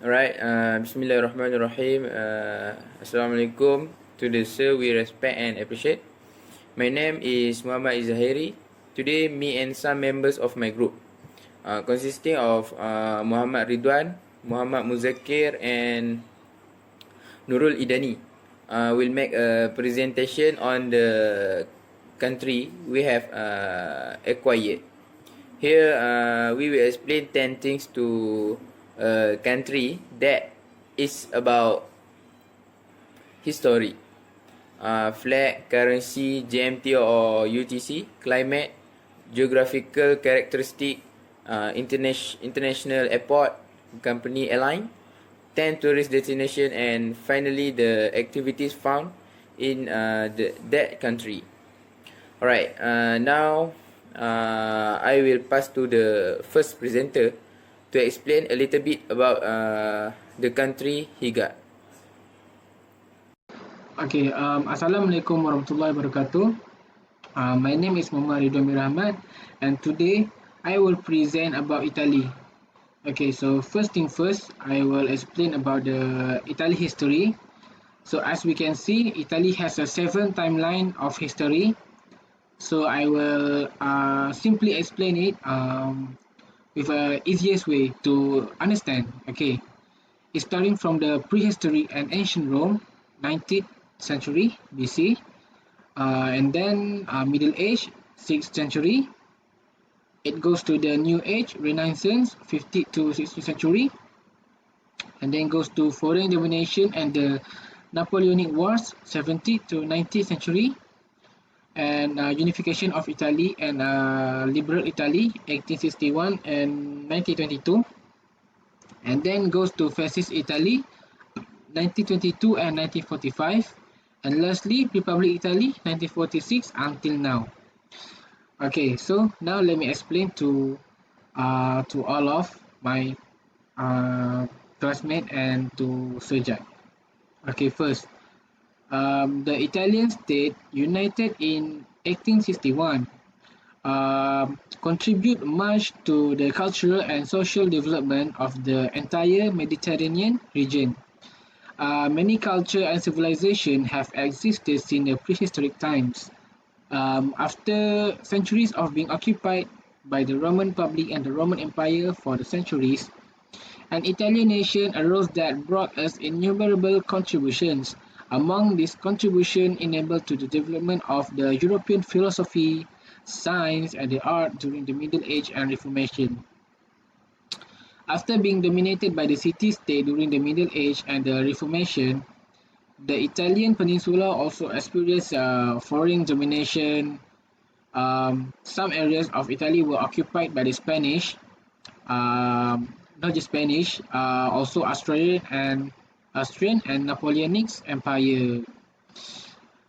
Alright, Bismillahirrahmanirrahim. Assalamualaikum to the sir we respect and appreciate. My name is Muhammad Izahiri. Today, me and some members of my group, consisting of Muhammad Ridwan, Muhammad Muzakir, and Nurul Idani, will make a presentation on the country we have acquired. Here, we will explain 10 things to a country that is about history, flag, currency, GMT or UTC, climate, geographical characteristic, international airport, company airline, 10 tourist destination, and finally the activities found in that country. Alright, now I will pass to the first presenter to explain a little bit about the country he got. Okay, Assalamualaikum warahmatullahi wabarakatuh. My name is Muhammad Ridwan Mir Ahmad, and today I will present about Italy. Okay, so first thing first, I will explain about the Italy history. So as we can see, Italy has a 7 timeline of history. So I will simply explain it with a easiest way to understand. Okay, it's starting from the prehistory and ancient Rome, 19th century BC, and then Middle Age, 6th century. It goes to the New Age, Renaissance, 50th to 16th century, and then goes to foreign domination and the Napoleonic Wars, 17th to 19th century, and unification of Italy and liberal Italy, 1861 and 1922, and then goes to fascist Italy, 1922 and 1945, and lastly Republic Italy 1946 until now. Okay, so now let me explain to all of my classmates and to Sejak. Okay, first, the Italian state united in 1861 contribute much to the cultural and social development of the entire Mediterranean region. Many culture and civilization have existed since the prehistoric times. After centuries of being occupied by the Roman Republic and the Roman Empire for the centuries, an Italian nation arose that brought us innumerable contributions. Among these contributions enabled to the development of the European philosophy, science, and the art during the Middle Age and Reformation. After being dominated by the city-state during the Middle Age and the Reformation, the Italian peninsula also experienced foreign domination. Some areas of Italy were occupied by the Spanish, not just Spanish, also Austrian and Napoleonic Empire.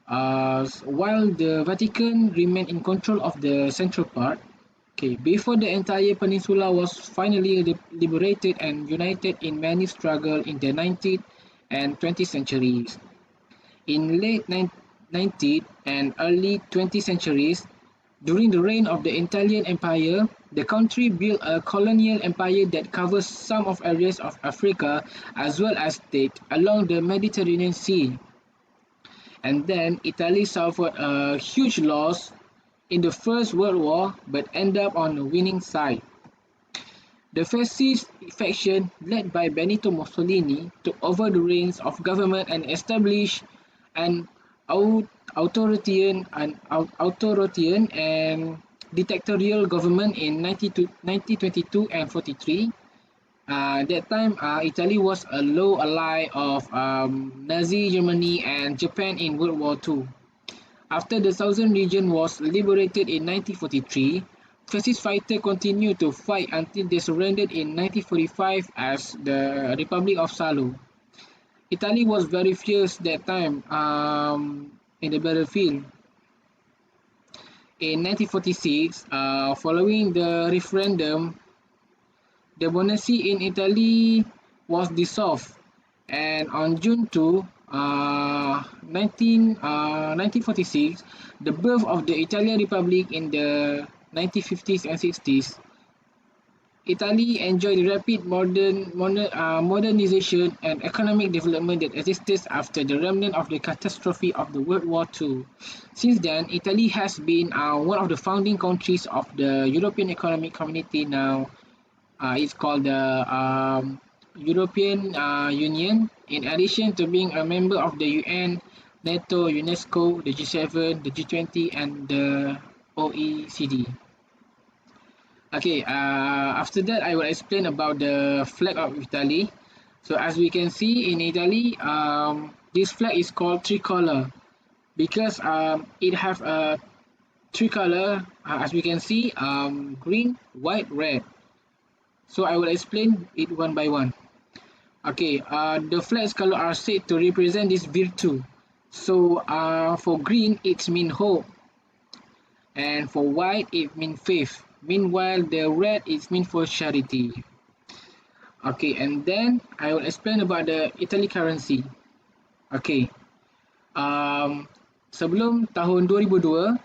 While the Vatican remained in control of the central part, okay, before the entire peninsula was finally liberated and united in many struggles in the 19th and 20th centuries. In late 19th and early 20th centuries, during the reign of the Italian Empire, the country built a colonial empire that covers some of areas of Africa as well as states along the Mediterranean Sea. And then Italy suffered a huge loss in the First World War but ended up on the winning side. The fascist faction led by Benito Mussolini took over the reins of government and established an authoritarian and dictatorial government in 1922 and 43. That time, Italy was a low ally of Nazi Germany and Japan in World War II. After the southern region was liberated in 1943, fascist fighters continued to fight until they surrendered in 1945 as the Republic of Salo. Italy was very fierce that time in the battlefield. In 1946, following the referendum, the monarchy in Italy was dissolved, and on June 2, 1946, the birth of the Italian Republic in the 1950s and 60s. Italy enjoyed rapid modernization and economic development that existed after the remnant of the catastrophe of the World War II. Since then, Italy has been one of the founding countries of the European Economic Community. Now, it's called the European Union. In addition to being a member of the UN, NATO, UNESCO, the G7, the G20, and the OECD. Okay, after that, I will explain about the flag of Italy. So as we can see in Italy, this flag is called tricolor because it have a tricolor, as we can see, green, white, red. So I will explain it one by one. Okay, the flag's color are said to represent this virtue. So for green, it means hope, and for white, it means faith. Meanwhile, the red is meant for charity. Okay, and then I will explain about the Italy currency. Okay, sebelum tahun 2002,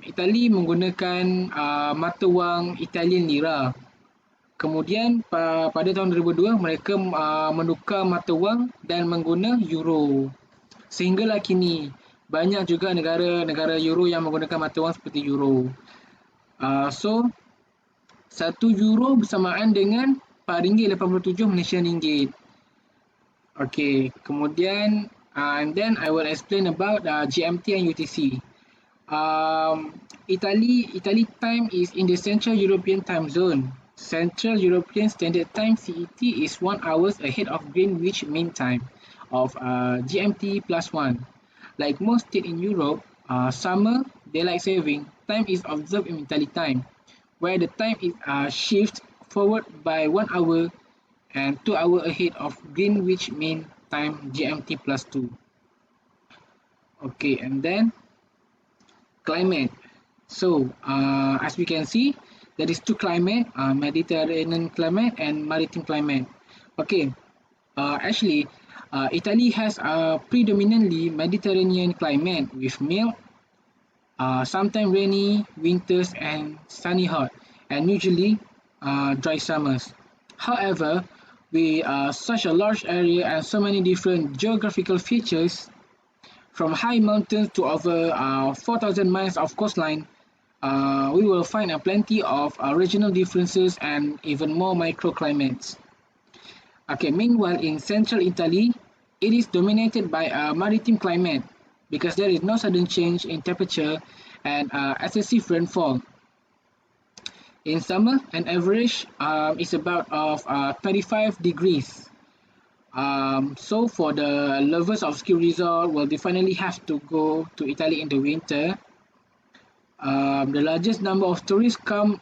Italy menggunakan mata wang Italian lira. Kemudian pada tahun 2002 mereka menukar mata wang dan menggunakan euro. Sehinggalah kini banyak juga negara-negara euro yang menggunakan mata wang seperti euro. So 1 euro bersamaan dengan RM4.87 Malaysian ringgit. Okay, kemudian and then I will explain about GMT and UTC. Italy time is in the Central European time zone. Central European Standard Time (CET) is 1 hour ahead of Greenwich Mean Time of GMT +1. Like most states in Europe, summer daylight saving time is observed in Italy time, where the time is shift forward by 1 hour and 2 hours ahead of Greenwich Mean Time GMT +2. Okay, and then climate. So, as we can see, there is two climate, Mediterranean climate and maritime climate. Okay, actually, Italy has a predominantly Mediterranean climate with mild, sometimes rainy winters and sunny hot, and usually dry summers. However, with such a large area and so many different geographical features, from high mountains to over 4,000 miles of coastline, we will find plenty of regional differences and even more microclimates. Okay, meanwhile, in central Italy, it is dominated by a maritime climate because there is no sudden change in temperature and excessive rainfall. In summer, an average is about 25 degrees. So for the lovers of ski resort will definitely have to go to Italy in the winter. The largest number of tourists come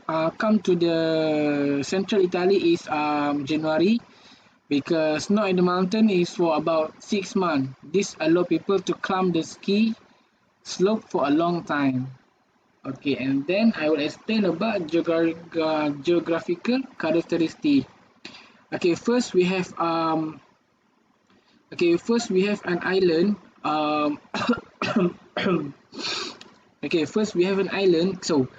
to the central Italy is January, because snow in the mountain is for about 6 months. This allows people to climb the ski slope for a long time. Okay, and then I will explain about geographical characteristics. Okay, first we have an island. Okay, first we have an island. So,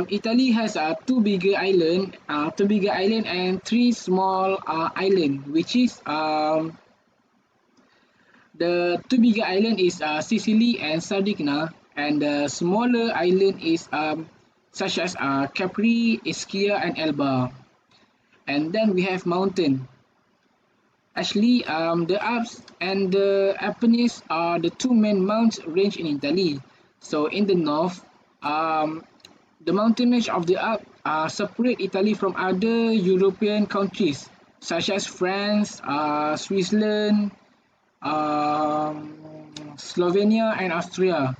Italy has two bigger island and three small island, which is the two bigger island is Sicily and Sardinia, and the smaller island is such as Capri, Ischia, and Elba. And then we have mountain. Actually, the Alps and the Apennines are the two main mountain range in Italy. So in the north, the mountain range of the Alps separate Italy from other European countries such as France, Switzerland, Slovenia, and Austria.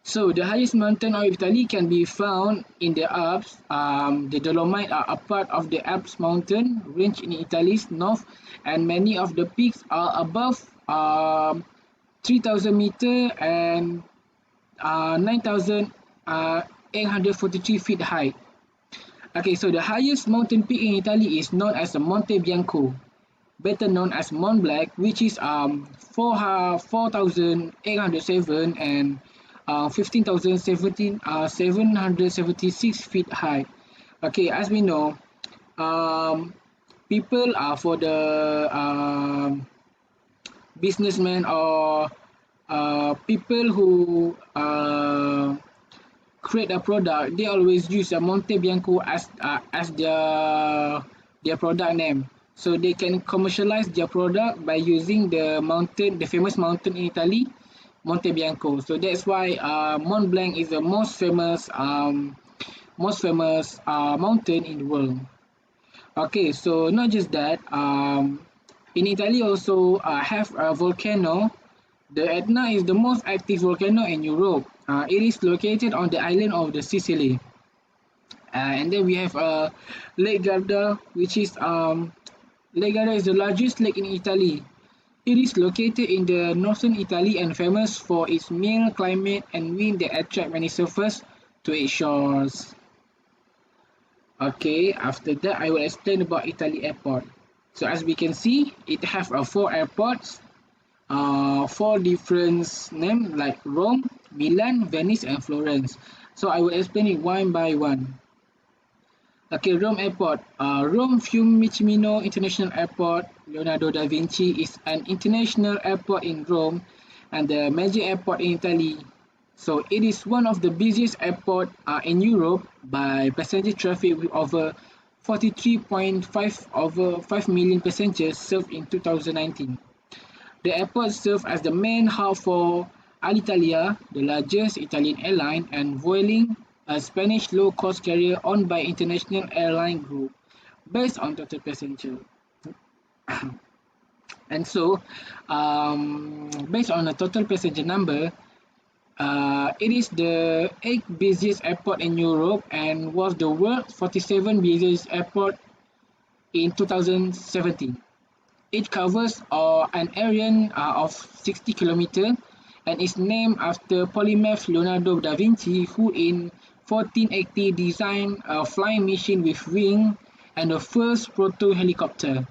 So the highest mountain of Italy can be found in the Alps. The Dolomites are a part of the Alps mountain range in Italy's north, and many of the peaks are above 3,000 meters and 9,843 feet high. Okay, so the highest mountain peak in Italy is known as the Monte Bianco, better known as Mont Blanc, which is 4,807 and 15,776 feet high. Okay, as we know, um, people are for the businessmen or people who create a product, they always use a Monte Bianco as their product name. So they can commercialize their product by using the famous mountain in Italy, Monte Bianco. So that's why Mont Blanc is the most famous mountain in the world. Okay, so not just that, in Italy also have a volcano. The Etna is the most active volcano in Europe. It is located on the island of the Sicily. And then we have Lake Garda, which is Lake Garda is the largest lake in Italy. It is located in the northern Italy and famous for its mild climate and wind that attract many surfers to its shores. Okay, after that I will explain about Italy airport. So as we can see, it have four airports, four different names like Rome, Milan, Venice, and Florence. So I will explain it one by one. Okay, Rome Airport. Rome Fiumicino International Airport, Leonardo da Vinci, is an international airport in Rome and the major airport in Italy. So it is one of the busiest airport in Europe by passenger traffic with over 43.5 over 5 million passengers served in 2019. The airport serves as the main hub for Alitalia, the largest Italian airline, and Vueling, a Spanish low-cost carrier owned by International Airline Group, based on total passenger. And so, based on the total passenger number, it is the 8th busiest airport in Europe and was the world's 47th busiest airport in 2017. It covers an area of 60 kilometers and is named after polymath Leonardo da Vinci, who in 1480 designed a flying machine with wings and the first proto-helicopter.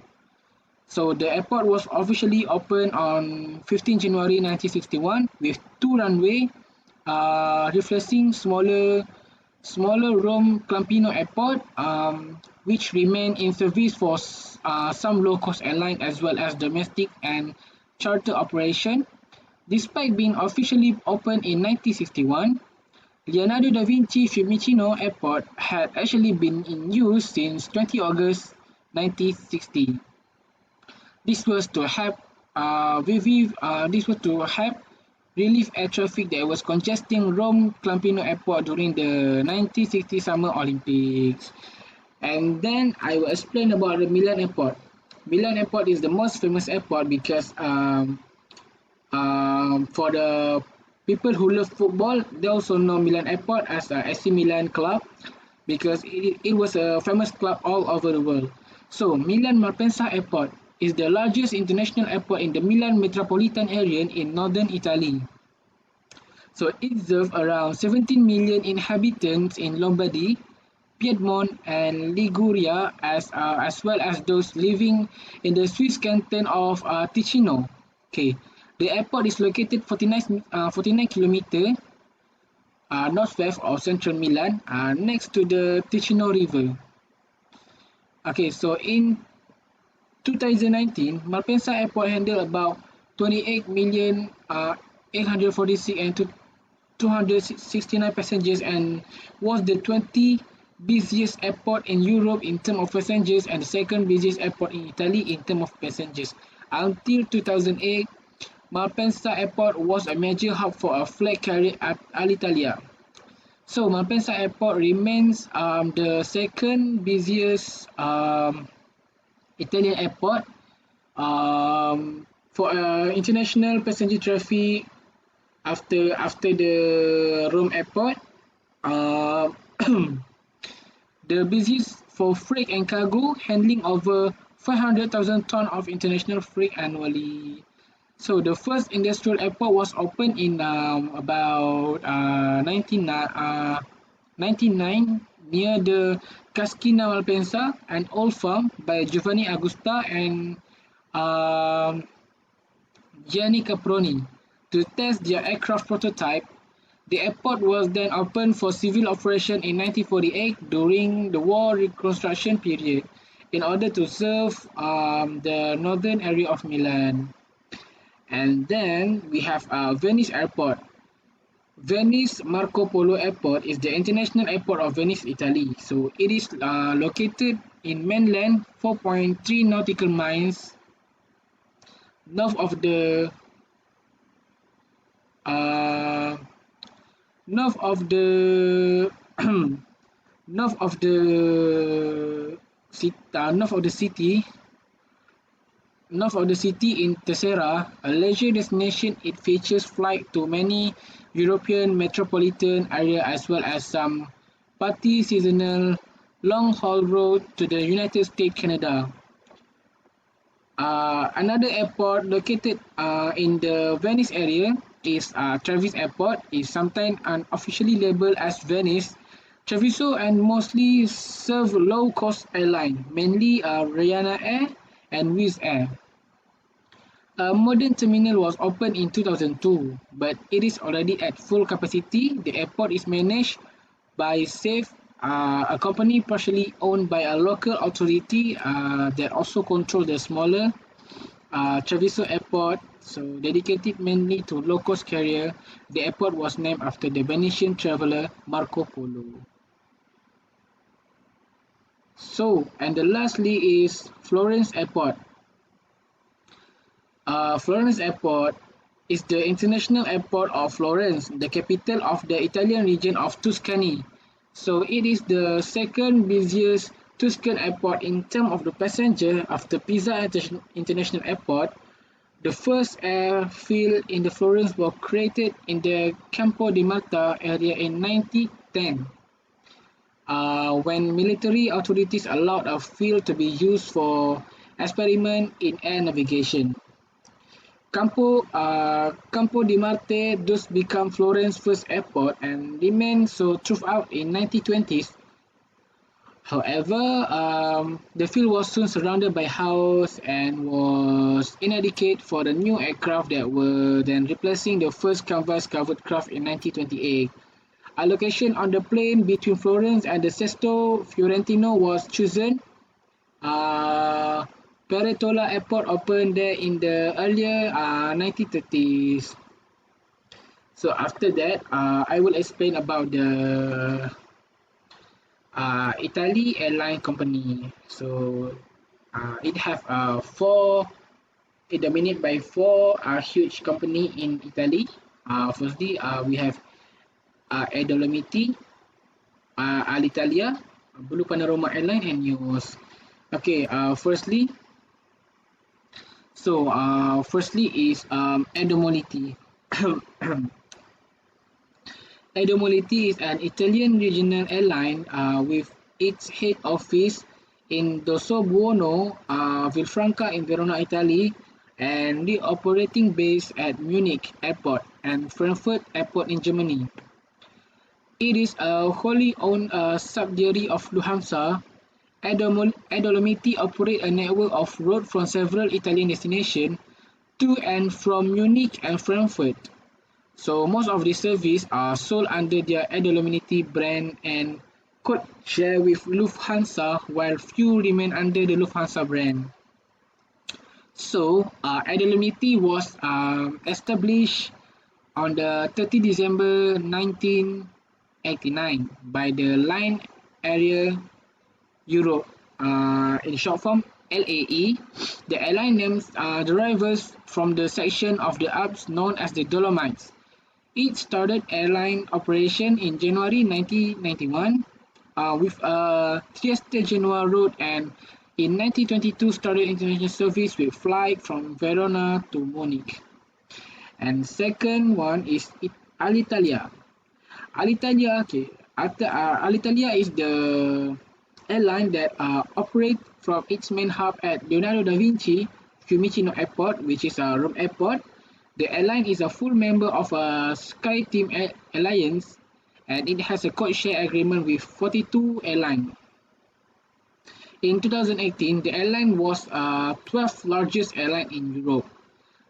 So the airport was officially opened on 15 January 1961 with two runways, replacing smaller Rome Clampino Airport, which remain in service for some low-cost airlines as well as domestic and charter operation. Despite being officially opened in 1961, Leonardo da Vinci Fiumicino Airport had actually been in use since 20 August 1960. This was to help relieve air traffic that was congesting Rome Clampino Airport during the 1960 Summer Olympics. And then I will explain about the Milan Airport. Milan Airport is the most famous airport because for the people who love football, they also know Milan Airport as a AC Milan club because it was a famous club all over the world. So Milan Malpensa Airport is the largest international airport in the Milan metropolitan area in northern Italy. So it serves around 17 million inhabitants in Lombardy, Piedmont, and Liguria, as well as those living in the Swiss canton of Ticino. Okay, the airport is located 49 kilometers northwest of central Milan, next to the Ticino River. Okay, so in 2019, Malpensa Airport handled about 28 million 846 and 269 passengers and was the 20th busiest airport in Europe in terms of passengers and the second busiest airport in Italy in terms of passengers. Until 2008, Malpensa Airport was a major hub for a flag carrier at Alitalia. So Malpensa Airport remains the second busiest Italian airport for international passenger traffic after the Rome Airport. Uh, the busiest for freight and cargo, handling over 500,000 tons of international freight annually. So the first industrial airport was opened in about 1909 near the Cascina Malpensa, an old farm by Giovanni Augusta and um, Gianni Caproni to test their aircraft prototype. The airport was then opened for civil operation in 1948 during the war reconstruction period in order to serve the northern area of Milan. And then we have Venice Airport. Venice Marco Polo Airport is the international airport of Venice, Italy. So it is located in mainland 4.3 nautical miles north of the uh, north of the north of the north of the city in Tessera, a leisure destination. It features flight to many European metropolitan area as well as some party seasonal long-haul road to the United States, Canada. Another airport located in the Venice area is Travis Airport. Is sometimes unofficially labeled as Venice. Treviso and mostly serve low-cost airline, mainly Ryanair and Wizz Air. A modern terminal was opened in 2002, but it is already at full capacity. The airport is managed by SAFE, a company partially owned by a local authority that also control the smaller Treviso Airport. So dedicated mainly to low-cost carrier, the airport was named after the Venetian traveler Marco Polo. So, and the lastly is Florence Airport. Florence Airport is the international airport of Florence, the capital of the Italian region of Tuscany. So it is the second busiest Tuscan airport in terms of the passenger after Pisa International Airport. The first airfield in the Florence was created in the Campo di Malta area in 1910. When military authorities allowed a field to be used for experiment in air navigation. Campo di Marte thus became Florence's first airport and remained so throughout in 1920s. However, the field was soon surrounded by houses and was inadequate for the new aircraft that were then replacing the first canvas-covered craft in 1928. A location on the plain between Florence and the Sesto Fiorentino was chosen. Peretola Airport opened there in the earlier 1930s. So after that, I will explain about the Italy Airline Company. So it have it dominated by four huge company in Italy. Firstly, we have Dolomiti, Alitalia, Blue Panorama Airline, and Neos. Okay, firstly is Edomoliti. Edomoliti is an Italian regional airline with its head office in Dosso Buono, Villafranca in Verona, Italy, and the operating base at Munich Airport and Frankfurt Airport in Germany. It is a wholly owned subsidiary of Lufthansa. Dolomiti operate a network of routes from several Italian destinations to and from Munich and Frankfurt. So most of the services are sold under their Dolomiti brand and code share with Lufthansa, while few remain under the Lufthansa brand. So Dolomiti was established on the 30 December 1989 by the Line Area Europe, in short form LAE. The airline names derives from the section of the Alps known as the Dolomites. It started airline operation in January 1991 with a Trieste Genoa route, and in 1922 started international service with flight from Verona to Munich. And second one is Alitalia. Alitalia is the airline that operates from its main hub at Leonardo da Vinci Fiumicino Airport, which is a Rome airport. The airline is a full member of a SkyTeam Alliance, and it has a code share agreement with 42 airlines. In 2018, the airline was the 12th largest airline in Europe.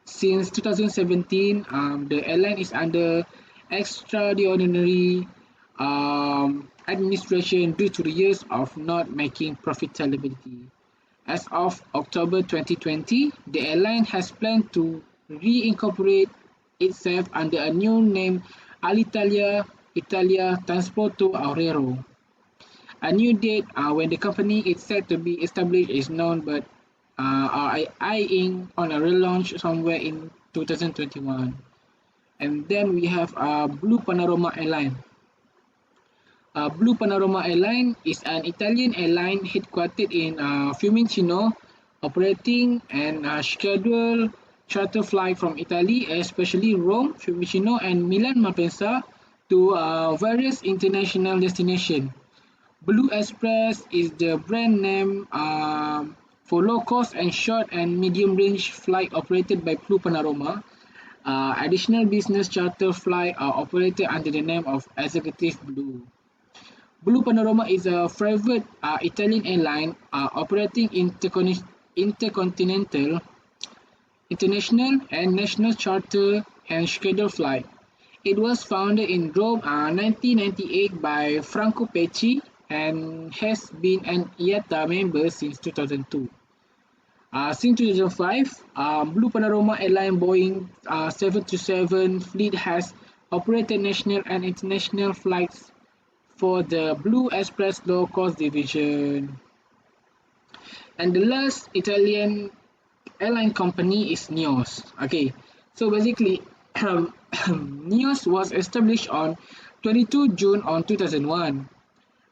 Since 2017, the airline is under extraordinary administration due to the years of not making profitability. As of October 2020, the airline has planned to reincorporate itself under a new name, Alitalia Italia Trasporto Aurero. A new date when the company is set to be established is known, but are eyeing on a relaunch somewhere in 2021. And then we have Blue Panorama Airline. Blue Panorama Airline is an Italian airline headquartered in Fiumicino, operating and scheduled charter flight from Italy, especially Rome, Fiumicino, and Milan Malpensa, to various international destinations. Blue Express is the brand name for low-cost and short and medium-range flight operated by Blue Panorama. Additional business charter flight are operated under the name of Executive Blue. Blue Panorama is a private Italian airline operating intercontinental, international, and national charter and scheduled flight. It was founded in Rome 1998 by Franco Pecci and has been an IATA member since 2002. Since 2005, Blue Panorama Airline Boeing 727 fleet has operated national and international flights for the Blue Express low-cost division. And the last Italian airline company is Neos. Okay, so basically, Neos was established on 22 June 2001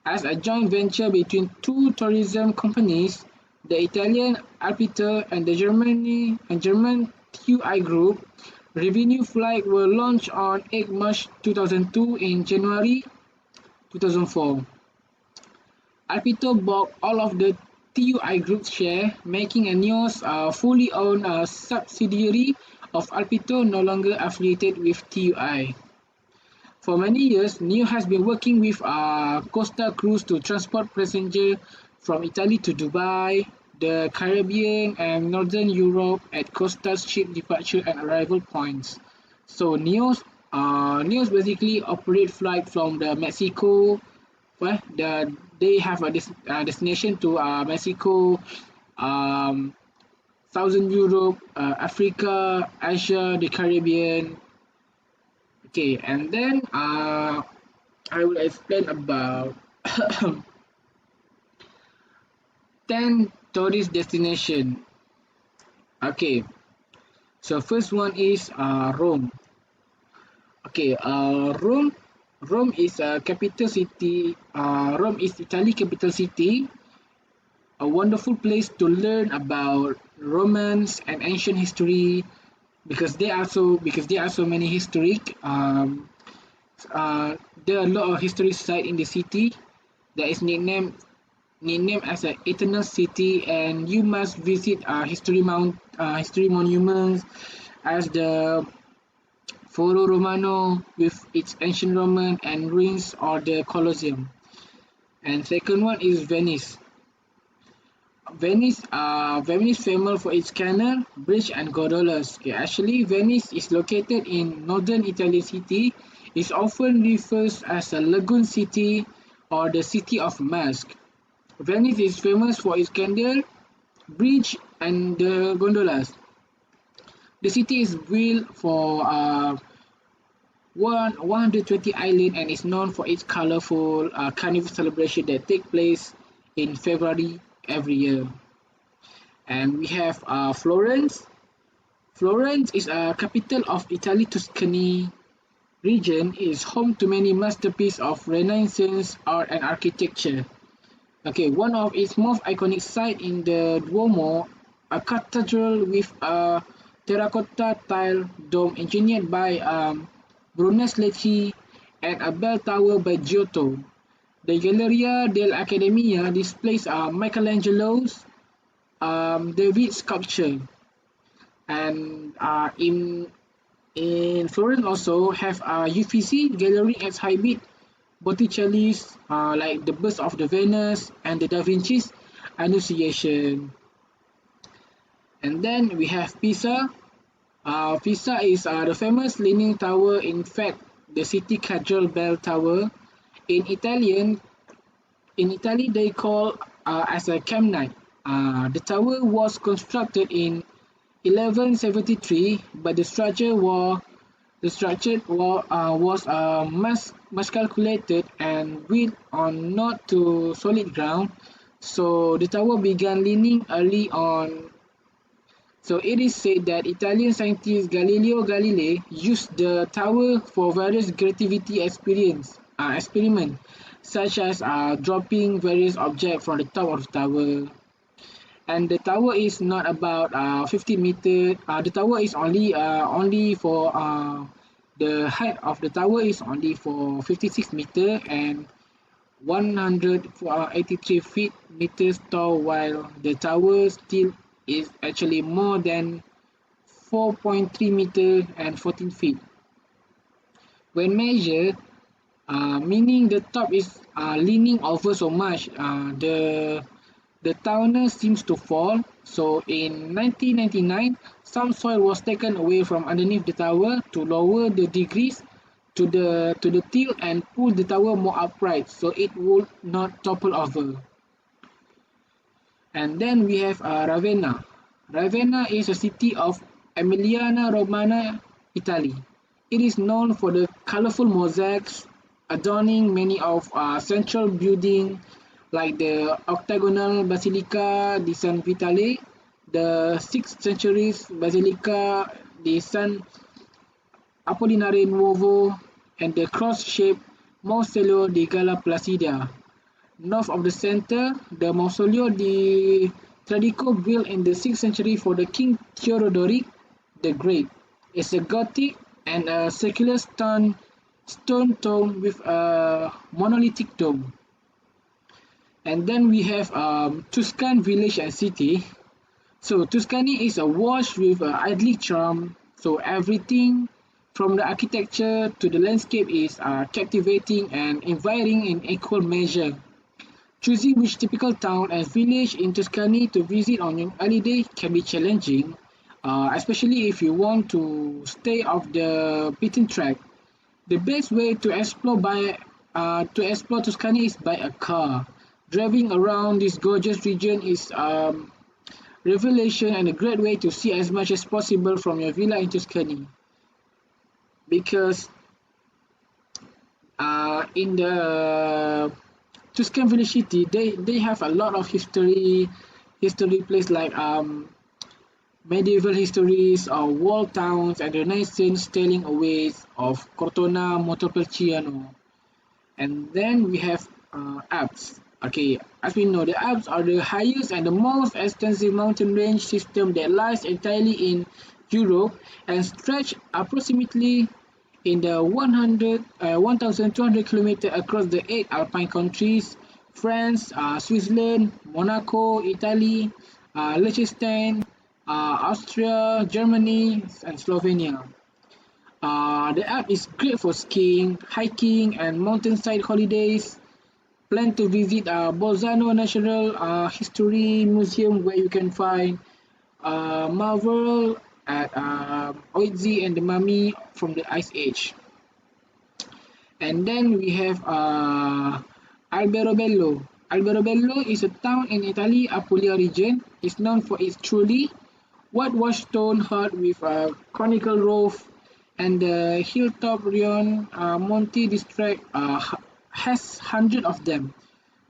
as a joint venture between two tourism companies, the Italian Alpita and the German TUI Group. Revenue flights were launched on 8 March 2002 in January 2004. Alpito bought all of the TUI Group's share, making Neos a fully owned subsidiary of Alpito, no longer affiliated with TUI. For many years, Neo has been working with Costa Cruise to transport passengers from Italy to Dubai, the Caribbean, and Northern Europe at Costa's ship departure and arrival points. So Neos basically operate flight from the Mexico. They have a destination to Mexico, Southern Europe, Africa, Asia, the Caribbean. Okay, and then I will explain about 10 tourist destination. Okay, so first one is Rome. Okay, Rome is a capital city. Rome is Italy capital city. A wonderful place to learn about Romance and ancient history, because there are so many historic. There are a lot of historic sites in the city that is nicknamed as an eternal city, and you must visit history monuments as the Foro Romano with its ancient Roman and ruins, or the Colosseum. And second one is Venice. Venice famous for its canal, bridge, and gondolas. Okay, actually, Venice is located in northern Italian city. It's often referred as a lagoon city or the city of masks. Venice is famous for its canal, bridge, and the gondolas. The city is built for 120 islands and is known for its colorful carnival celebration that take place in February every year. And we have Florence. Florence is a capital of Italy Tuscany region. It is home to many masterpieces of Renaissance art and architecture. Okay, one of its most iconic sites in the Duomo, a cathedral with a terracotta tile dome engineered by Brunelleschi, and a bell tower by Giotto. The Galleria dell'Accademia displays Michelangelo's David sculpture, and in Florence also have a Uffizi gallery exhibit Botticelli's like the Birth of the Venus and the Da Vinci's Annunciation. And then we have Pisa. Pisa is the famous Leaning Tower. In fact, the City Cathedral Bell Tower. In Italian, in Italy, they call as a Camnite. The tower was constructed in 1173, but the structure was miscalculated and built on not to solid ground. So the tower began leaning early on. So it is said that Italian scientist Galileo Galilei used the tower for various gravity experiments, such as dropping various objects from the top of the tower. And the tower is not about 50 meters. The tower is only for the height of the tower is only for 56 meters and 183 feet meters tall, while the tower still is actually more than 4.3 meters and 14 feet. When measured, meaning the top is leaning over so much, the tower seems to fall. So in 1999, some soil was taken away from underneath the tower to lower the degrees to the tilt and pull the tower more upright so it would not topple over. And then we have Ravenna. Ravenna is a city of Emilia Romagna, Italy. It is known for the colorful mosaics adorning many of central buildings like the octagonal Basilica di San Vitale, the 6th century Basilica di San Apollinare Nuovo, and the cross-shaped Mausoleo di Galla Placida. North of the center, the Mausoleo di Tradico, built in the 6th century for the King Theodoric the Great, is a Gothic and a circular stone tomb with a monolithic dome. And then we have Tuscan village and city. So Tuscany is awash with idyllic charm. So everything from the architecture to the landscape is captivating and inviting in equal measure. Choosing which typical town and village in Tuscany to visit on your holiday can be challenging, especially if you want to stay off the beaten track. The best way to explore Tuscany is by a car. Driving around this gorgeous region is revelation and a great way to see as much as possible from your villa in Tuscany. Because in the Tuscan village city, they have a lot of history place like medieval histories or wall towns and Renaissance styling aways of Cortona, Montepulciano. And then we have Alps. Okay, as we know, the Alps are the highest and the most extensive mountain range system that lies entirely in Europe and stretch approximately in the 1,200 kilometers across the 8 alpine countries: France, Switzerland, Monaco, Italy, Liechtenstein, Austria, Germany, and Slovenia. The Alps is great for skiing, hiking, and mountainside holidays. Plan to visit Bolzano Natural History Museum, where you can find marvel at Oizy and the mummy from the Ice Age. And then we have Alberobello. Alberobello is a town in Italy, Apulia region. It's known for its truly whitewashed stone hut with a conical roof, and the hilltop Rion Monte district has hundreds of them.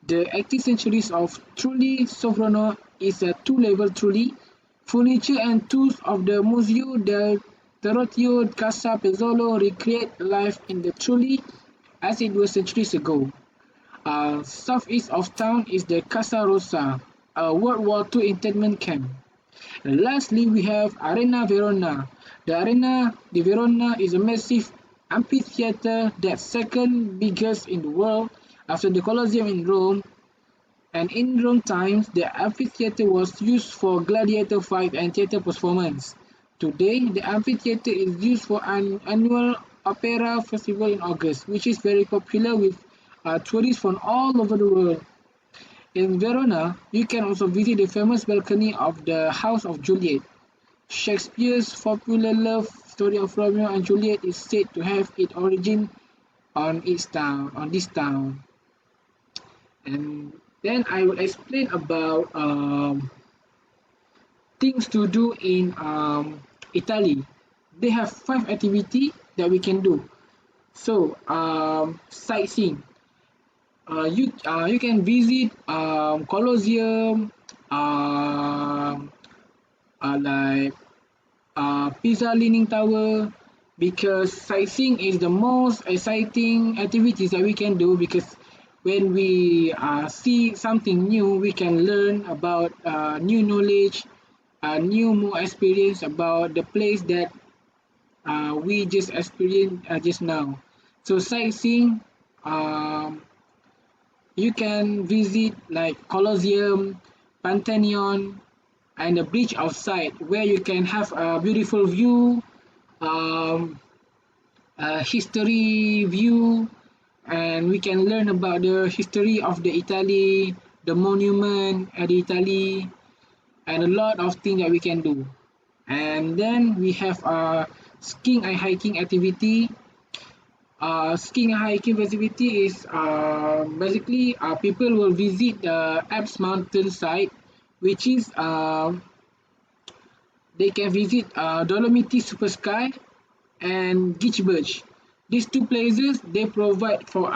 The 18th centuries of Trulli Sovrano is a two-level Trulli. Furniture and tools of the Museo del Terrotio Casa Pezzolo recreate life in the Trulli as it was centuries ago. Southeast of town is the Casa Rosa, a World War II internment camp. And lastly, we have Arena Verona. The Arena di Verona is a massive amphitheater that's second biggest in the world after the Colosseum in Rome. And in Rome times, the amphitheater was used for gladiator fight and theater performance. Today, the amphitheater is used for an annual opera festival in August, which is very popular with tourists from all over the world. In Verona, you can also visit the famous balcony of the House of Juliet. Shakespeare's popular love story of Romeo and Juliet is said to have its origin on this town. And then I will explain about things to do in Italy. They have 5 activities that we can do. So sightseeing. You can visit Colosseum, like Pisa Leaning Tower, because sightseeing is the most exciting activities that we can do, because when we see something new, we can learn about new knowledge, new more experience about the place that we just experienced just now. So sightseeing, um, you can visit like Colosseum, Pantheon, and the beach outside where you can have a beautiful view, um, history view, and we can learn about the history of the Italy, the monument at Italy, and a lot of things that we can do. And then we have a skiing and hiking activity. Skiing and hiking activity is basically people will visit the Alps mountain site, which is they can visit Dolomiti Super Sky and Gitchberg. These two places they provide for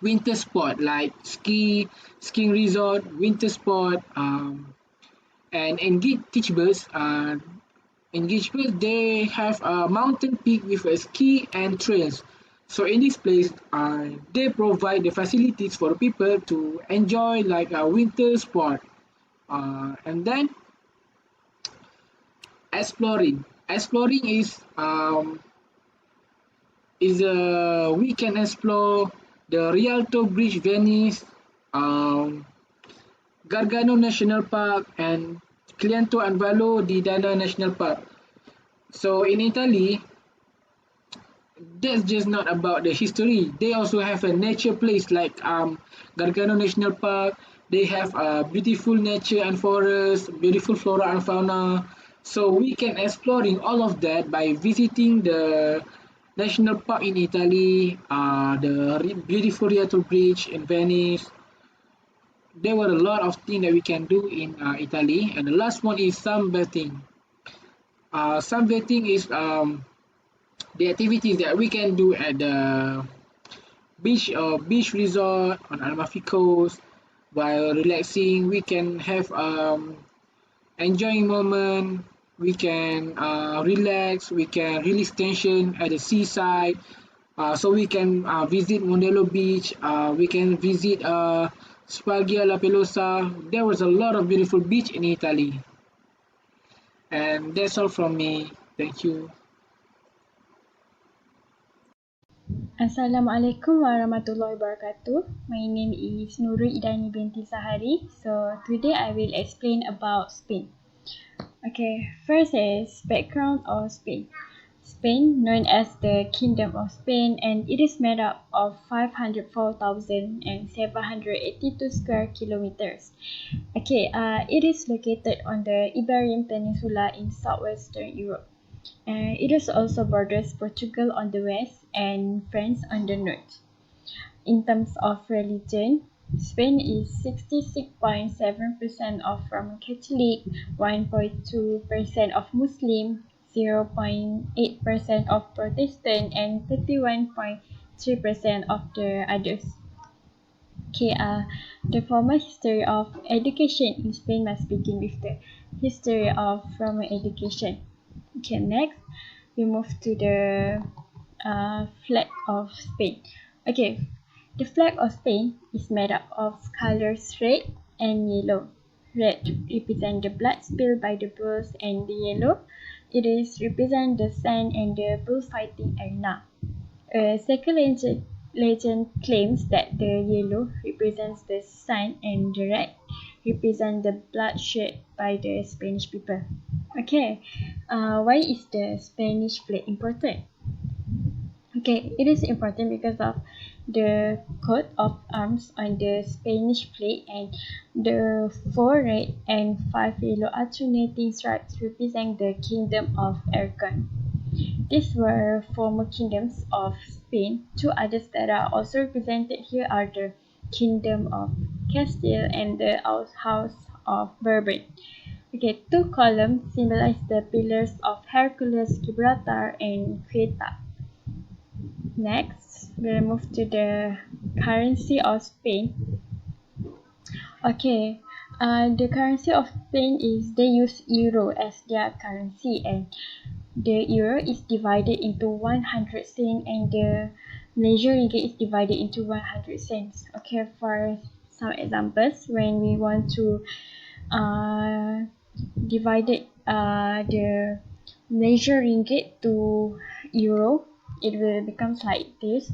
winter sport like skiing resort, winter sport, and in Gitchberg, in Gitchberg they have a mountain peak with a ski and trails. So in this place, they provide the facilities for people to enjoy like a winter sport. And then exploring. Exploring is we can explore the Rialto Bridge, Venice, um, Gargano National Park, and Cliento and Vallo di Dana National Park. So in Italy, that's just not about the history. They also have a nature place like Gargano National Park. They have beautiful nature and forest, beautiful flora and fauna. So we can exploring all of that by visiting the national park in Italy, the beautiful Rialto Bridge in Venice. There were a lot of things that we can do in Italy. And the last one is sunbathing. Sunbathing is the activities that we can do at the beach resort on Amalfi Coast while relaxing. We can have enjoying moment. We can relax. We can release tension at the seaside. So we can visit Mondello Beach. We can visit Spaglia La Pelosa. There was a lot of beautiful beach in Italy. And that's all from me. Thank you. Assalamualaikum warahmatullahi wabarakatuh. My name is Nurul Idani binti Sahari. So today I will explain about Spain. Okay, first is background of Spain. Spain, known as the Kingdom of Spain, and it is made up of 504,782 square kilometers. Okay, it is located on the Iberian Peninsula in southwestern Europe. It is also borders Portugal on the west and France on the north. In terms of religion, Spain is 66.7% of Roman Catholic, 1.2% of Muslim, 0.8% of Protestant, and 31.3% of the others. Okay, the formal history of education in Spain must begin with the history of Roman education. Okay, next we move to the flag of Spain. Okay, the flag of Spain is made up of colors red and yellow. Red represent the blood spilled by the bulls, and the yellow it is represent the sun and the bullfighting arena. A second legend claims that the yellow represents the sun and the red represent the blood shed by the Spanish people. Okay, why is the Spanish flag important? Okay, it is important because of the coat of arms on the Spanish flag, and the 4 red and 5 yellow alternating stripes represent the Kingdom of Aragon. These were former kingdoms of Spain. Two others that are also represented here are the Kingdom of Castile and the House of Bourbon. Okay, two columns symbolize the pillars of Hercules, Gibraltar, and Creta. Next, we'll move to the currency of Spain. Okay, the currency of Spain is they use euro as their currency, and the euro is divided into 100 cents, and the Malaysian ringgit is divided into 100 cents. Okay, for some examples, when we want to divided the Malaysian ringgit to euro, it will becomes like this.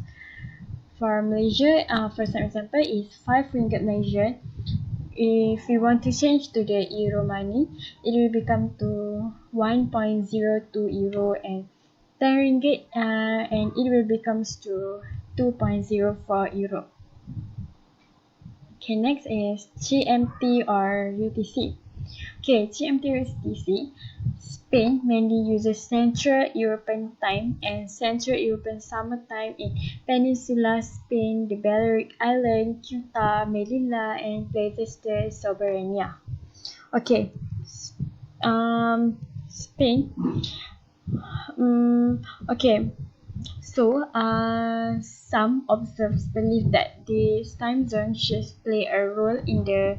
For Malaysia, for some example, is 5 ringgit Malaysian. If we want to change to the euro money, it will become to 1.02 euro, and 10 ringgit, and it will becomes to 2.04 euro. Okay, next is GMT or UTC. Okay, GMT or UTC. Spain mainly uses Central European Time and Central European Summer Time in Peninsula Spain, the Balearic Island, Ceuta, Melilla, and places the Soberania. Okay, Spain. Okay, so some observers believe that this time zone shifts play a role in the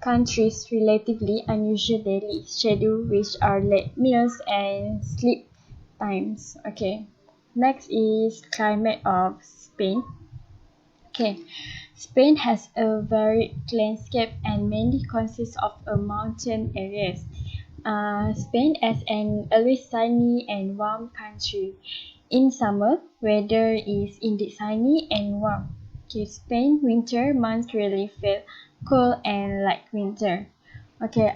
country's relatively unusual daily schedule, which are late meals and sleep times. Okay, next is climate of Spain. Okay, Spain has a varied landscape and mainly consists of a mountain areas. Spain is an always sunny and warm country. In summer, weather is indeed sunny and warm. Okay, Spain winter months really feel cool and like winter. Okay,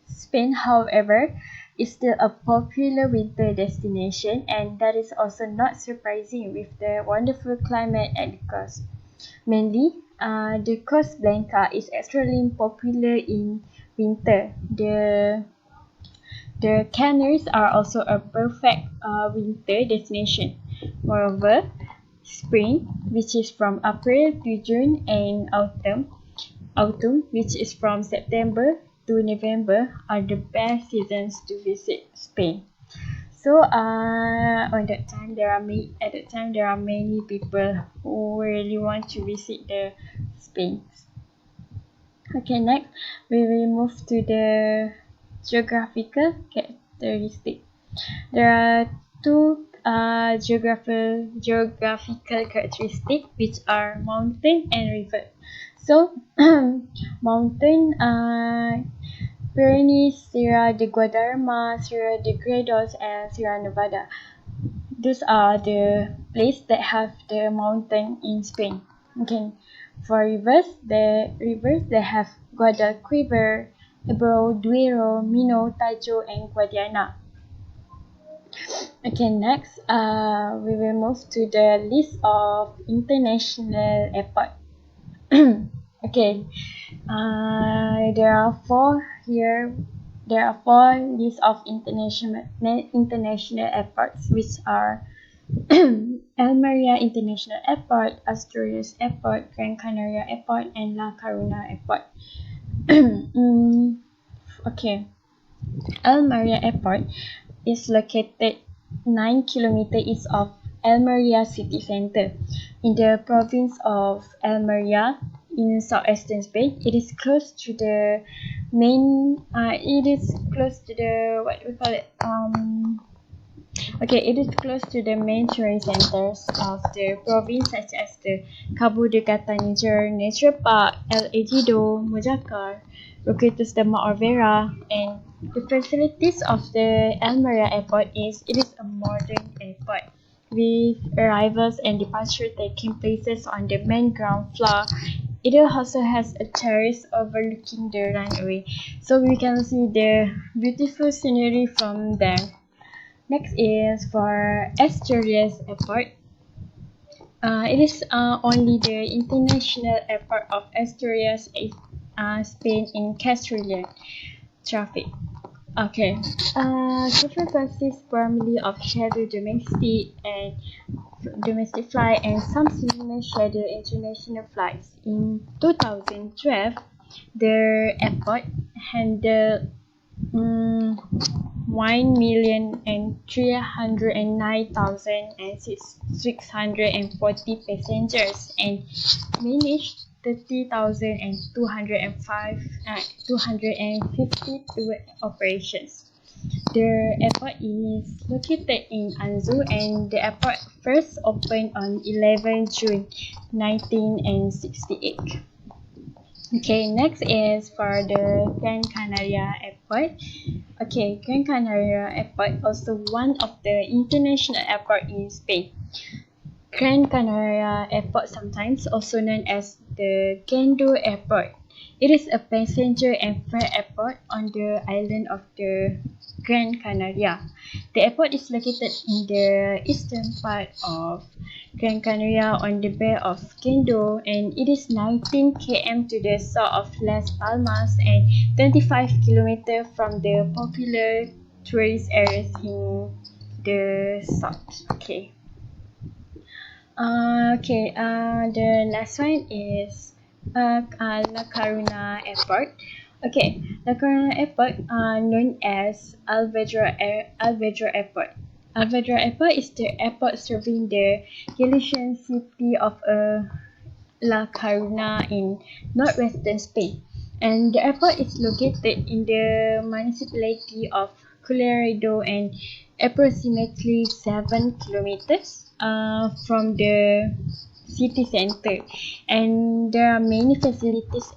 Spain, however, is still a popular winter destination, and that is also not surprising with the wonderful climate at the coast. Mainly, the Costa Blanca is extremely popular in winter. The Canaries are also a perfect winter destination. Moreover, spring, which is from April to June, and autumn, which is from September to November, are the best seasons to visit Spain. So at that time there are many people who really want to visit the Spain. Okay, next we will move to the geographical characteristic. There are two geographical characteristics, which are mountain and river. So mountain, Pyrenees, Sierra de Guadarrama, Sierra de Gredos, and Sierra Nevada. Those are the places that have the mountain in Spain. Okay, for rivers, the rivers that have Guadalquivir, Ebro, Duero, Minho, Tajo, and Guadiana. Okay, next, we will move to the list of international airport. Okay, there are four here. There are four lists of international airports, which are Almeria International Airport, Asturias Airport, Gran Canaria Airport, and La Coruña Airport. Okay, Almeria Airport is located 9 kilometers east of Almeria city center in the province of Almeria in southeastern Spain. It is close to the main. It is close to the what we call it. Okay, it is close to the main tourist centers of the province, such as the Cabo de Gata Nature Park, El Ejido, Mojácar, Roquetas de Mar Vera, and the facilities of the Almeria Airport is it is a modern airport with arrivals and departure taking places on the main ground floor. It also has a terrace overlooking the runway, so we can see the beautiful scenery from there. Next is for Asturias Airport. It is only the international airport of Asturias, Spain in Castellón traffic. Okay. Schedule consists primarily of scheduled domestic flight and some seasonal scheduled international flights. In 2012, the airport handled 1,309,640 passengers and managed 30,252 operations. The airport is located in Anzu and the airport first opened on 11 June 1968. Okay, next is for the Gran Canaria Airport. Okay, Gran Canaria Airport also one of the international airport in Spain. Gran Canaria Airport, sometimes also known as the Gando Airport. It is a passenger and freight airport on the island of the Gran Canaria. The airport is located in the eastern part of Gran Canaria on the bay of Gando, and it is 19 km to the south of Las Palmas and 25 km from the popular tourist areas in the south. Okay. The last one is La Caruna Airport. Okay, La Caruna Airport, known as Alvedra Airport. Alvedra Airport is the airport serving the Galician city of La Caruna in northwestern Spain. And the airport is located in the municipality of Colorado and approximately 7 kilometers from the city center. And there are many facilities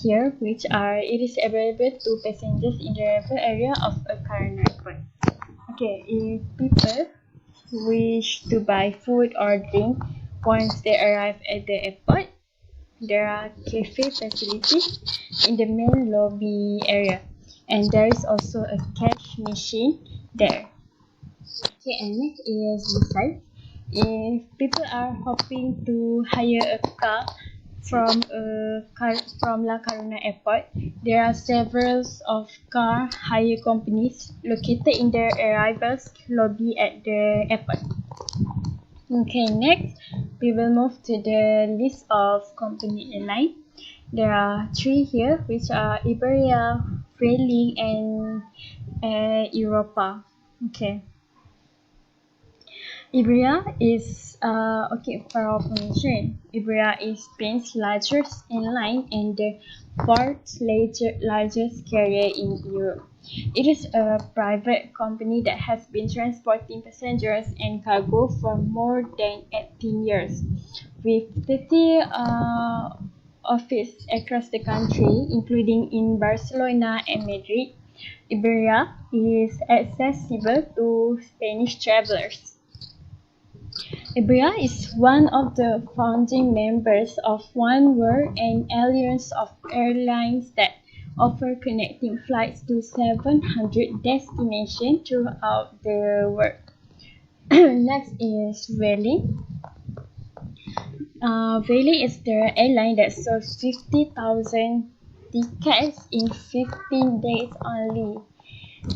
here, which are it is available to passengers in the travel area of a current airport. Okay, if people wish to buy food or drink once they arrive at the airport, there are cafe facilities in the main lobby area, and there is also a cash machine there. Okay, and next is besides. If people are hoping to hire a car from La Caruna Airport, there are several of car hire companies located in the arrivals lobby at the airport. Okay, next we will move to the list of company airline. There are three here, which are Iberia, Vueling, and Europa. Okay. Iberia is for our information. Iberia is Spain's largest airline and the fourth largest carrier in Europe. It is a private company that has been transporting passengers and cargo for more than 18 years, with 30 offices across the country, including in Barcelona and Madrid. Iberia is accessible to Spanish travelers. Iberia is one of the founding members of Oneworld, an alliance of airlines that offer connecting flights to 700 destinations throughout the world. Next is Vueling. Vueling is the airline that serves 50,000 tickets in 15 days only.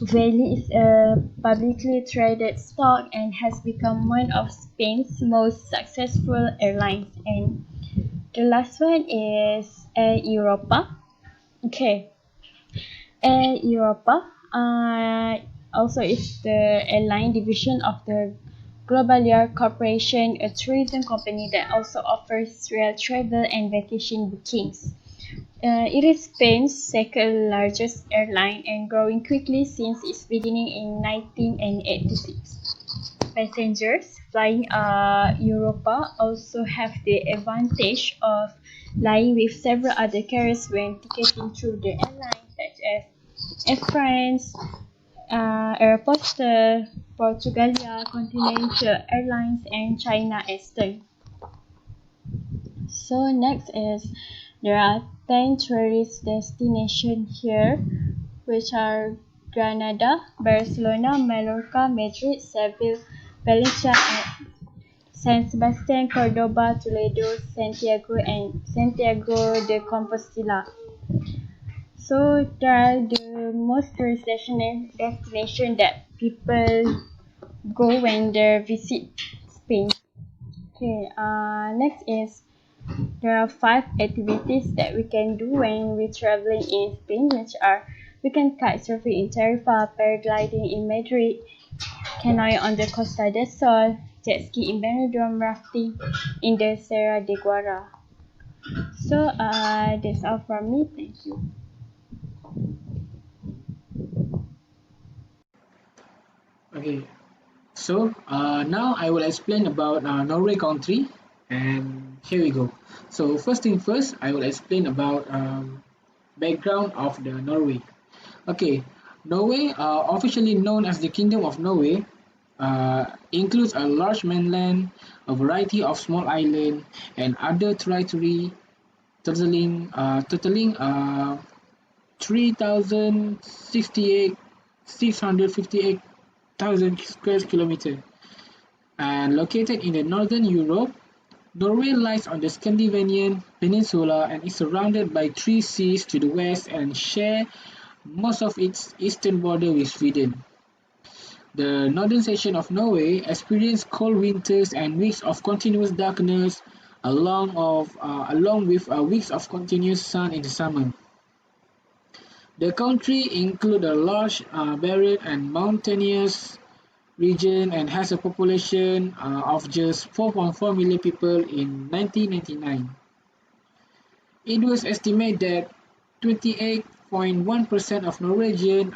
Vueling is a publicly traded stock and has become one of Spain's most successful airlines. And the last one is Air Europa. Okay, Air Europa also is the airline division of the Globalia Corporation, a tourism company that also offers rail travel and vacation bookings. It is Spain's second largest airline and growing quickly since its beginning in 1986. Passengers flying Europa also have the advantage of flying with several other carriers when ticketing through the airline, such as Air France, Aeropostal, Portugalia, Continental Airlines, and China Eastern. So next is there are 10 tourist destinations here, which are Granada, Barcelona, Mallorca, Madrid, Seville, San Sebastian, Cordoba, Toledo, Santiago, and Santiago de Compostela. So they are the most tourist destination that people go when they visit Spain. Okay, next is there are 5 activities that we can do when we're traveling in Spain, which are we can kite surfing in Tarifa, paragliding in Madrid, canoeing on the Costa del Sol, jet ski in Benidorm, rafting in the Serra de Guara. So that's all from me. Thank you. Okay, so now I will explain about Norway country, and here we go. So first thing first, I will explain about background of the Norway. Okay, Norway, officially known as the Kingdom of Norway, includes a large mainland, a variety of small islands, and other territory totaling 3,658,000 square kilometers. And located in the northern Europe, Norway lies on the Scandinavian peninsula and is surrounded by three seas to the west and share most of its eastern border with Sweden. The northern section of Norway experienced cold winters and weeks of continuous darkness, along with weeks of continuous sun in the summer. The country includes a large varied and mountainous region and has a population of just 4.4 million people in 1999. It was estimated that 28.1% of Norwegians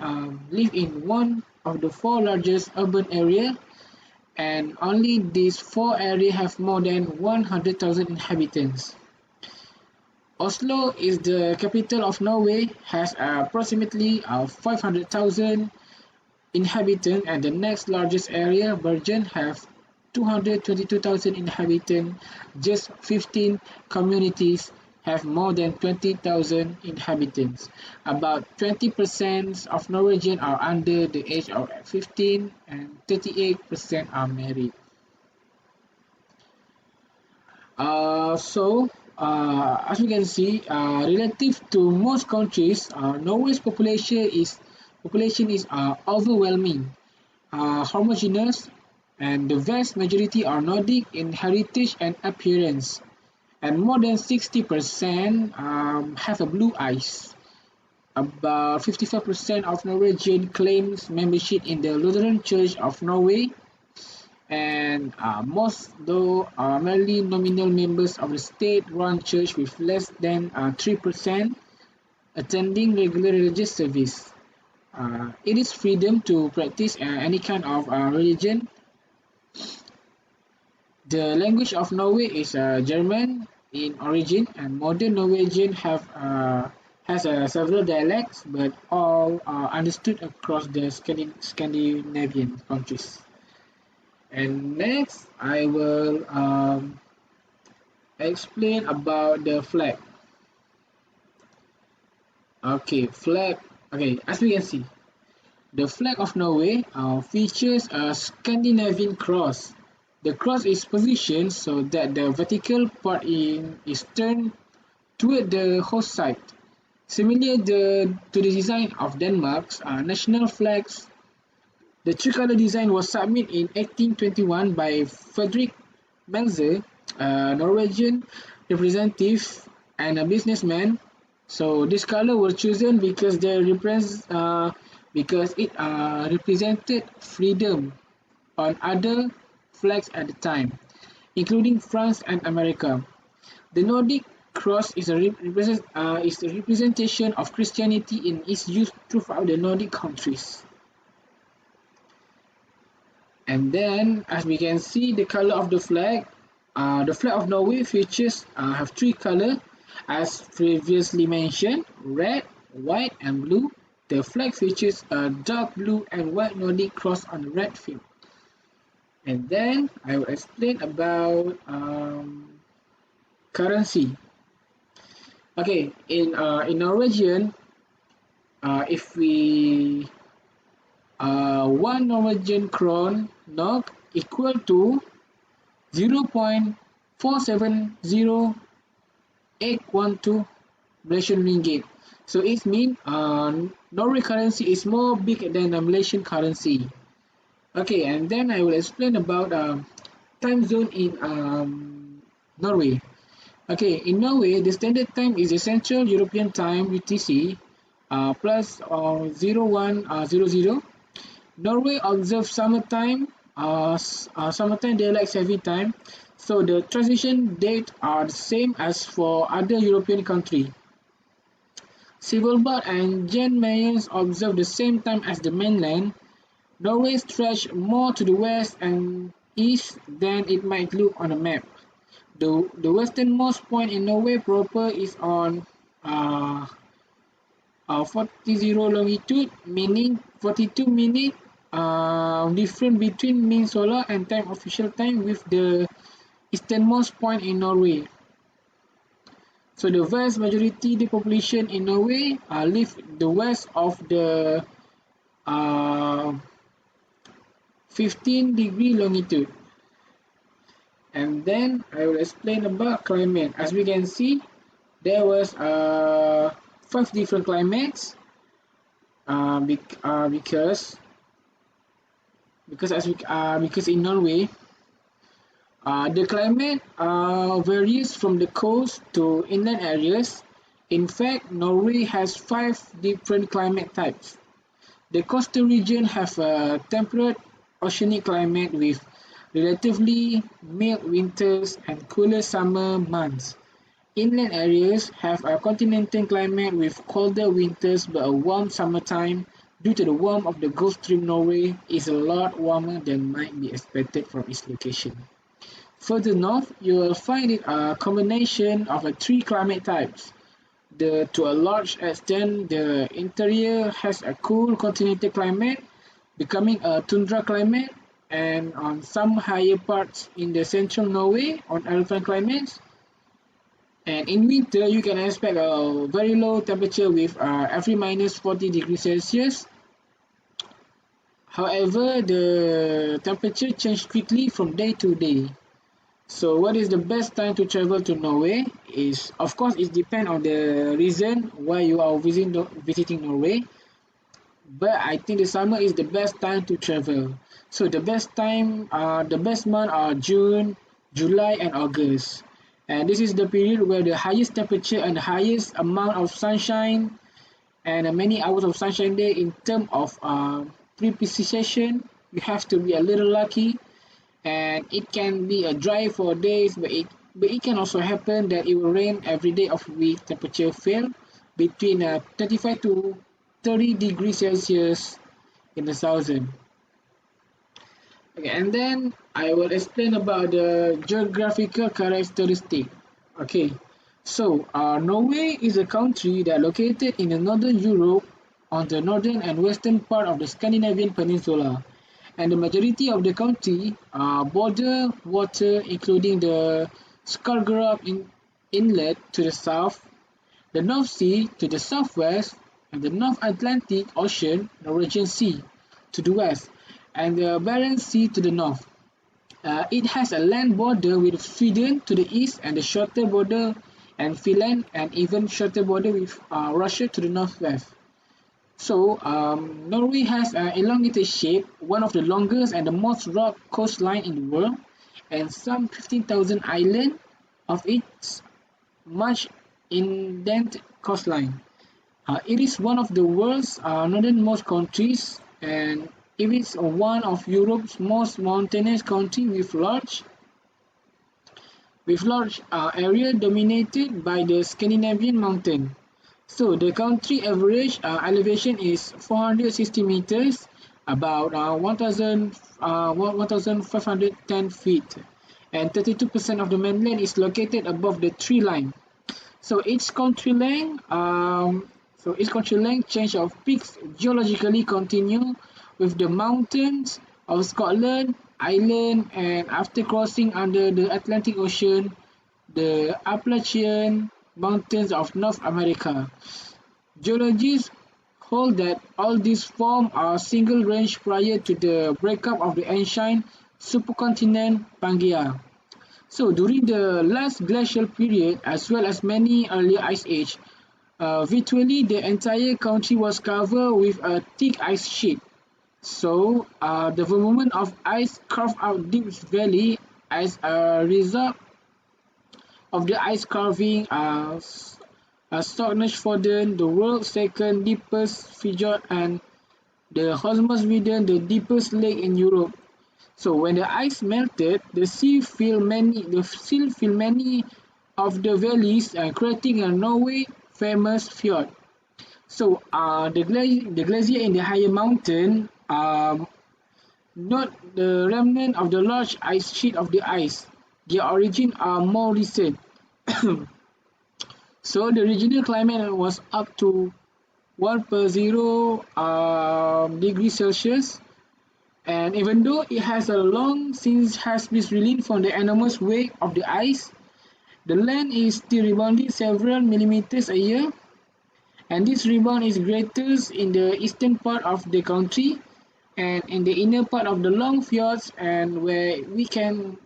live in one of the four largest urban areas, and only these four areas have more than 100,000 inhabitants. Oslo is the capital of Norway, has approximately 500,000 inhabitants, and the next largest area, Bergen, have 222,000 inhabitants. Just 15 communities have more than 20,000 inhabitants. About 20% of Norwegians are under the age of 15 and 38% are married. As we can see, relative to most countries, Norway's population is overwhelming, homogeneous, and the vast majority are Nordic in heritage and appearance, and more than 60% have a blue eyes. About 55% of Norwegian claims membership in the Lutheran Church of Norway, and most though are merely nominal members of the state-run church with less than 3% attending regular religious service. It is freedom to practice any kind of religion. The language of Norway is German in origin, and modern Norwegian has several dialects, but all are understood across the Scandinavian countries. And next, I will explain about the flag. Okay, flag. Okay, as we can see, the flag of Norway features a Scandinavian cross. The cross is positioned so that the vertical part is turned toward the host side. Similar to the design of Denmark's national flags, the tricolor design was submitted in 1821 by Fredrik Banzer, a Norwegian representative and a businessman. So this color was chosen because it represented freedom on other flags at the time, including France and America. The Nordic cross is a representation of Christianity in its use throughout the Nordic countries. And then, as we can see, the color of the flag of Norway features have three colors, as previously mentioned: red, white, and blue. The flag features a dark blue and white Nordic cross on the red field. And then I will explain about currency. Okay, in Norwegian, if we one Norwegian krone NOK equal to 0.470812 Malaysian ringgit. So it means Norway currency is more big than the Malaysian currency. Okay, and then I will explain about time zone in Norway. Okay, in Norway, the standard time is the Central European Time (UTC) plus 0100. Norway observes summertime daylight saving time, so the transition date are the same as for other European country. Svalbard and Jan Mayens observe the same time as the mainland. Norway stretch more to the west and east than it might look on a map. The westernmost point in Norway proper is on 40 longitude, meaning 42 minutes difference between mean solar and time official time with the easternmost point in Norway. So the vast majority of the population in Norway live the west of the 15-degree longitude. And then I will explain about climate. As we can see, there was 5 different climates because in Norway the climate varies from the coast to inland areas. In fact, Norway has 5 different climate types. The coastal region have a temperate oceanic climate with relatively mild winters and cooler summer months. Inland areas have a continental climate with colder winters but a warm summertime. Due to the warmth of the Gulf Stream, Norway is a lot warmer than might be expected from its location. Further north, you will find it a combination of 3 climate types. To a large extent, the interior has a cool continental climate, becoming a tundra climate, and on some higher parts in the central Norway on alpine climates. And in winter, you can expect a very low temperature with every minus 40 degrees Celsius. However, the temperature changes quickly from day to day. So what is the best time to travel to Norway? Is of course it depends on the reason why you are visiting Norway. But I think the summer is the best time to travel. So the best month are June, July, and August. And this is the period where the highest temperature and the highest amount of sunshine and many hours of sunshine day in terms of precipitation. You have to be a little lucky, and it can be a dry for days, but it can also happen that it will rain every day of week. Temperature fell between 35 to 30 degrees Celsius in the southern. Okay, and then I will explain about the geographical characteristic. Okay, so Norway is a country that located in the northern Europe on the northern and western part of the Scandinavian peninsula, and the majority of the country border water, including the Skagerrak Inlet to the south, the North Sea to the southwest, and the North Atlantic Ocean, Norwegian Sea, to the west, and the Barents Sea to the north. It has a land border with Sweden to the east and a shorter border and Finland, and even shorter border with Russia to the northwest. So Norway has an elongated shape, one of the longest and the most rough coastline in the world, and some 15,000 islands of its much indented coastline. It is one of the world's northernmost countries, and it is one of Europe's most mountainous countries with large area dominated by the Scandinavian mountain. So the country average elevation is 460 meters, about 1,510 feet, and 32% of the mainland is located above the tree line. So each country length change of peaks geologically continue with the mountains of Scotland, Ireland, and after crossing under the Atlantic Ocean, the Appalachian Mountains of North America. Geologists hold that all these forms are single range prior to the breakup of the ancient supercontinent Pangaea. So during the last glacial period, as well as many earlier ice age, virtually the entire country was covered with a thick ice sheet. So the movement of ice carved out deep valley as a result of the ice carving. Sognefjorden, the world's second deepest fjord, and the Holmenkollen, the deepest lake in Europe. So when the ice melted, the sea filled many of the valleys, creating a Norway famous fjord. So the glacier in the higher mountain, not the remnant of the large ice sheet of the ice. Their origin are more recent. So the regional climate was up to 1.0 degrees Celsius, and even though it has a long since has been released from the enormous weight of the ice, the land is still rebounding several millimeters a year, and this rebound is greatest in the eastern part of the country and in the inner part of the long fjords, and where we can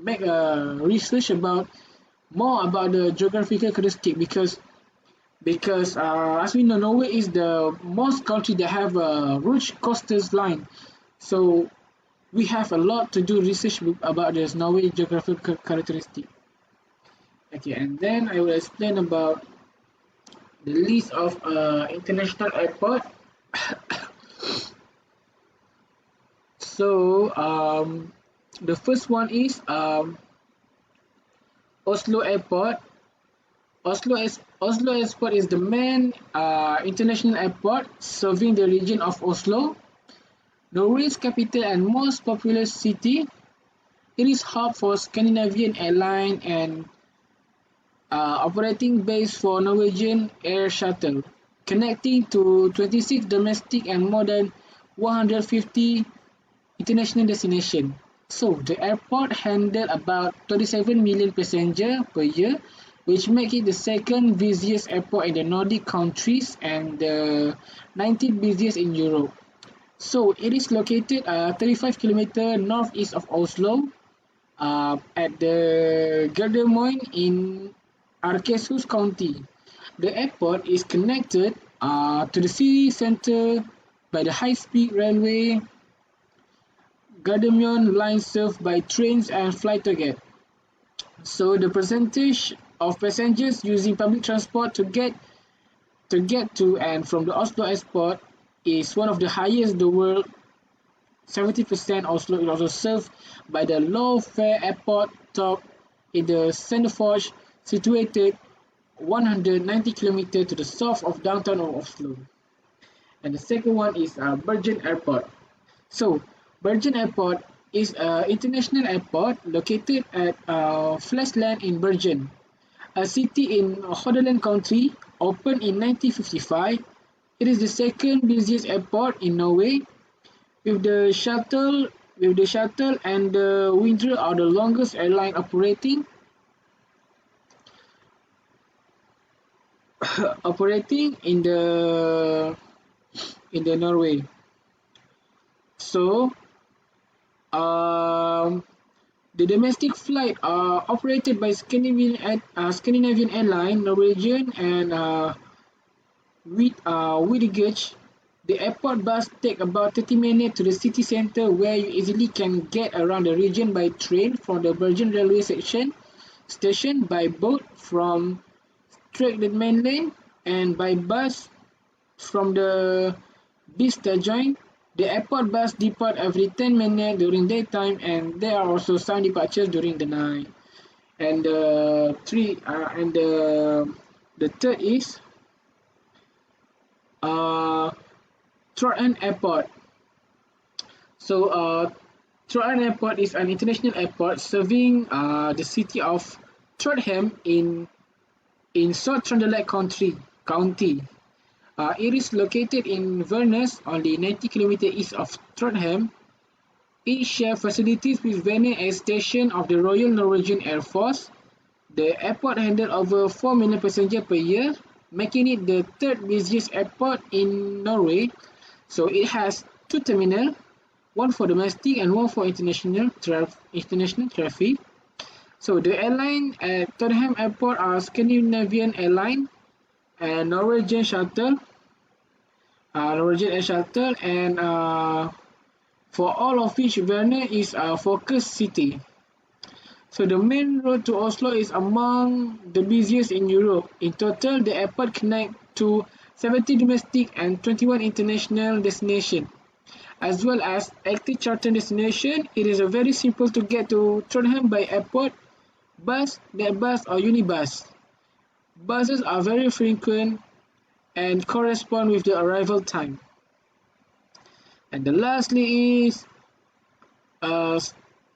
make a research about more about the geographical characteristic, because as we know, Norway is the most country that have a rich coastal line. So we have a lot to do research about this Norway geographical characteristic. Okay, and then I will explain about the list of international airport. So the first one is Oslo Airport. Oslo Airport is the main international airport serving the region of Oslo, Norway's capital and most populous city. It is hub for Scandinavian Airlines and operating base for Norwegian Air Shuttle, connecting to 26 domestic and more than 150 international destinations. So the airport handles about 27 million passengers per year, which makes it the second busiest airport in the Nordic countries and the 19th busiest in Europe. So it is located 35 kilometers northeast of Oslo, at the Gardermoen in Akershus County. The airport is connected to the city center by the high-speed railway Gardermoen line served by trains and Flytoget. So the percentage of passengers using public transport to get to and from the Oslo Airport is one of the highest in the world. 70%. Oslo is also served by the low-fare airport top in the Sandefjord, situated 190 kilometers to the south of downtown Oslo. And the second one is Bergen Airport. So Bergen Airport is an international airport located at Flesland in Bergen, a city in Hordaland County, opened in 1955. It is the second busiest airport in Norway, with the shuttle and the Widerøe are the longest airline operating in the Norway. So the domestic flight are operated by Scandinavian Airlines, Norwegian, and Widerøe. The airport bus take about 30 minutes to the city center, where you easily can get around the region by train from the Bergen railway station, by boat from Streklet mainland, and by bus from the Bistadjoint. The airport bus depart every 10 minutes during daytime, and there are also some departures during the night. And the third is Trondheim Airport. So Trondheim Airport is an international airport serving the city of Trondheim in South Trøndelag County. It is located in Værnes, only 90 km east of Trondheim. It shares facilities with Værnes Air Station of the Royal Norwegian Air Force. The airport handles over 4 million passengers per year, making it the third busiest airport in Norway. So it has two terminals, one for domestic and one for international traffic. So the airline at Tottenham Airport are Scandinavian Airline and Norwegian Shuttle, Norwegian Air Shuttle, and for all of which Werner is a focus city. So the main road to Oslo is among the busiest in Europe. In total, the airport connects to 70 domestic and 21 international destinations, as well as active charter destination. It is very simple to get to Trondheim by airport, bus, NetBus or Unibus. Buses are very frequent and correspond with the arrival time. And the lastly is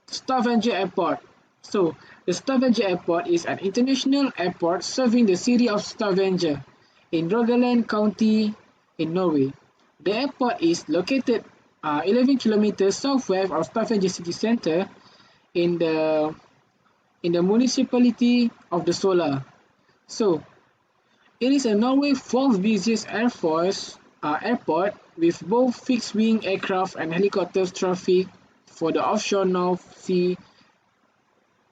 Stavanger Airport. So the Stavanger Airport is an international airport serving the city of Stavanger in Rogaland County in Norway. The airport is located 11 kilometers southwest of Stavanger city center in the municipality of the Sola. So it is a Norway's fourth busiest airport with both fixed-wing aircraft and helicopter traffic for the offshore North Sea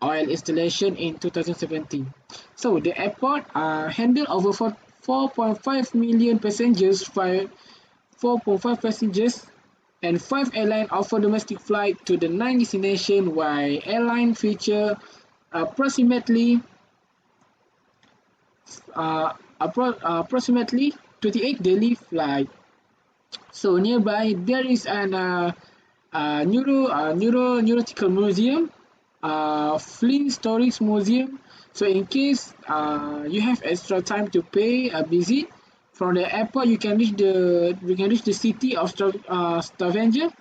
oil installation in 2017. So the airport handled over 4.5 million passengers, 4.5 passengers, and 5 airlines offer domestic flight to the 9 destinations, while airline feature approximately 28 daily flight. So nearby there is an neurological museum, Flint Storage Museum. So in case you have extra time to pay a visit from the airport, you can reach the city of Stavanger,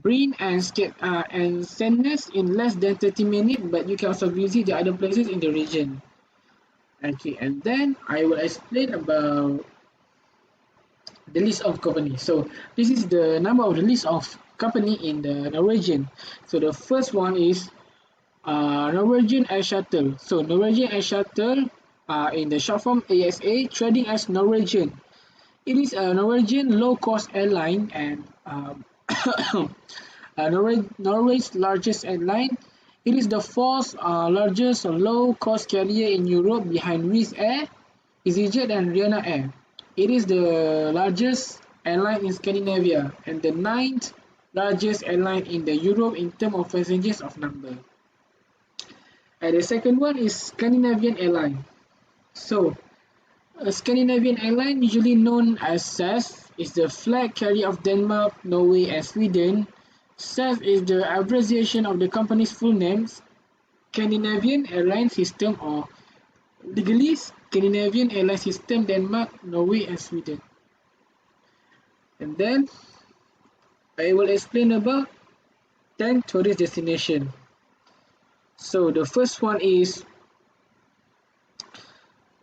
Breen and Sandnes in less than 30 minutes, but you can also visit the other places in the region. Okay, and then I will explain about the list of companies. So this is the number of the list of company in the Norwegian. So the first one is Norwegian Air Shuttle. So Norwegian Air Shuttle, in the short form ASA, trading as Norwegian. It is a Norwegian low-cost airline and Norway's largest airline. It is the fourth largest low-cost carrier in Europe behind Wizz Air, EasyJet and Ryanair. It is the largest airline in Scandinavia and the 9th largest airline in the Europe in terms of passengers of number. And the second one is Scandinavian Airline. So, a Scandinavian airline, usually known as SAS, is the flag carrier of Denmark, Norway, and Sweden. SAS is the abbreviation of the company's full name, Scandinavian Airline System, or legally Scandinavian Airline System, Denmark, Norway, and Sweden. And then I will explain about 10 tourist destinations. So the first one is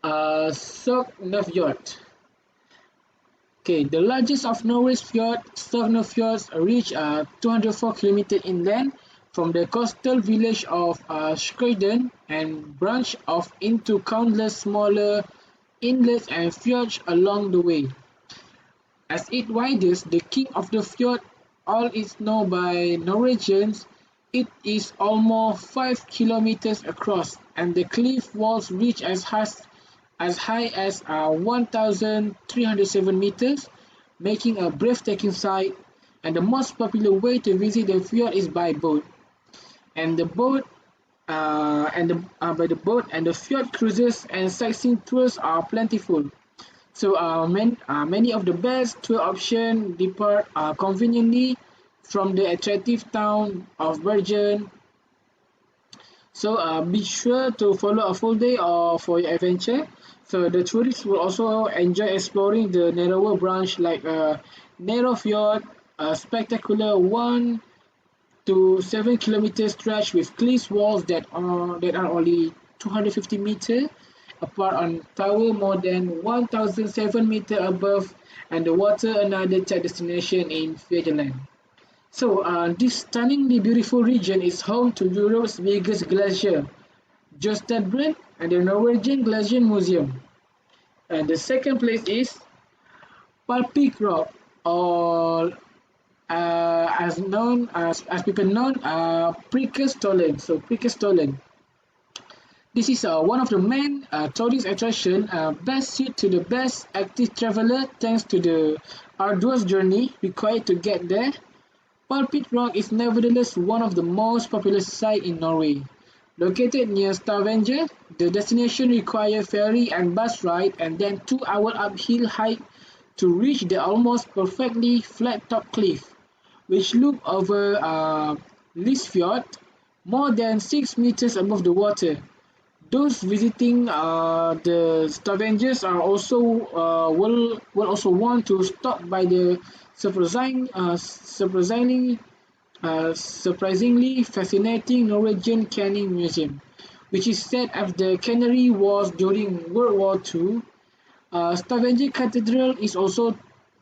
Sognefjord. Okay, the largest of Norway's fjord, Sognefjord, reach 204 km inland from the coastal village of Skøyen and branch off into countless smaller inlets and fjords along the way. As it widens, the king of the fjord, all is known by Norwegians, it is almost 5 kilometers across, and the cliff walls reach as high as 1,307 meters, making a breathtaking sight. And the most popular way to visit the fjord is by boat. And the boat, by the boat, and the fjord cruises and sightseeing tours are plentiful. So many of the best tour options depart conveniently from the attractive town of Bergen. So be sure to follow a full day for your adventure. So the tourists will also enjoy exploring the narrower branch like Narrow Fjord, a spectacular 1 to 7 kilometer stretch with cliff walls that are only 250 meters apart on tower more than 1,007 meters above, and the water another top destination in Fjelland. So this stunningly beautiful region is home to Europe's biggest glacier, Jostedbreen, and the Norwegian Glacier Museum. And the second place is Palpik Rock, or as people known, Prekestolen. So Prekestolen. This is one of the main tourist attraction, best suited to the best active traveler thanks to the arduous journey required to get there. Pulpit Rock is nevertheless one of the most popular sites in Norway. Located near Stavanger, the destination requires ferry and bus ride and then 2 hour uphill hike to reach the almost perfectly flat top cliff, which look over Lysfjord, more than 6 meters above the water. Those visiting the Stavengers are also will also want to stop by the surprisingly fascinating Norwegian Canning Museum, which is set at the Canary Wars during World War II. Stavanger Cathedral is also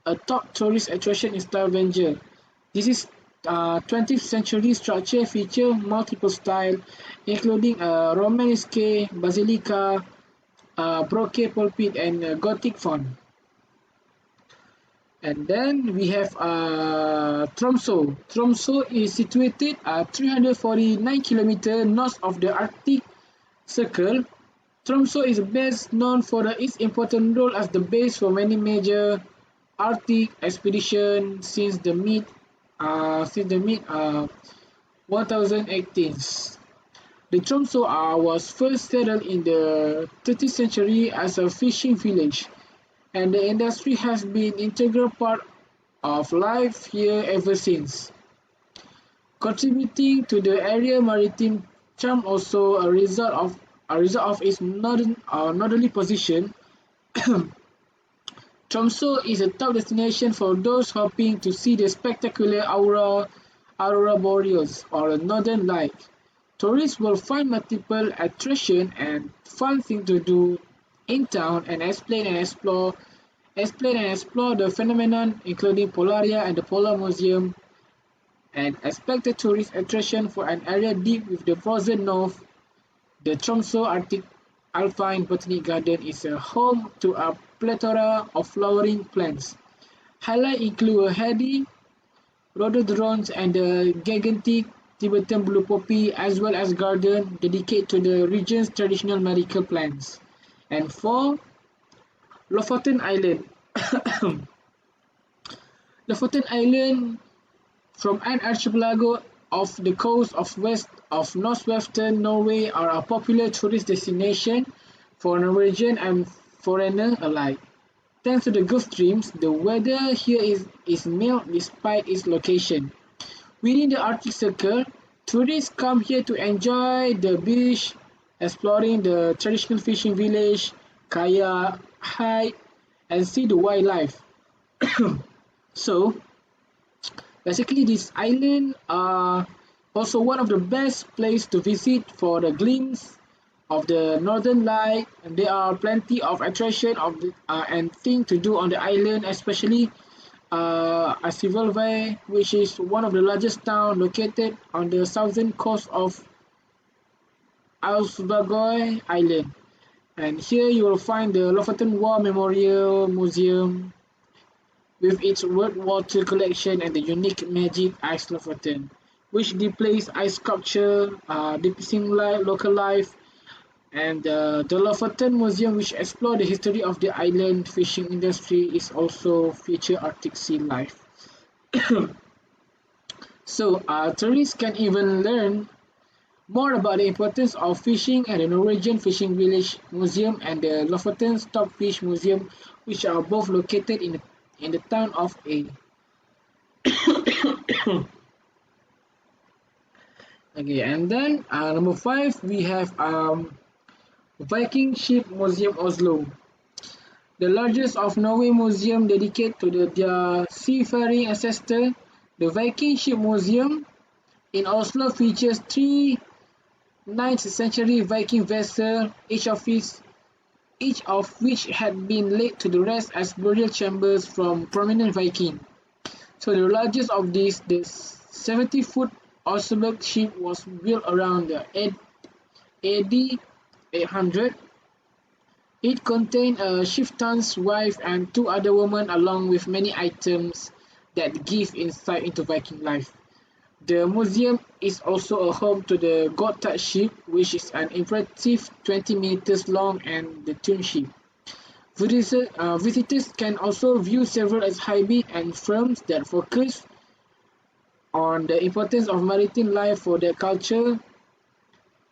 a top tourist attraction in Stavanger. This is 20th century structure feature multiple style, including a Romanesque basilica, Baroque pulpit, and Gothic font. And then we have Tromsø. Tromsø is situated at 349 kilometers north of the Arctic Circle. Tromsø is best known for its important role as the base for many major Arctic expeditions since the mid 1018s. The Tromsø was first settled in the 13th century as a fishing village, and the industry has been an integral part of life here ever since. Contributing to the area maritime charm also a result of its northerly position. Tromsø is a top destination for those hoping to see the spectacular aurora boreals or northern light. Tourists will find multiple attractions and fun things to do in town and explain and explore the phenomenon, including Polaria and the Polar Museum, and expected tourist attraction for an area deep with the frozen north. The Tromsø Arctic Alpine Botanic Garden is a home to a plethora of flowering plants. Highlights include hardy rhododendrons and the gigantic Tibetan blue poppy, as well as garden dedicated to the region's traditional medical plants. And 4. Lofoten Island. Lofoten Island, from an archipelago off the coast of northwestern Norway, are a popular tourist destination for Norwegian and foreigner alike. Thanks to the Gulf Streams, the weather here is mild despite its location. Within the Arctic Circle, tourists come here to enjoy the beach, exploring the traditional fishing village, kayak, hike, and see the wildlife. So, basically, this island are also one of the best places to visit for the glimpse of the northern light, and there are plenty of attraction and things to do on the island, especially Asivalve, which is one of the largest towns located on the southern coast of Alsvagøy Island. And here you will find the Lofoten War Memorial Museum with its World War II collection and the unique Magic Ice Lofoten, which displays ice sculpture depicting local life, and the Lofoten Museum, which explores the history of the island fishing industry, is also feature Arctic sea life. So tourists can even learn more about the importance of fishing at the Norwegian Fishing Village Museum and the Lofoten Stockfish Museum, which are both located in the town of A. Okay, and then number 5, we have Viking Ship Museum Oslo, the largest of Norway museum dedicated to their seafaring ancestor. The Viking Ship Museum in Oslo features 3 9th century Viking vessels, each of which had been laid to the rest as burial chambers from prominent Viking. So the largest of these, the 70-foot Oseberg ship, was built around the AD 800. It contained a chieftain's wife and 2 other women, along with many items that give insight into Viking life. The museum is also a home to the Gotthard ship, which is an impressive 20 meters long and the tune ship. Visitors can also view several exhibits and films that focus on the importance of maritime life for their culture.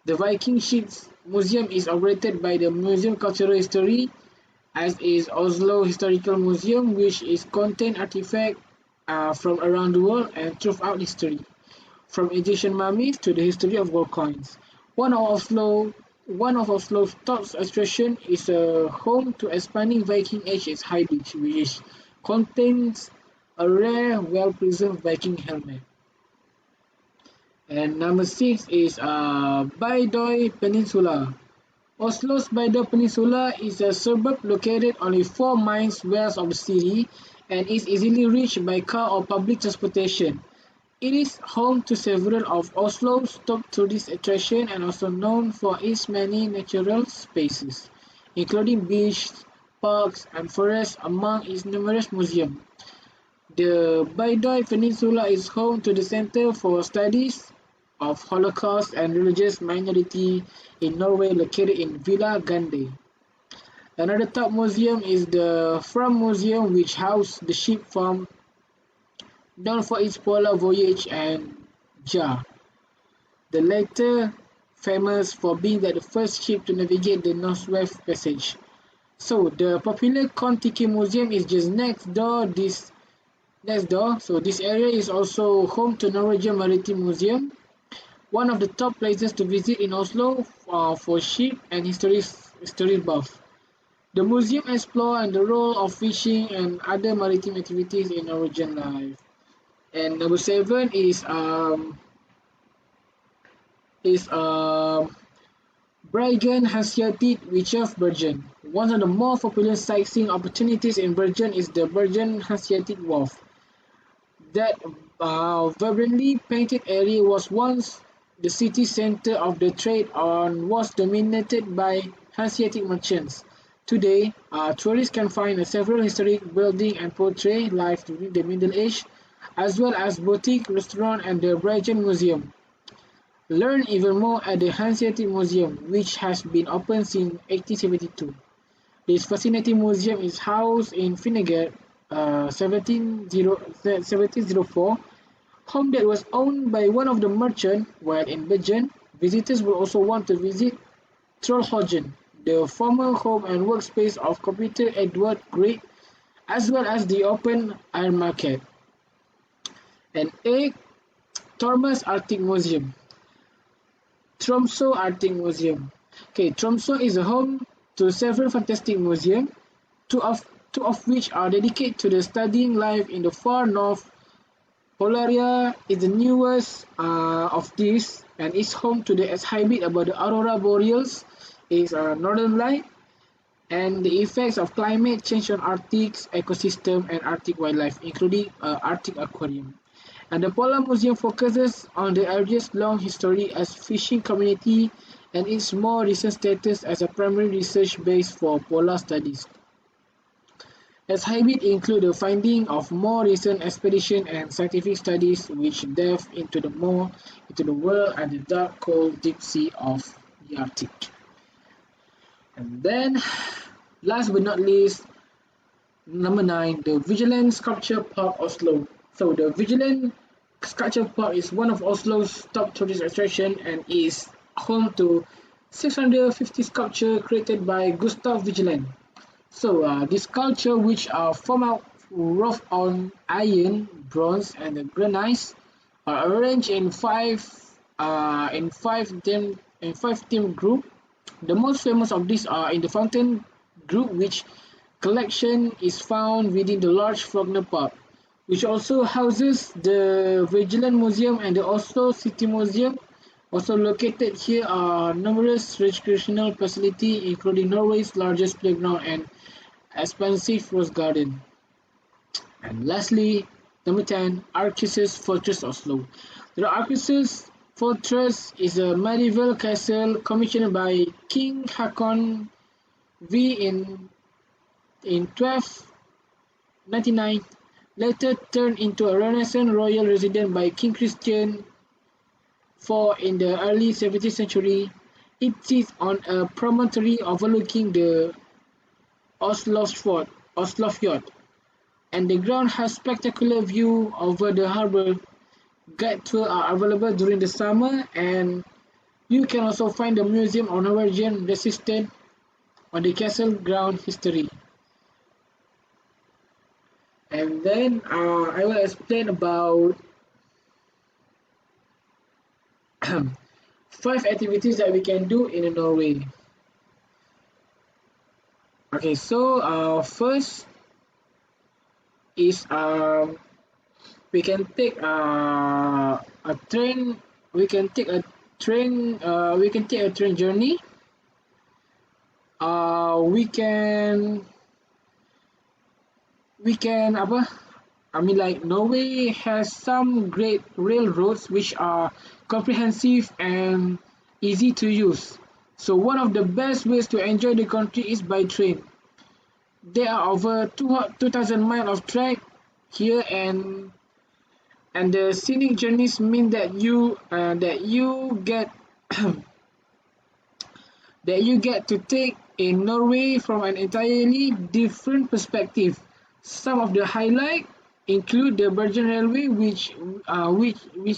The Viking Ships Museum is operated by the Museum Cultural History, as is Oslo Historical Museum, which is contain artifacts from around the world and throughout history, from Egyptian mummies to the history of gold coins. One of Oslo's top attractions is a home to expanding Viking Age exhibit, which contains a rare, well-preserved Viking helmet. And number 6 is Baidoy Peninsula. Oslo's Baidoy Peninsula is a suburb located only 4 miles west of the city and is easily reached by car or public transportation. It is home to several of Oslo's top tourist attractions and also known for its many natural spaces, including beaches, parks, and forests among its numerous museums. The Baidoy Peninsula is home to the Center for Studies of Holocaust and Religious Minority in Norway located in Villa Gande. Another top museum is the Fram Museum, which houses the ship from known for its polar voyage and jar, the latter famous for being the first ship to navigate the Northwest Passage. So the popular Kon-Tiki Museum is just next door. So this area is also home to Norwegian Maritime Museum, one of the top places to visit in Oslo for ship and history buffs. The museum explores the role of fishing and other maritime activities in Norwegian life. And number 7 is Bergen Hanseatic Wharf of Bergen. One of the more popular sightseeing opportunities in Bergen is the Bergen Hanseatic Wharf. That vibrantly painted area was once the city center of the trade and was dominated by Hanseatic merchants. Today, tourists can find several historic buildings and portray life during the Middle Age, as well as boutique, restaurant, and the Bergen Museum. Learn even more at the Hanseatic Museum, which has been open since 1872. This fascinating museum is housed in Finnegan, 1704, home that was owned by one of the merchants, while in Bergen, visitors will also want to visit Trollhaugen, the former home and workspace of composer Edward Great, as well as the open air market. And 8. Thomas Arctic Museum. Tromsø Arctic Museum. Okay, Tromsø is a home to several fantastic museums, two of which are dedicated to the studying life in the far north. Polaria is the newest of these and is home to the exhibit about the aurora boreals, is northern light, and the effects of climate change on Arctic ecosystem and Arctic wildlife, including Arctic aquarium. And the Polar Museum focuses on the area's long history as fishing community and its more recent status as a primary research base for polar studies. Exhibits include the finding of more recent expedition and scientific studies which delve into the world and the dark, cold, deep sea of the Arctic. And then, last but not least, number 9, the Vigeland Sculpture Park Oslo. So the Vigeland Sculpture Park is one of Oslo's top tourist attractions and is home to 650 sculptures created by Gustav Vigeland. So these sculptures, which are formed rough on iron, bronze, and granite, are arranged in five team group. The most famous of these are in the Fountain Group, which collection is found within the large Frogner Park, which also houses the Vigeland Museum and the Oslo City Museum. Also located here are numerous recreational facilities, including Norway's largest playground and expansive rose garden. And lastly, number 10, Akershus Fortress Oslo. The Akershus Fortress is a medieval castle commissioned by King Haakon V in 1299 later turned into a Renaissance royal residence by King Christian IV in the early 17th century. It sits on a promontory overlooking the Oslofjord, and the ground has spectacular view over the harbour. Guide tours are available during the summer, and you can also find the Museum of Norwegian Resistance on the castle ground history. And then I will explain about 5 activities that we can do in Norway. Okay, so first is we can take a train. We can take a train. We can take a train journey. We can apa? I mean, like, Norway has some great railroads which are comprehensive and easy to use. So one of the best ways to enjoy the country is by train. There are over 2,000 miles of track here, and the scenic journeys mean that you get that you get to take in Norway from an entirely different perspective. Some of the highlights include the Bergen Railway, which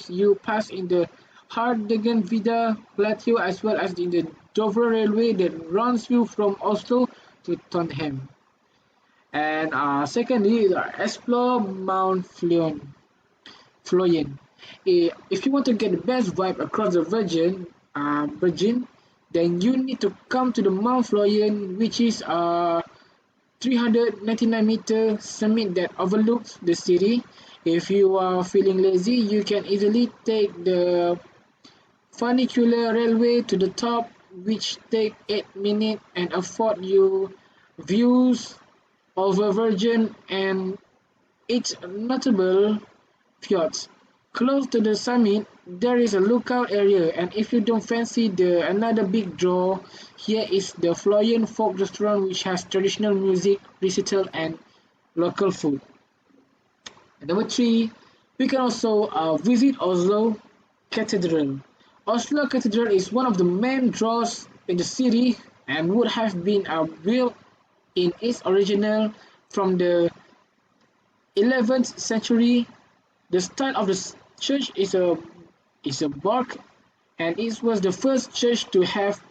you pass in the Hardangervidda Plateau, as well as in the Dovre Railway that runs you from Oslo to Trondheim. And secondly, explore Mount Fløyen. If you want to get the best vibe across the Virgin, then you need to come to the Mount Fløyen, which is a 399-meter summit that overlooks the city. If you are feeling lazy, you can easily take the funicular railway to the top, which take 8 minutes and afford you views over Virgin and its notable fjords. Close to the summit, there is a lookout area, and if you don't fancy another big draw, here is the Fløyen Folk Restaurant, which has traditional music, recital, and local food. And number 3, we can also visit Oslo Cathedral. Oslo Cathedral is one of the main draws in the city and would have been built in its original from the 11th century. The style of the church is a Baroque, and it was the first church to have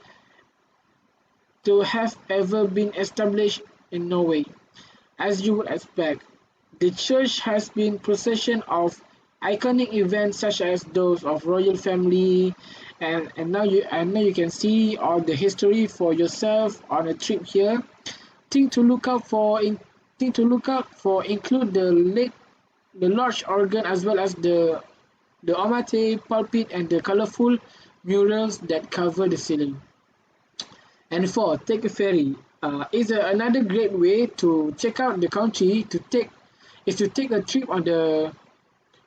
ever been established in Norway. As you would expect, the church has been procession of iconic events such as those of royal family, and now you can see all the history for yourself on a trip here. Thing to look out for include the large organ, as well as the Omate pulpit and the colorful murals that cover the ceiling. And 4, take a ferry. Is another great way to check out the country. To take a trip on the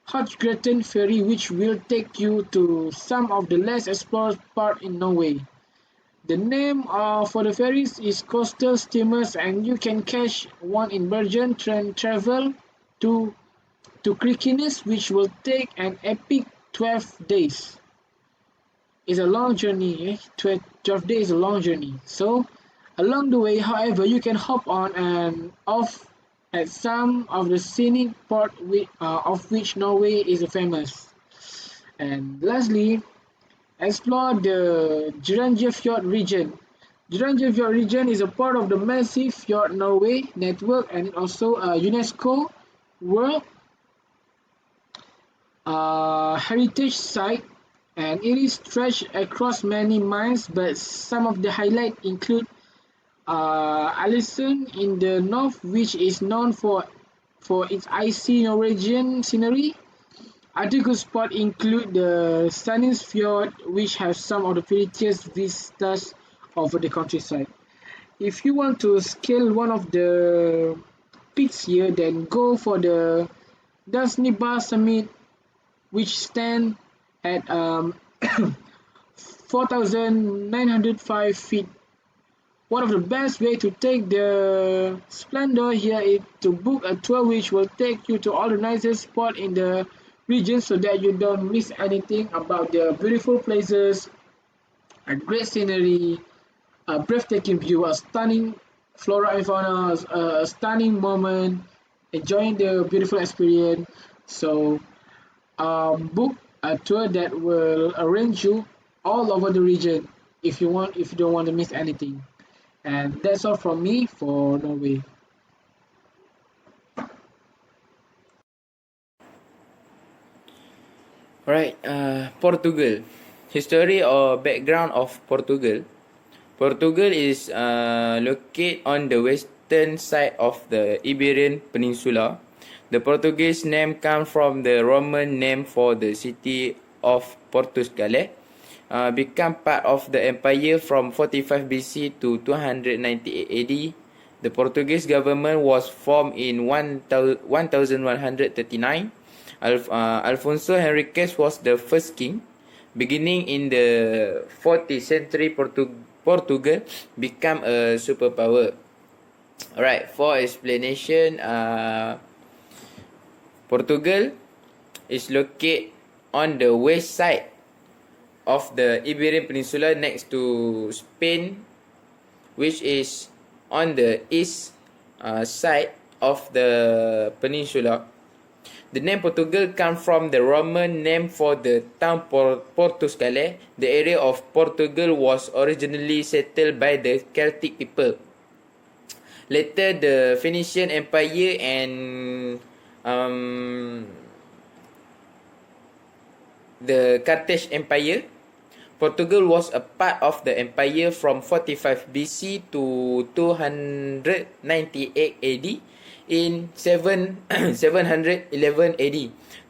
Hotgretten ferry, which will take you to some of the less explored part in Norway. The name for the ferries is Coastal Steamers, and you can catch one in Bergen, travel to Kirkenes, which will take an epic 12 days. It's a long journey. 12 days is a long journey. So along the way, however, you can hop on and off at some of the scenic part of which Norway is famous. And lastly, explore the Gerangerfjord region. Gerangerfjord region is a part of the massive Fjord Norway network, and also a UNESCO World Heritage Site, and it is stretched across many miles, but some of the highlights include Alison in the north, which is known for its icy Norwegian scenery. Other good spots include the Stanningsfjord, which has some of the prettiest vistas over the countryside. If you want to scale one of the peaks here, then go for the Dasniba summit, which stand at 4,905 feet one of the best way to take the splendor here is to book a tour which will take you to all the nicest spot in the region so that you don't miss anything about the beautiful places, a great scenery, a breathtaking view, a stunning flora and fauna, a stunning moment, enjoying the beautiful experience. So book a tour that will arrange you all over the region if you don't want to miss anything. And that's all from me for Norway. Alright, Portugal. History or background of Portugal. Portugal is located on the western side of the Iberian Peninsula. The Portuguese name comes from the Roman name for the city of Portus Gale. Become part of the empire from 45 BC to 298 AD. The Portuguese government was formed in 1139. Alfonso Henriques was the first king. Beginning in the 14th century, Portugal became a superpower. Alright, for explanation, Portugal is located on the west side of the Iberian Peninsula next to Spain, which is on the east side of the peninsula. The name Portugal comes from the Roman name for the town Portus Gale. The area of Portugal was originally settled by the Celtic people. Later, the Phoenician Empire and the Carthage Empire. Portugal was a part of the empire from 45 BC to 298 AD. In 711 AD,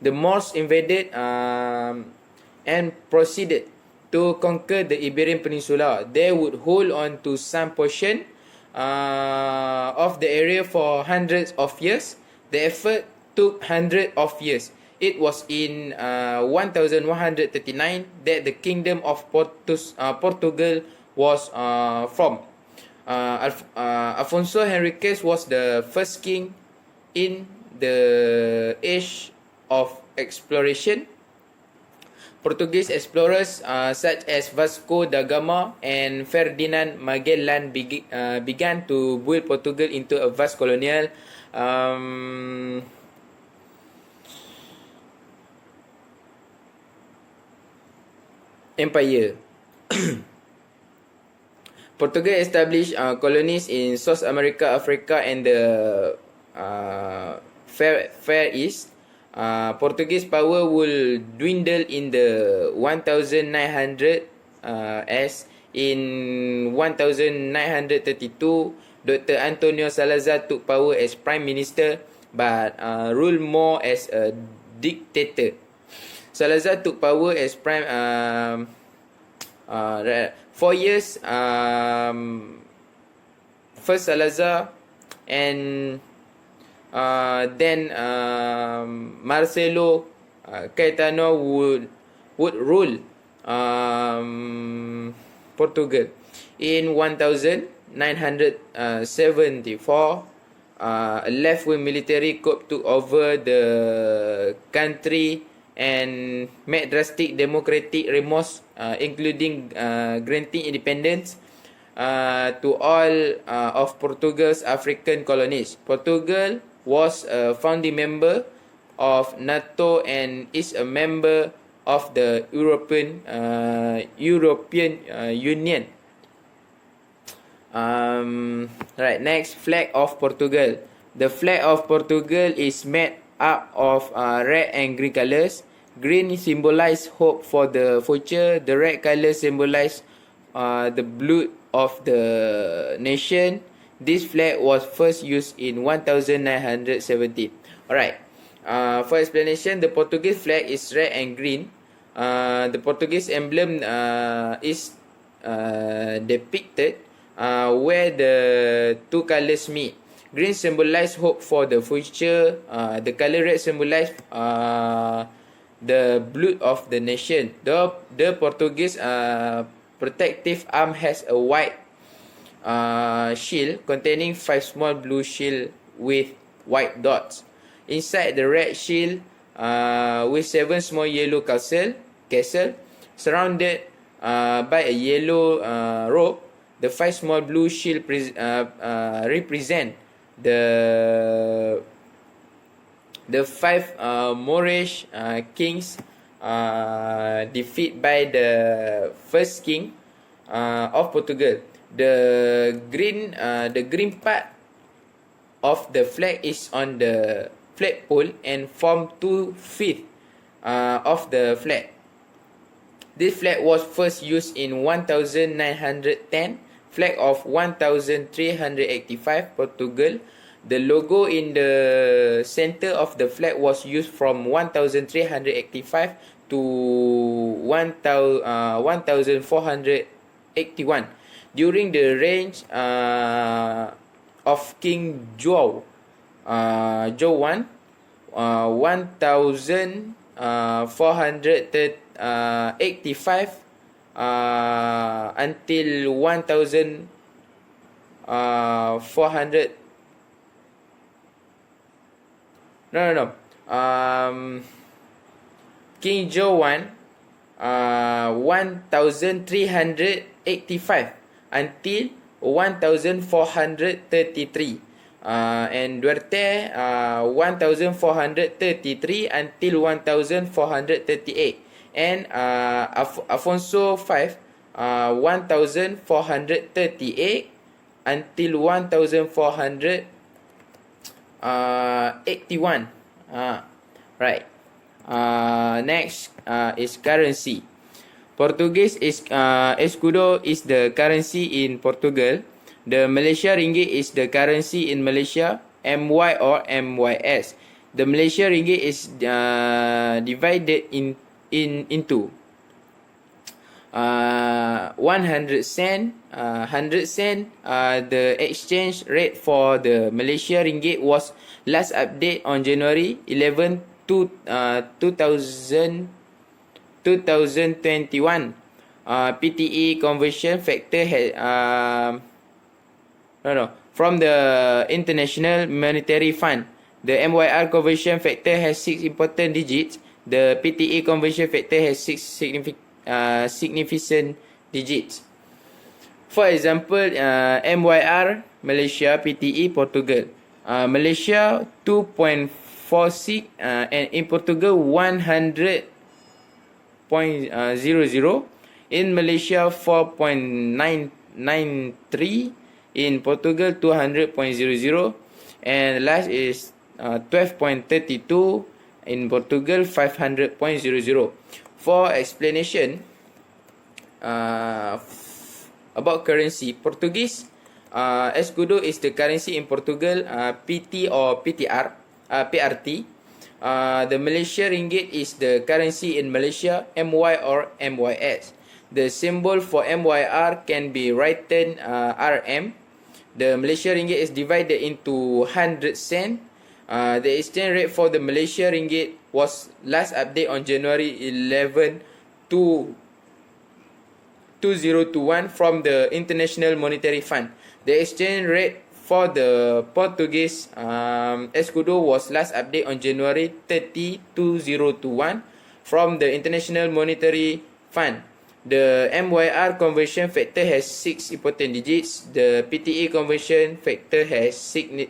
the Moors invaded and proceeded to conquer the Iberian Peninsula. They would hold on to some portion of the area for hundreds of years. The effort took hundreds of years. It was in 1139 that the Kingdom of Portugal was formed. Afonso Henriques was the first king in the age of exploration. Portuguese explorers such as Vasco da Gama and Ferdinand Magellan began to build Portugal into a vast colonial empire. Portugal established colonies in South America, Africa, and the Far East. Portuguese power will dwindle in the 1900 as in 1932, Dr. Antonio Salazar took power as Prime Minister but ruled more as a dictator. Salazar took power as Prime 4 years. First Salazar and then Marcelo Caetano would rule Portugal. In 1974, a left-wing military coup took over the country and made drastic democratic reforms, including granting independence to all of Portugal's African colonies. Portugal was a founding member of NATO and is a member of the European Union. Right, next, flag of Portugal. The flag of Portugal is made up of red and green colors. Green symbolize hope for the future. The red color symbolize the blood of the nation. This flag was first used in 1917. Alright, for explanation, the Portuguese flag is red and green. The Portuguese emblem is depicted where the two colors meet. Green symbolize hope for the future. The color red symbolize the blood of the nation. The Portuguese protective arm has a white shield containing 5 small blue shield with white dots. Inside the red shield with 7 small yellow castle surrounded by a yellow rope. The 5 small blue shield represent the 5 Moorish kings defeated by the first king of Portugal. The green part of the flag is on the flagpole and form 2/5 of the flag. This flag was first used in 1910, flag of 1385 Portugal. The logo in the center of the flag was used from 1385 to 1481 during the reign of King Zhou I, 1485 until 1400. King Zhou I, 1385 until 1433. And Duarte 1433 until 1438, and Afonso V 1438 until 1481. Right. Next is currency. Portuguese is escudo is the currency in Portugal. The Malaysia ringgit is the currency in Malaysia, MY or MYS. The Malaysia ringgit is divided into 100 cent, 100 cent. The exchange rate for the Malaysia ringgit was last update on January 11, 2021. PTE conversion factor had from the International Monetary Fund. The MYR conversion factor has 6 important digits. The PTE conversion factor has 6 significant digits. For example, MYR Malaysia, PTE Portugal. Malaysia 2.46 and in Portugal 100.00. In Malaysia 4.993. In Portugal 200.00, and last is 12.32. In Portugal 500.00. For explanation about currency, Portuguese escudo is the currency in Portugal, PT or PTR, PRT. The Malaysia ringgit is the currency in Malaysia, MY or MYS. The symbol for MYR can be written RM. The Malaysia ringgit is divided into 100 cent. The exchange rate for the Malaysia ringgit was last update on January 11, 2021 from the International Monetary Fund. The exchange rate for the Portuguese escudo was last update on January 30, 2021 from the International Monetary Fund. The MYR conversion factor has 6 important digits. The PTE conversion factor has 6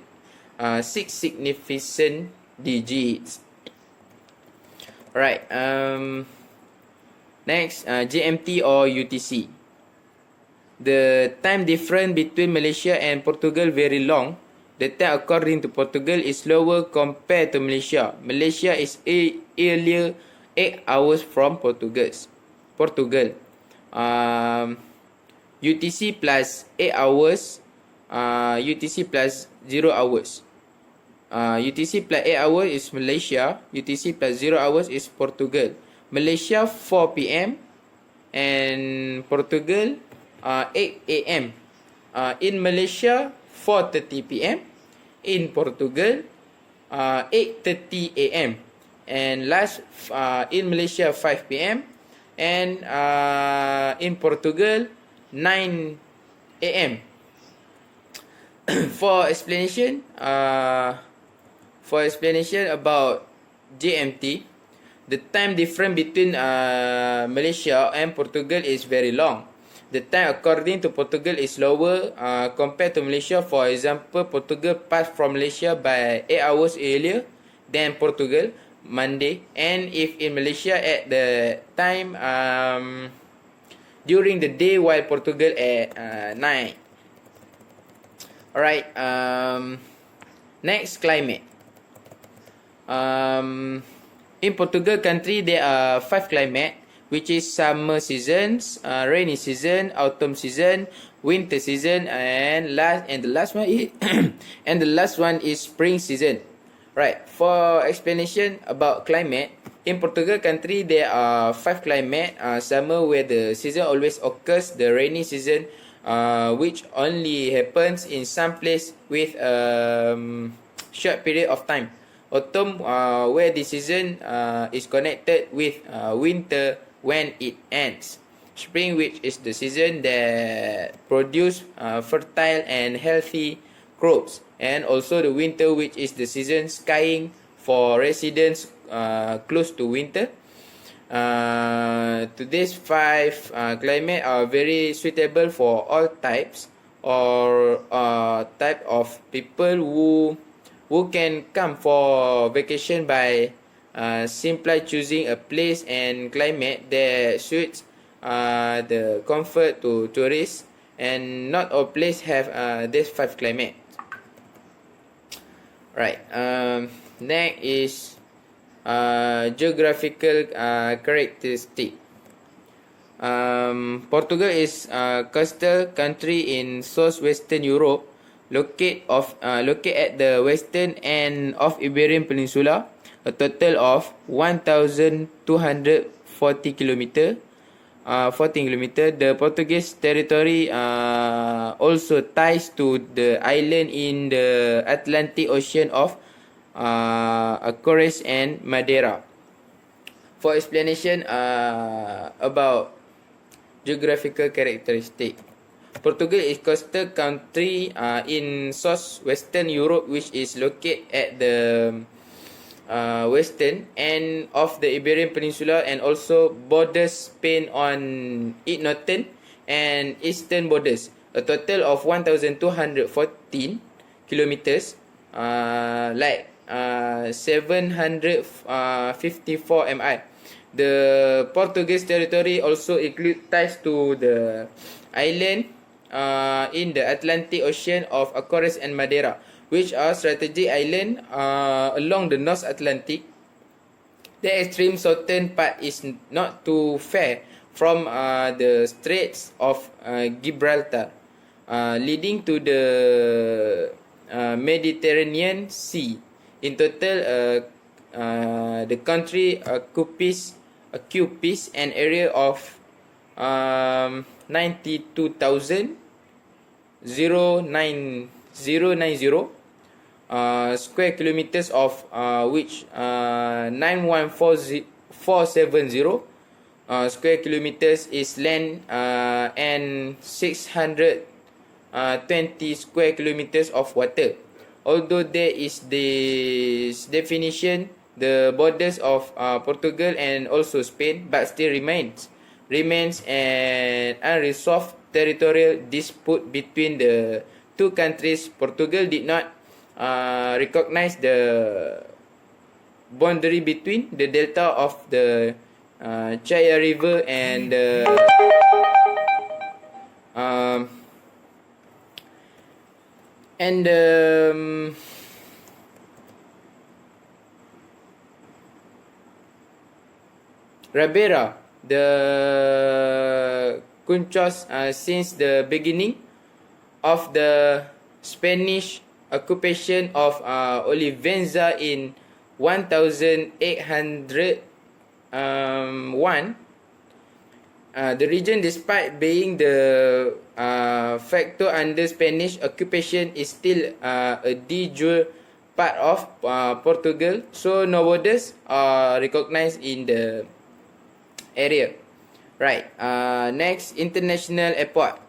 significant digits. Alright. Next, GMT or UTC. The time difference between Malaysia and Portugal very long. The time according to Portugal is lower compared to Malaysia. Malaysia is earlier 8 hours from Portugal. UTC plus 8 hours, UTC plus 0 hours. UTC plus 8 hours is Malaysia, UTC plus 0 hours is Portugal. Malaysia 4 p.m. and Portugal 8 a.m. In Malaysia 4:30 p.m. In Portugal 8:30 a.m. And last in Malaysia 5 p.m. and in Portugal 9 a.m. for explanation, about GMT, the time difference between Malaysia and Portugal is very long. The time according to Portugal is lower compared to Malaysia. For example, Portugal passed from Malaysia by 8 hours earlier than Portugal Monday, and if in Malaysia at the time during the day, while Portugal at night. Alright, next, climate. In Portugal country, there are 5 climate, which is summer seasons, rainy season, autumn season, winter season, and the last one is and the last one is spring season. Right. For explanation about climate, in Portugal country there are 5 climate. Summer, where the season always occurs, the rainy season, which only happens in some place with short period of time. Autumn, where the season is connected with winter when it ends. Spring, which is the season that produce fertile and healthy crops. And also the winter, which is the season skiing for residents close to winter. Today's 5 climate are very suitable for all types or type of people who can come for vacation by simply choosing a place and climate that suits the comfort to tourists, and not all places have these 5 climate. Right. Next is geographical characteristic. Portugal is a coastal country in southwestern Europe, located at the western end of Iberian Peninsula, a total of 1,240 km. 14 km. The Portuguese territory also ties to the island in the Atlantic Ocean of Azores and Madeira. For explanation about geographical characteristic, Portugal is coastal country in southwestern Europe, which is located at the western end of the Iberian Peninsula, and also borders Spain on its northern and eastern borders. A total of 1,214 kilometers, 754 mi. The Portuguese territory also includes ties to the island in the Atlantic Ocean of Azores and Madeira, which are strategic islands along the North Atlantic. The extreme southern part is not too far from the Straits of Gibraltar, leading to the Mediterranean Sea. In total, the country occupies an area of 92,090 square kilometers, of which 91470 square kilometers is land, and 620 square kilometers of water. Although there is this definition, the borders of Portugal and also Spain, but still remains an unresolved territorial dispute between the two countries. Portugal did not recognize the boundary between the delta of the Chaya River and the Ribera, the Conchos, since the beginning of the Spanish occupation of Olivenza in 1801. The region, despite being the facto under Spanish occupation, is still a de jure part of Portugal, so no borders are recognized in the area. Right. Next, international airport.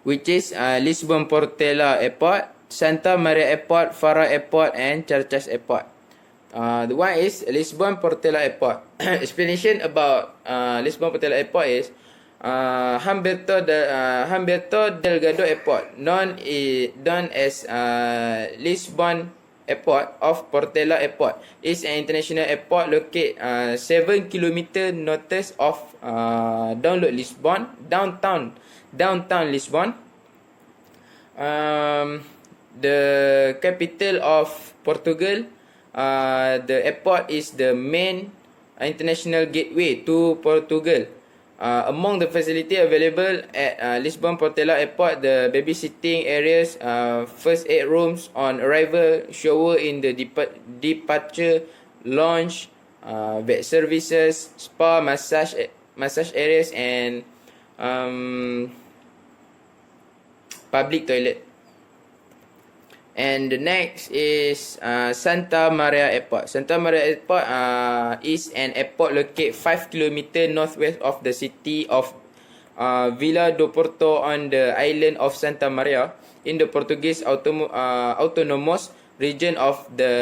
which is Lisbon Portela Airport, Santa Maria Airport, Faro Airport, and Caracas Airport. The one is Lisbon Portela Airport. Explanation about Lisbon Portela Airport is Humberto Delgado Airport, known as Lisbon Airport of Portela Airport, is an international airport located 7 km north of downtown Lisbon. The capital of Portugal. The airport is the main international gateway to Portugal. Among the facilities available at Lisbon Portela Airport, the babysitting areas, first aid rooms on arrival, shower in the departure lounge, vet services, spa, massage areas, and public toilet. And the next is Santa Maria Airport. Santa Maria Airport is an airport located 5 km northwest of the city of Vila do Porto on the island of Santa Maria in the Portuguese autonomous region of the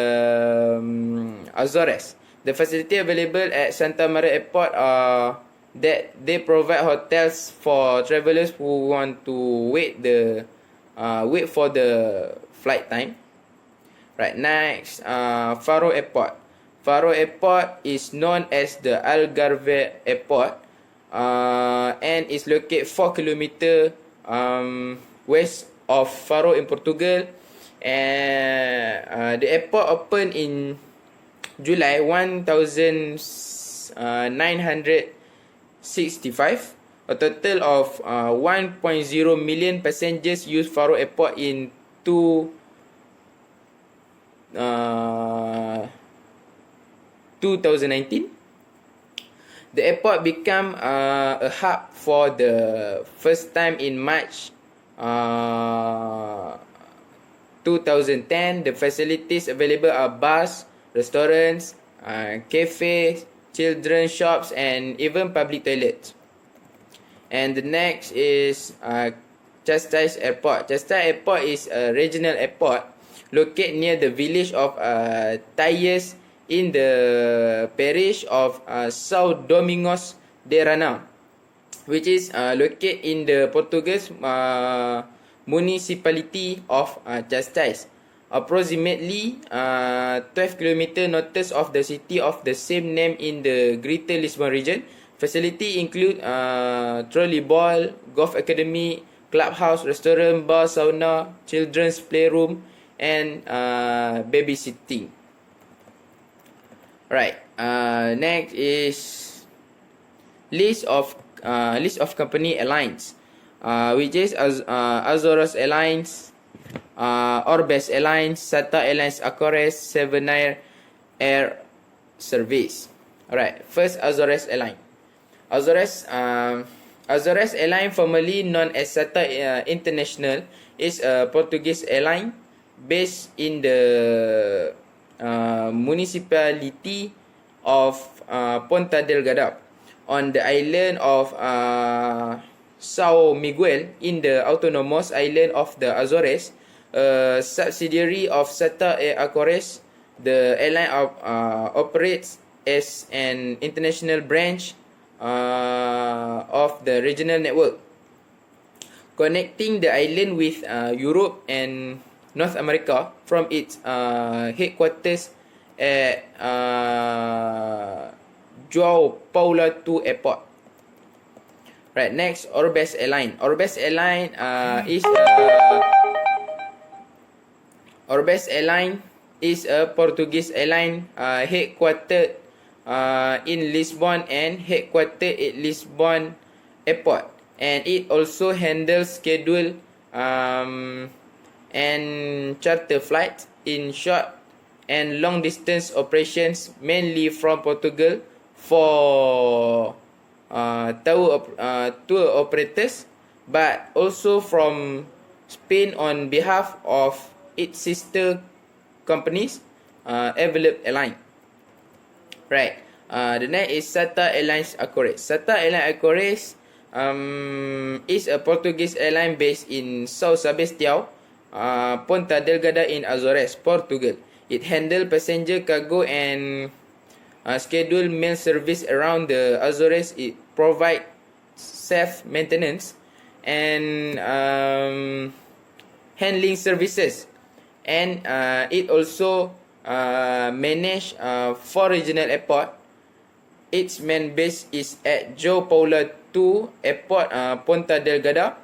Azores. The facility available at Santa Maria Airport are that they provide hotels for travelers who want to wait for the flight time. Right, next, Faro Airport. Faro Airport is known as the Algarve Airport and is located 4 km west of Faro in Portugal. And the airport opened in July 1965. A total of 1.0 million passengers use Faro Airport in 2019. The airport became a hub for the first time in March 2010. The facilities available are bars, restaurants, cafes, children's shops, and even public toilets. And the next is Cascais Airport. Cascais Airport is a regional airport located near the village of Taias in the parish of São Domingos de Ranão, which is located in the Portuguese municipality of Cascais, approximately 12 km north of the city of the same name in the Greater Lisbon region. Facility include trolley ball, golf academy, clubhouse, restaurant, bar, sauna, children's playroom, and babysitting. Right. Next is list of company airlines, which is Azores Airlines, Orbes Airlines, SATA Airlines, Acores, Sevenair Air Service. Alright. First, Azores Airline. Azores Airline, formerly known as SATA International, is a Portuguese airline based in the municipality of Ponta Delgada on the island of São Miguel in the autonomous island of the Azores, a subsidiary of SATA Acores. The airline operates as an international branch of the regional network, connecting the island with Europe and North America from its headquarters at João Paulo II Airport. Right, next, Orbes Airline. Orbes Airline is a Portuguese airline headquartered in Lisbon and headquartered at Lisbon Airport, and it also handles scheduled and charter flights in short and long distance operations, mainly from Portugal for tour operators, but also from Spain on behalf of its sister companies, Envelope Airline. Right. The next is SATA Airlines Acores. SATA Airlines Acores is a Portuguese airline based in São Sebastião, Ponta Delgada in Azores, Portugal. It handles passenger cargo and scheduled mail service around the Azores. It provides safe maintenance and handling services, and it also manage 4 regional airport. Its main base is at João Paulo II Airport, Ponta Delgada.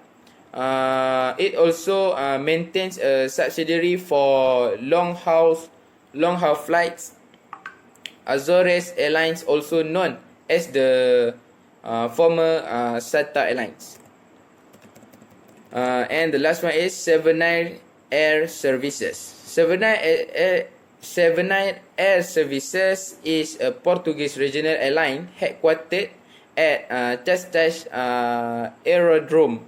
It also maintains a subsidiary for long haul flights. Azores Airlines, also known as the former SATA Airlines. And the last one is Sevenair Air Services. Sevenair Air Services is a Portuguese regional airline headquartered at Cascais Aerodrome,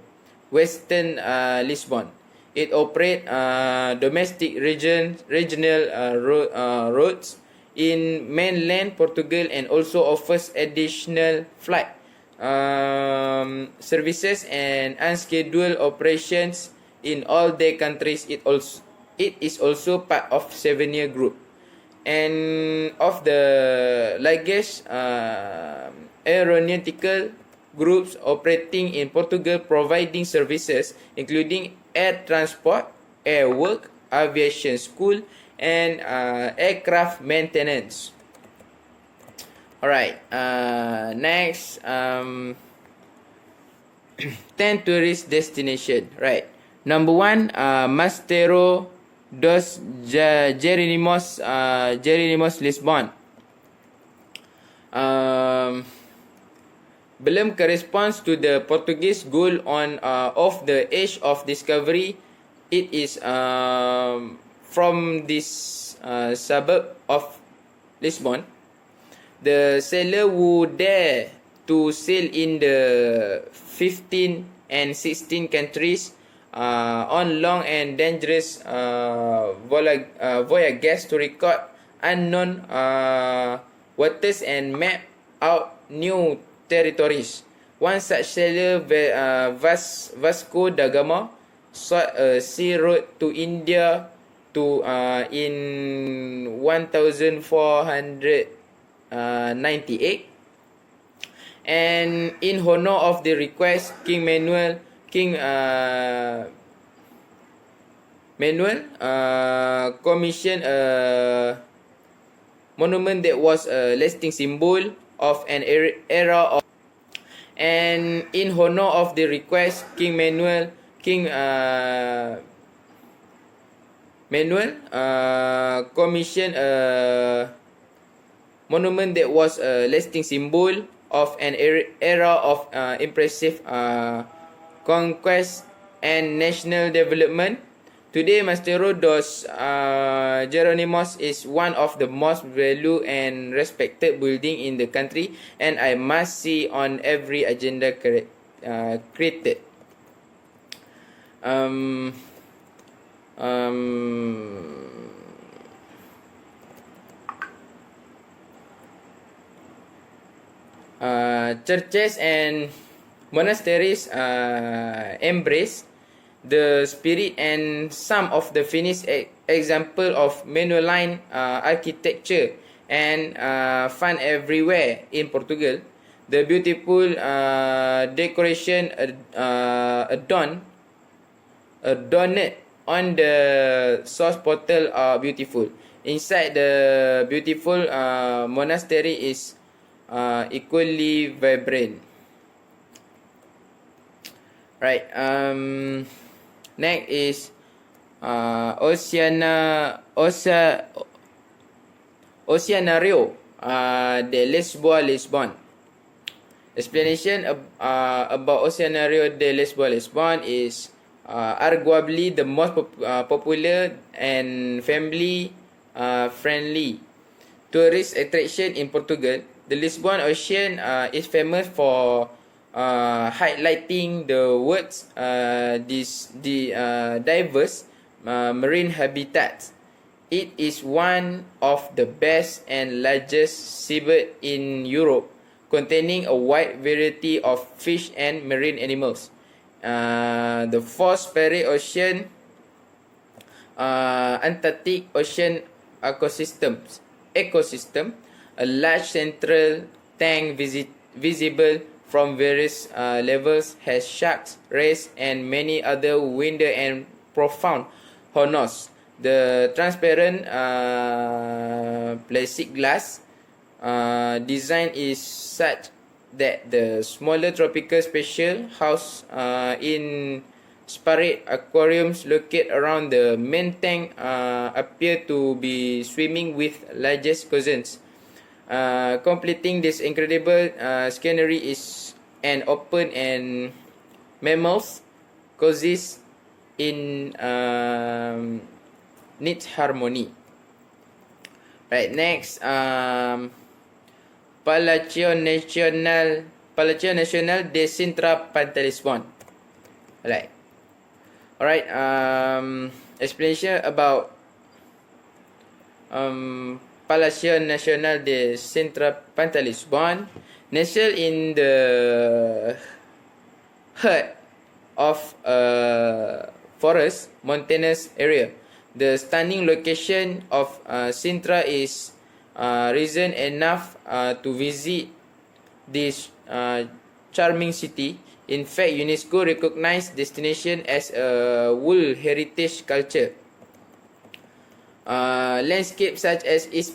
Western Lisbon. It operates domestic regional routes in mainland Portugal and also offers additional flight services and unscheduled operations in all their countries. It is also part of Sevenair Group, and of the largest aeronautical groups operating in Portugal, providing services including air transport, air work, aviation school, and aircraft maintenance. Alright, next, 10 tourist destination. Right, number 1, Mosteiro dos Jerónimos, Lisbon. Belum corresponds to the Portuguese goal on of the age of discovery. It is from this suburb of Lisbon. The sailor who dare to sail in the 15 and 16 countries on long and dangerous voyages to record unknown waters and map out new territories. One such sailor, Vasco da Gama, sought a sea route to India in 1498, and in honor of the request, King Manuel commissioned a monument that was a lasting symbol of an era of, and in honor of the request, King Manuel commissioned a monument that was a lasting symbol of an era of impressive conquest and national development. Today, Mosteiro dos Jerónimos is one of the most valued and respected building in the country, and I must see on every agenda created. Churches and monasteries embrace the spirit and some of the finished example of Manoelian architecture and found everywhere in Portugal. The beautiful decoration adorned on the source portal are beautiful. Inside the beautiful monastery is equally vibrant. Right. Next is Oceanario de Lisbon. Explanation about Oceanario de Lisbon is arguably the most popular and family friendly tourist attraction in Portugal. The Lisbon Ocean is famous for highlighting the world's diverse marine habitats. It is one of the best and largest seabird in Europe, containing a wide variety of fish and marine animals. The Phospheric Ocean, Antarctic Ocean ecosystem, a large central tank visible from various levels, has sharks, rays, and many other wider and profound horns. The transparent plastic glass design is such that the smaller tropical species housed in separate aquariums located around the main tank appear to be swimming with largest cousins. Completing this incredible scenery is an open and mammals coexist in neat harmony. Right, next, Palacio Nacional de Sintra Pantai Lisbon. Alright, explanation about Palacio Nacional de Sintra Pantai Lisbon. Nestled in the heart of a forest mountainous area, the stunning location of Sintra is reason enough to visit this charming city. In fact, UNESCO recognized destination as a World Heritage Culture. Landscape such as its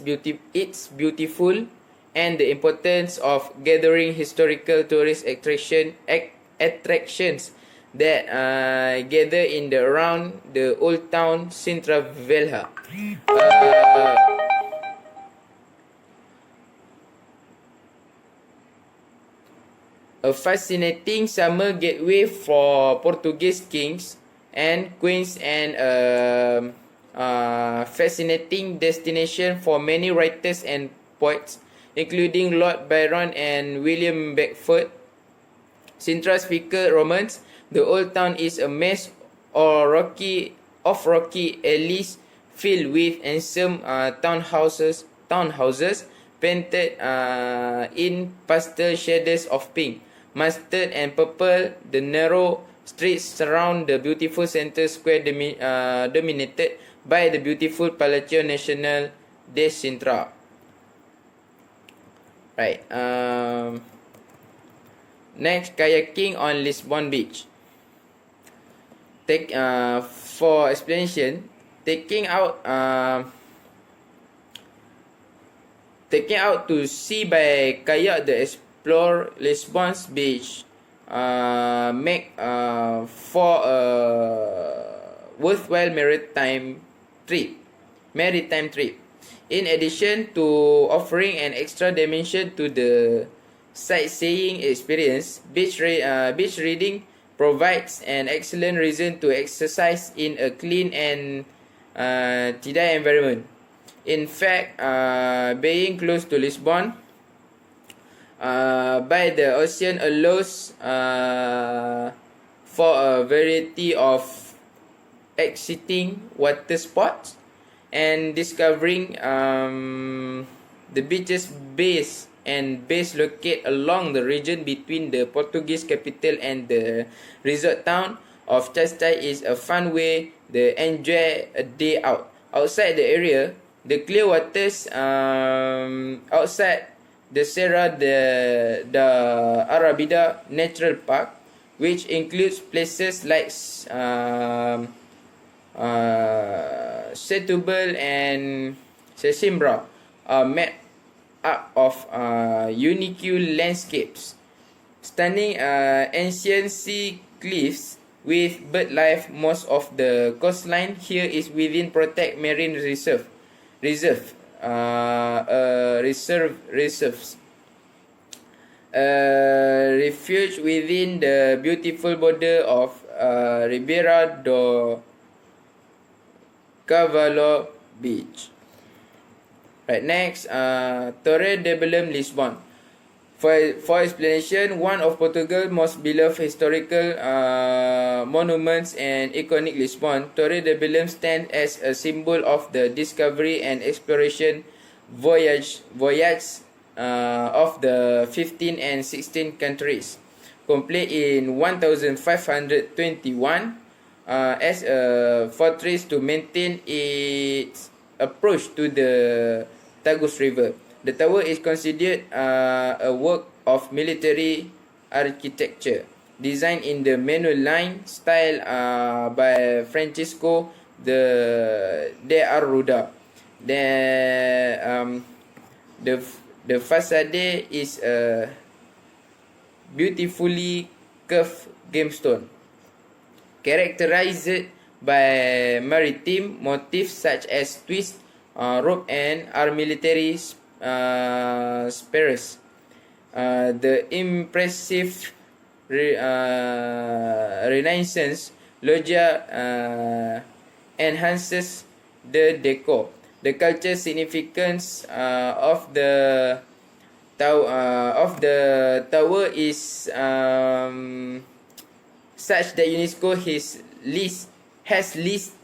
beautiful and the importance of gathering historical tourist attractions that gather in the around the old town Sintra Velha. A fascinating summer gateway for Portuguese kings and queens, and fascinating destination for many writers and poets, including Lord Byron and William Beckford. Sintra speaker romance, the old town is a maze of rocky alleys filled with handsome townhouses painted in pastel shades of pink, mustard, and purple. The narrow streets surround the beautiful center square dominated by the beautiful Palacio Nacional de Sintra. Right. Next, kayaking on Lisbon Beach. For explanation, taking out to sea by kayak the explore Lisbon's beach make for a worthwhile maritime trip. In addition to offering an extra dimension to the sightseeing experience, beach reading provides an excellent reason to exercise in a clean and tidy environment. In fact, being close to Lisbon by the ocean allows for a variety of exciting water sports and discovering the beach's base located along the region between the Portuguese capital and the resort town of Cascais is a fun way to enjoy a day out. Outside the area, the clear waters outside the Serra da Arabida Natural Park, which includes places like Setúbal and Sesimbra, are made up of unique landscapes, stunning ancient sea cliffs with bird life. Most of the coastline here is within protected marine reserves. Refuge within the beautiful border of Ribeira do Cavalo Beach. Right, next, Torre de Belém, Lisbon. For explanation, one of Portugal's most beloved historical monuments and iconic Lisbon, Torre de Belém stands as a symbol of the discovery and exploration voyage of the 15 and 16 countries, complete in 1521, as a fortress to maintain its approach to the Tagus River. The tower is considered a work of military architecture, designed in the Manoline style by Francisco de Arruda. The facade is a beautifully curved gemstone, characterized by maritime motifs such as twist, rope, and our military spears. The impressive Renaissance loggia enhances the decor. The cultural significance of the tower is such that UNESCO has listed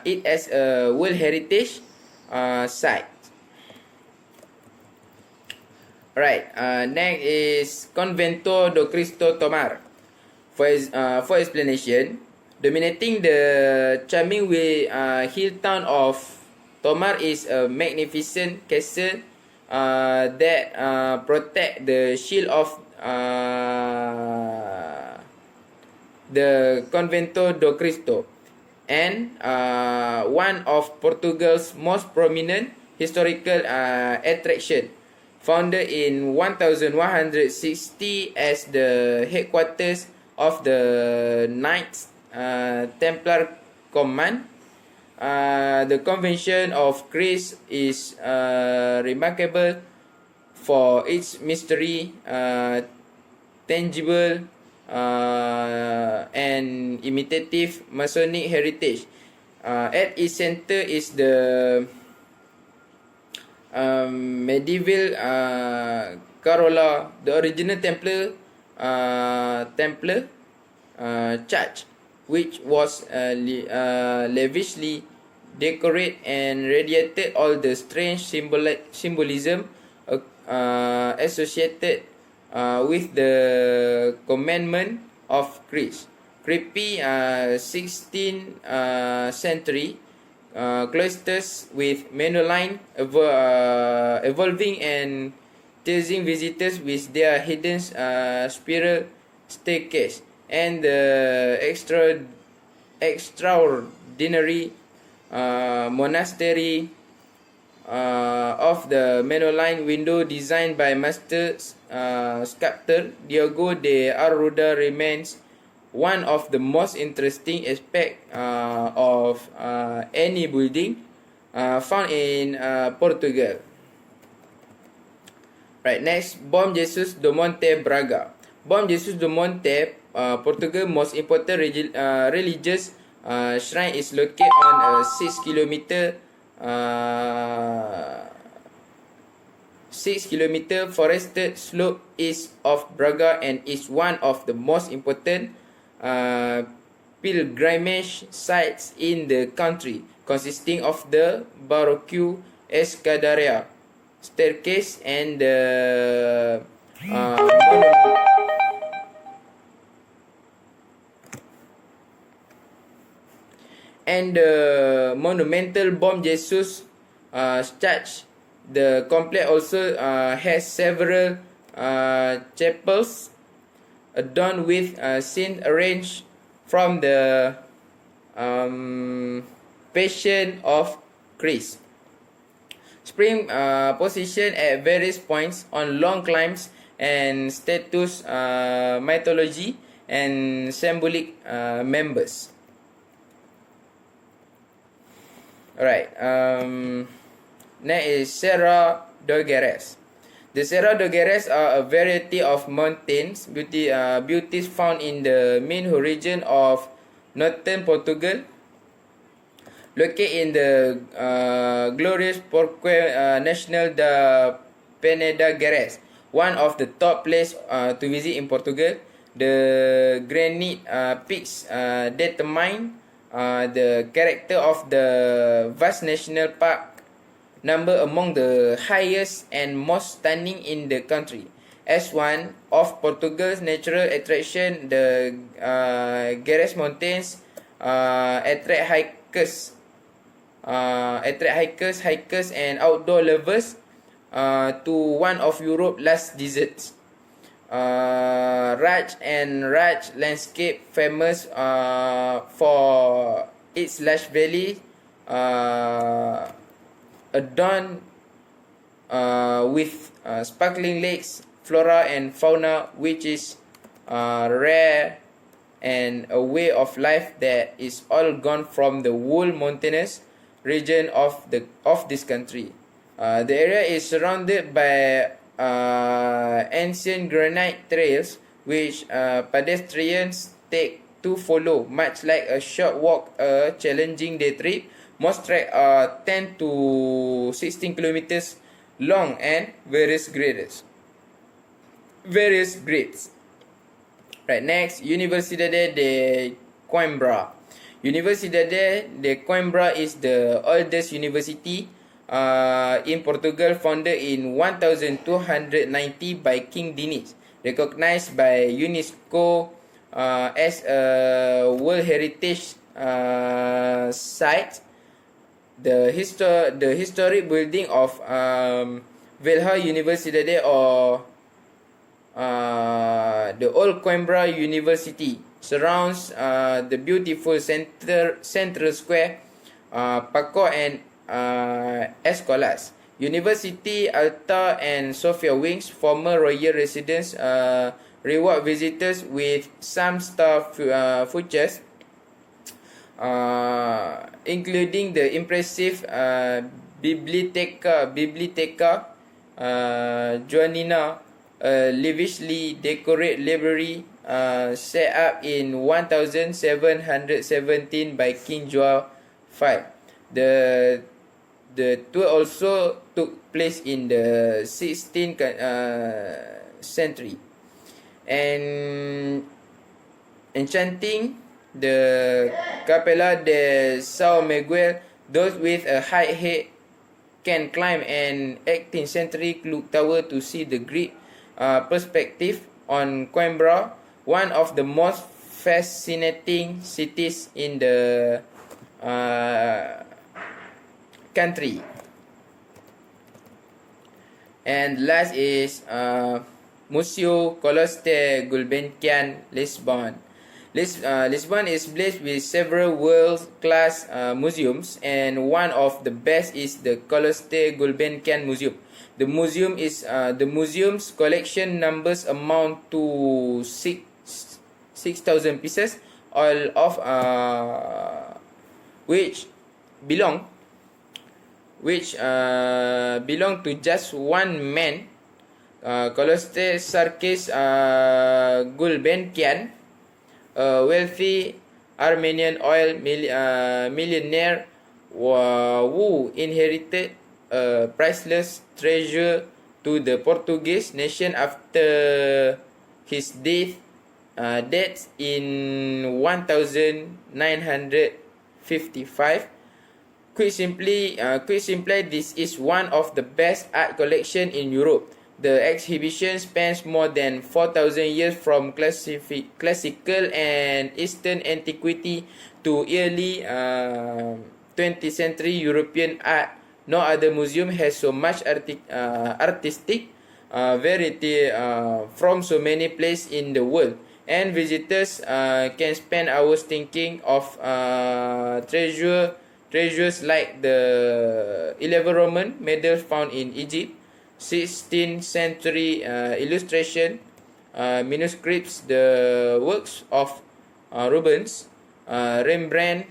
it as a World Heritage site. Right. Next is Convento do Cristo Tomar. For explanation, dominating the charming hill town of Tomar is a magnificent castle that protect the shield of the Convento do Cristo, and one of Portugal's most prominent historical attraction. Founded in 1160 as the headquarters of the Knights Templar Command, the Convention of Christ is remarkable for its mystery, tangible, and imitative Masonic heritage. At its center is the medieval Carola, the original Templar church, which was lavishly decorated and radiated all the strange symbolism associated with the commandment of Christ. Creepy 16th century cloisters with Manoline evolving and teasing visitors with their hidden spiral staircase, and the extraordinary monastery of the Manoline window designed by master sculptor Diego de Arruda remains one of the most interesting aspects of any building found in Portugal. Right, next, Bom Jesus do Monte Braga. Bom Jesus do Monte, Portugal's most important religious shrine, is located on a 6 kilometer forested slope east of Braga, and is one of the most important pilgrimage sites in the country, consisting of the Baroque Escadaria staircase and the monumental Bom Jesus church. The complex also has several chapels adorned with scenes arranged from the Passion of Christ. Spring position at various points on long climbs and status mythology and symbolic members. Alright, next is Serra do Gerês. The Serra do Gerês are a variety of mountains beauties found in the main region of northern Portugal, located in the glorious Parque National da Peneda Gerês, one of the top places to visit in Portugal. The granite peaks determine the character of the vast national park number among the highest and most stunning in the country. As one of Portugal's natural attraction, the Gerês Mountains attract hikers and outdoor lovers to one of Europe's last deserts. Raj landscape, famous for its lush valley adorned with sparkling lakes, flora and fauna, which is rare and a way of life that is all gone from the whole mountainous region of this country. The area is surrounded by ancient granite trails which pedestrians take to follow, much like a short walk. A challenging day trip. Most treks are 10 to 16 kilometers long and various grades. Right, next, Universidade de Coimbra. Universidade de Coimbra is the oldest university in Portugal, founded in 1290 by King Dinis, recognized by UNESCO as a World Heritage Site. The historic building of Velha Universidade, or the old Coimbra University, surrounds the beautiful central square, Paco and Escolas. University Alta and Sofia Wings, former royal residence, reward visitors with some star features, including the impressive Biblioteca Joanina, a lavishly decorated library set up in 1717 by King João V. The tour also took place in the 16th century. And enchanting, the Capela de São Miguel, those with a high head can climb an 18th century clock tower to see the great perspective on Coimbra, one of the most fascinating cities in the country. And last is Museu Coloste Gulbenkian, Lisbon. Lisbon is blessed with several world-class museums, and one of the best is the Coloste Gulbenkian Museum. The museum's collection numbers amount to 6,000 pieces, all of which belong to just one man, Coloste Sarkis Gulbenkian, a wealthy Armenian oil millionaire who inherited a priceless treasure to the Portuguese nation after his death in 1955. Quite simply, this is one of the best art collections in Europe. The exhibition spans more than 4,000 years, from classical and Eastern antiquity to early 20th century European art. No other museum has so much artistic variety from so many places in the world, and visitors can spend hours thinking of treasures like the 11 Roman medals found in Egypt, 16th century illustration, manuscripts, the works of Rubens, Rembrandt,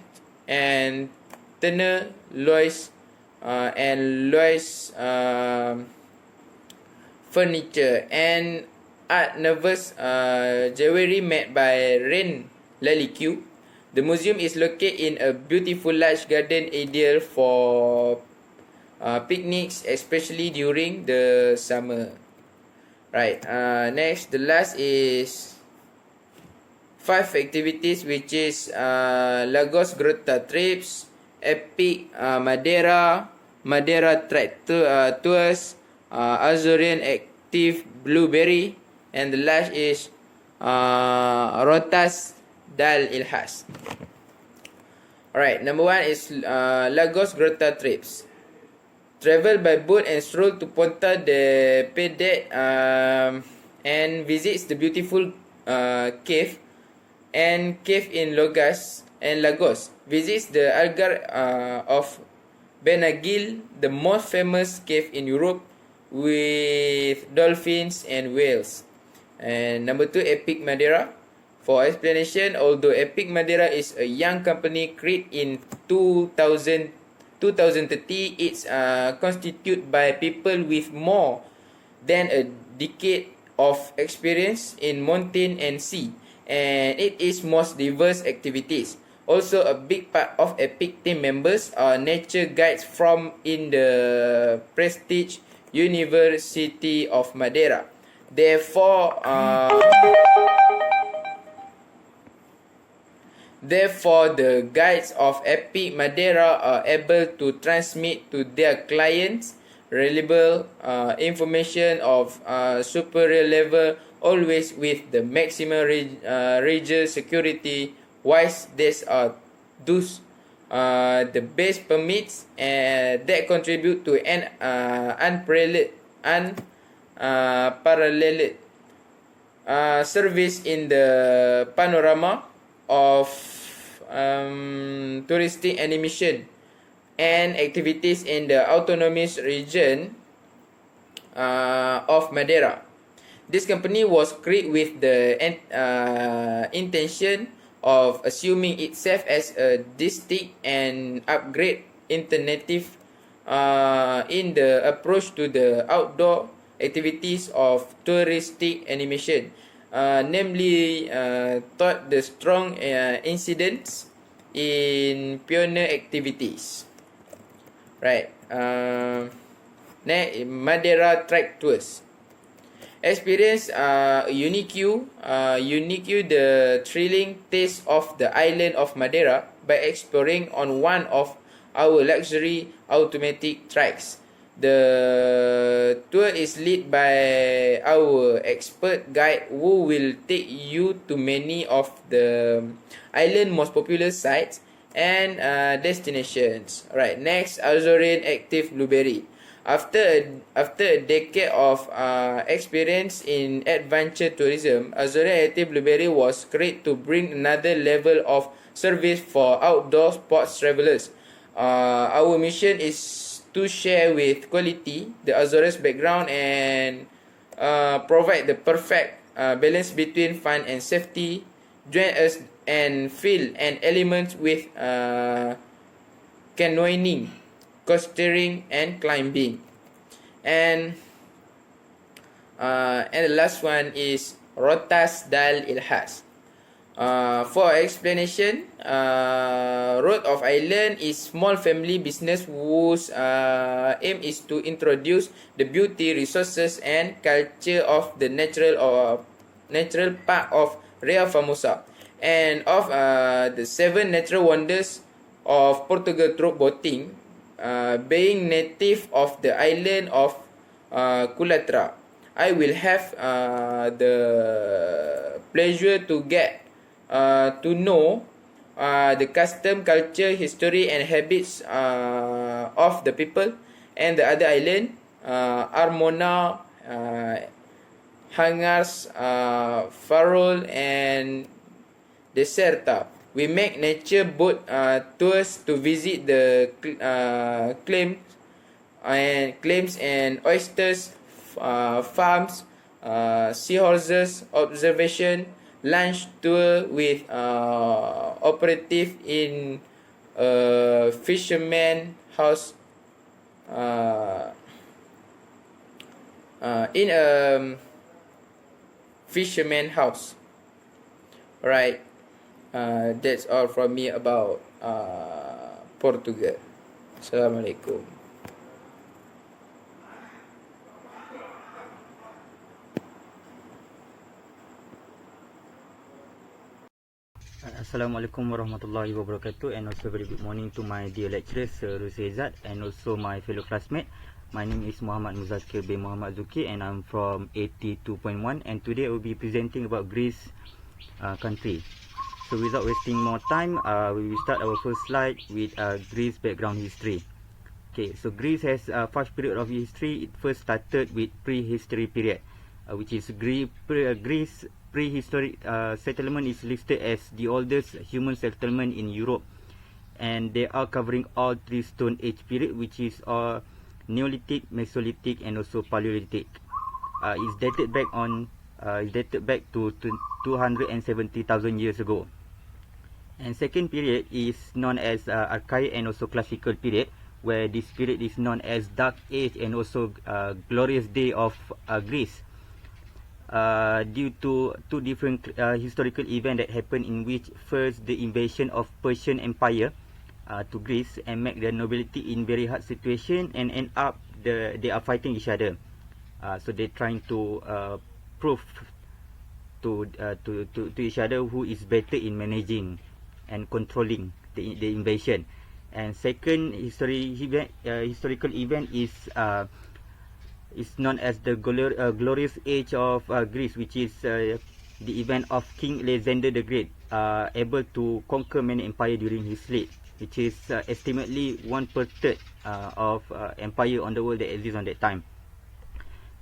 and Turner, Lois furniture, and art nervous jewelry made by Ren Lalique. The museum is located in a beautiful large garden, ideal for picnics, especially during the summer. Right. Next, the last is 5 activities, which is Lagos Grota trips, Epic Madeira, Madeira Tractor Tours, Azorian Active Blueberry, and the last is Rotas Dal Ilhas. Alright, number 1 is Lagos Grota Trips. Travel by boat and stroll to Ponta de Pedet and visits the beautiful cave in Lagos. Visits the Algar of Benagil, the most famous cave in Europe with dolphins and whales. And number 2, Epic Madeira. For explanation, although Epic Madeira is a young company created in 2030, it's constituted by people with more than a decade of experience in mountain and sea, and it is most diverse activities. Also, a big part of Epic team members are nature guides from in the prestige University of Madeira. Therefore, the guides of Epic Madeira are able to transmit to their clients reliable information of superior level, always with the maximum regional security. Whilst these are those the base permits that contribute to an unparalleled service in the panorama of touristic animation and activities in the autonomous region of Madeira. This company was created with the intention of assuming itself as a distinct and upgrade alternative in the approach to the outdoor activities of touristic animation, namely taught the strong incidents in pioneer activities. Right. Next, Madeira Track Tours. Experience unique the thrilling taste of the island of Madeira by exploring on one of our luxury automatic tracks. The tour is led by our expert guide who will take you to many of the island's most popular sites and destinations. Alright, next, Azorian Active Blueberry. After a decade of experience in adventure tourism, Azorian Active Blueberry was created to bring another level of service for outdoor sports travelers. Our mission is to share with quality the Azores background and provide the perfect balance between fun and safety. Join us and feel an element with canoeing, coastering, and climbing. And the last one is Rotas Dal Ilhas. For explanation, Road of Island is small family business whose aim is to introduce the beauty, resources, and culture of the natural park of Ria Famosa and of the 7 natural wonders of Portugal through boating, being native of the island of Kulatra. I will have the pleasure to get to know the custom, culture, history, and habits of the people and the other island, Armona, Hangars, Farol, and Deserta. We make nature boat tours to visit the claims and oysters farms, seahorses observation, lunch tour with operative in a fisherman house, Alright, that's all from me about Portugal. Assalamualaikum. Assalamualaikum warahmatullahi wabarakatuh, and also very good morning to my dear lecturers, Sir Ruzaizat, and also my fellow classmate. My name is Muhammad Muzakir bin Muhammad Zuki, and I'm from 82.1, and today I will be presenting about Greece country. So without wasting more time, we will start our first slide with Greece background history. Okay, so Greece has 5 period of history. It first started with prehistory period, which is Greece prehistoric settlement is listed as the oldest human settlement in Europe, and they are covering all 3 Stone Age period, which is Neolithic, Mesolithic, and also Paleolithic. It's dated back to 270,000 years ago. And second period is known as Archaic and also Classical period, where this period is known as Dark Age and also Glorious Day of Greece. Due to 2 different historical events that happened, in which first the invasion of Persian Empire to Greece and make the nobility in very hard situation, and end up they are fighting each other. So they're trying to prove to each other who is better in managing and controlling the invasion. And second historical event is known as the glorious age of Greece, which is the event of King Alexander the Great, able to conquer many empires during his reign, which is estimately 1/3 of empire on the world that exists on that time.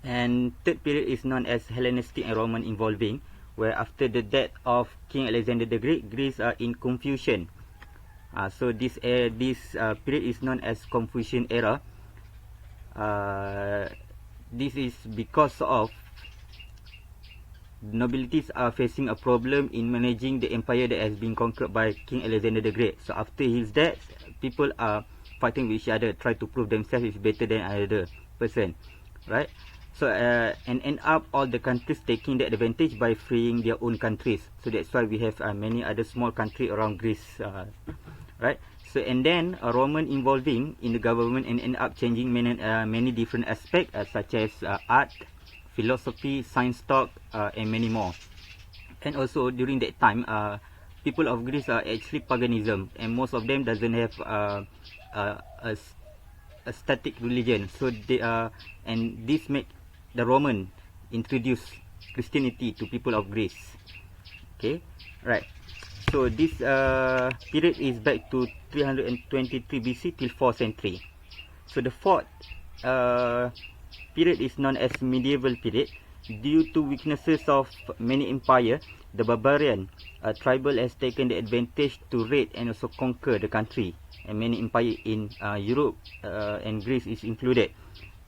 And third period is known as Hellenistic and Roman involving, where after the death of King Alexander the Great, Greece are in confusion. So this period is known as Confucian era. This is because of nobilities are facing a problem in managing the empire that has been conquered by King Alexander the Great. So after his death, people are fighting with each other, try to prove themselves is better than another person, right? So and end up all the countries taking the advantage by freeing their own countries. So that's why we have many other small countries around Greece, right? So and then a Roman involving in the government and end up changing many different aspects, such as art, philosophy, science talk, and many more. And also during that time, people of Greece are actually paganism, and most of them doesn't have a static religion. So they are, and this make the Roman introduce Christianity to people of Greece. Okay, right. So this period is back to 323 BC till 4th century. So the fourth period is known as medieval period. Due to weaknesses of many empire, the barbarian tribal has taken the advantage to raid and also conquer the country, and many empire in Europe and Greece is included.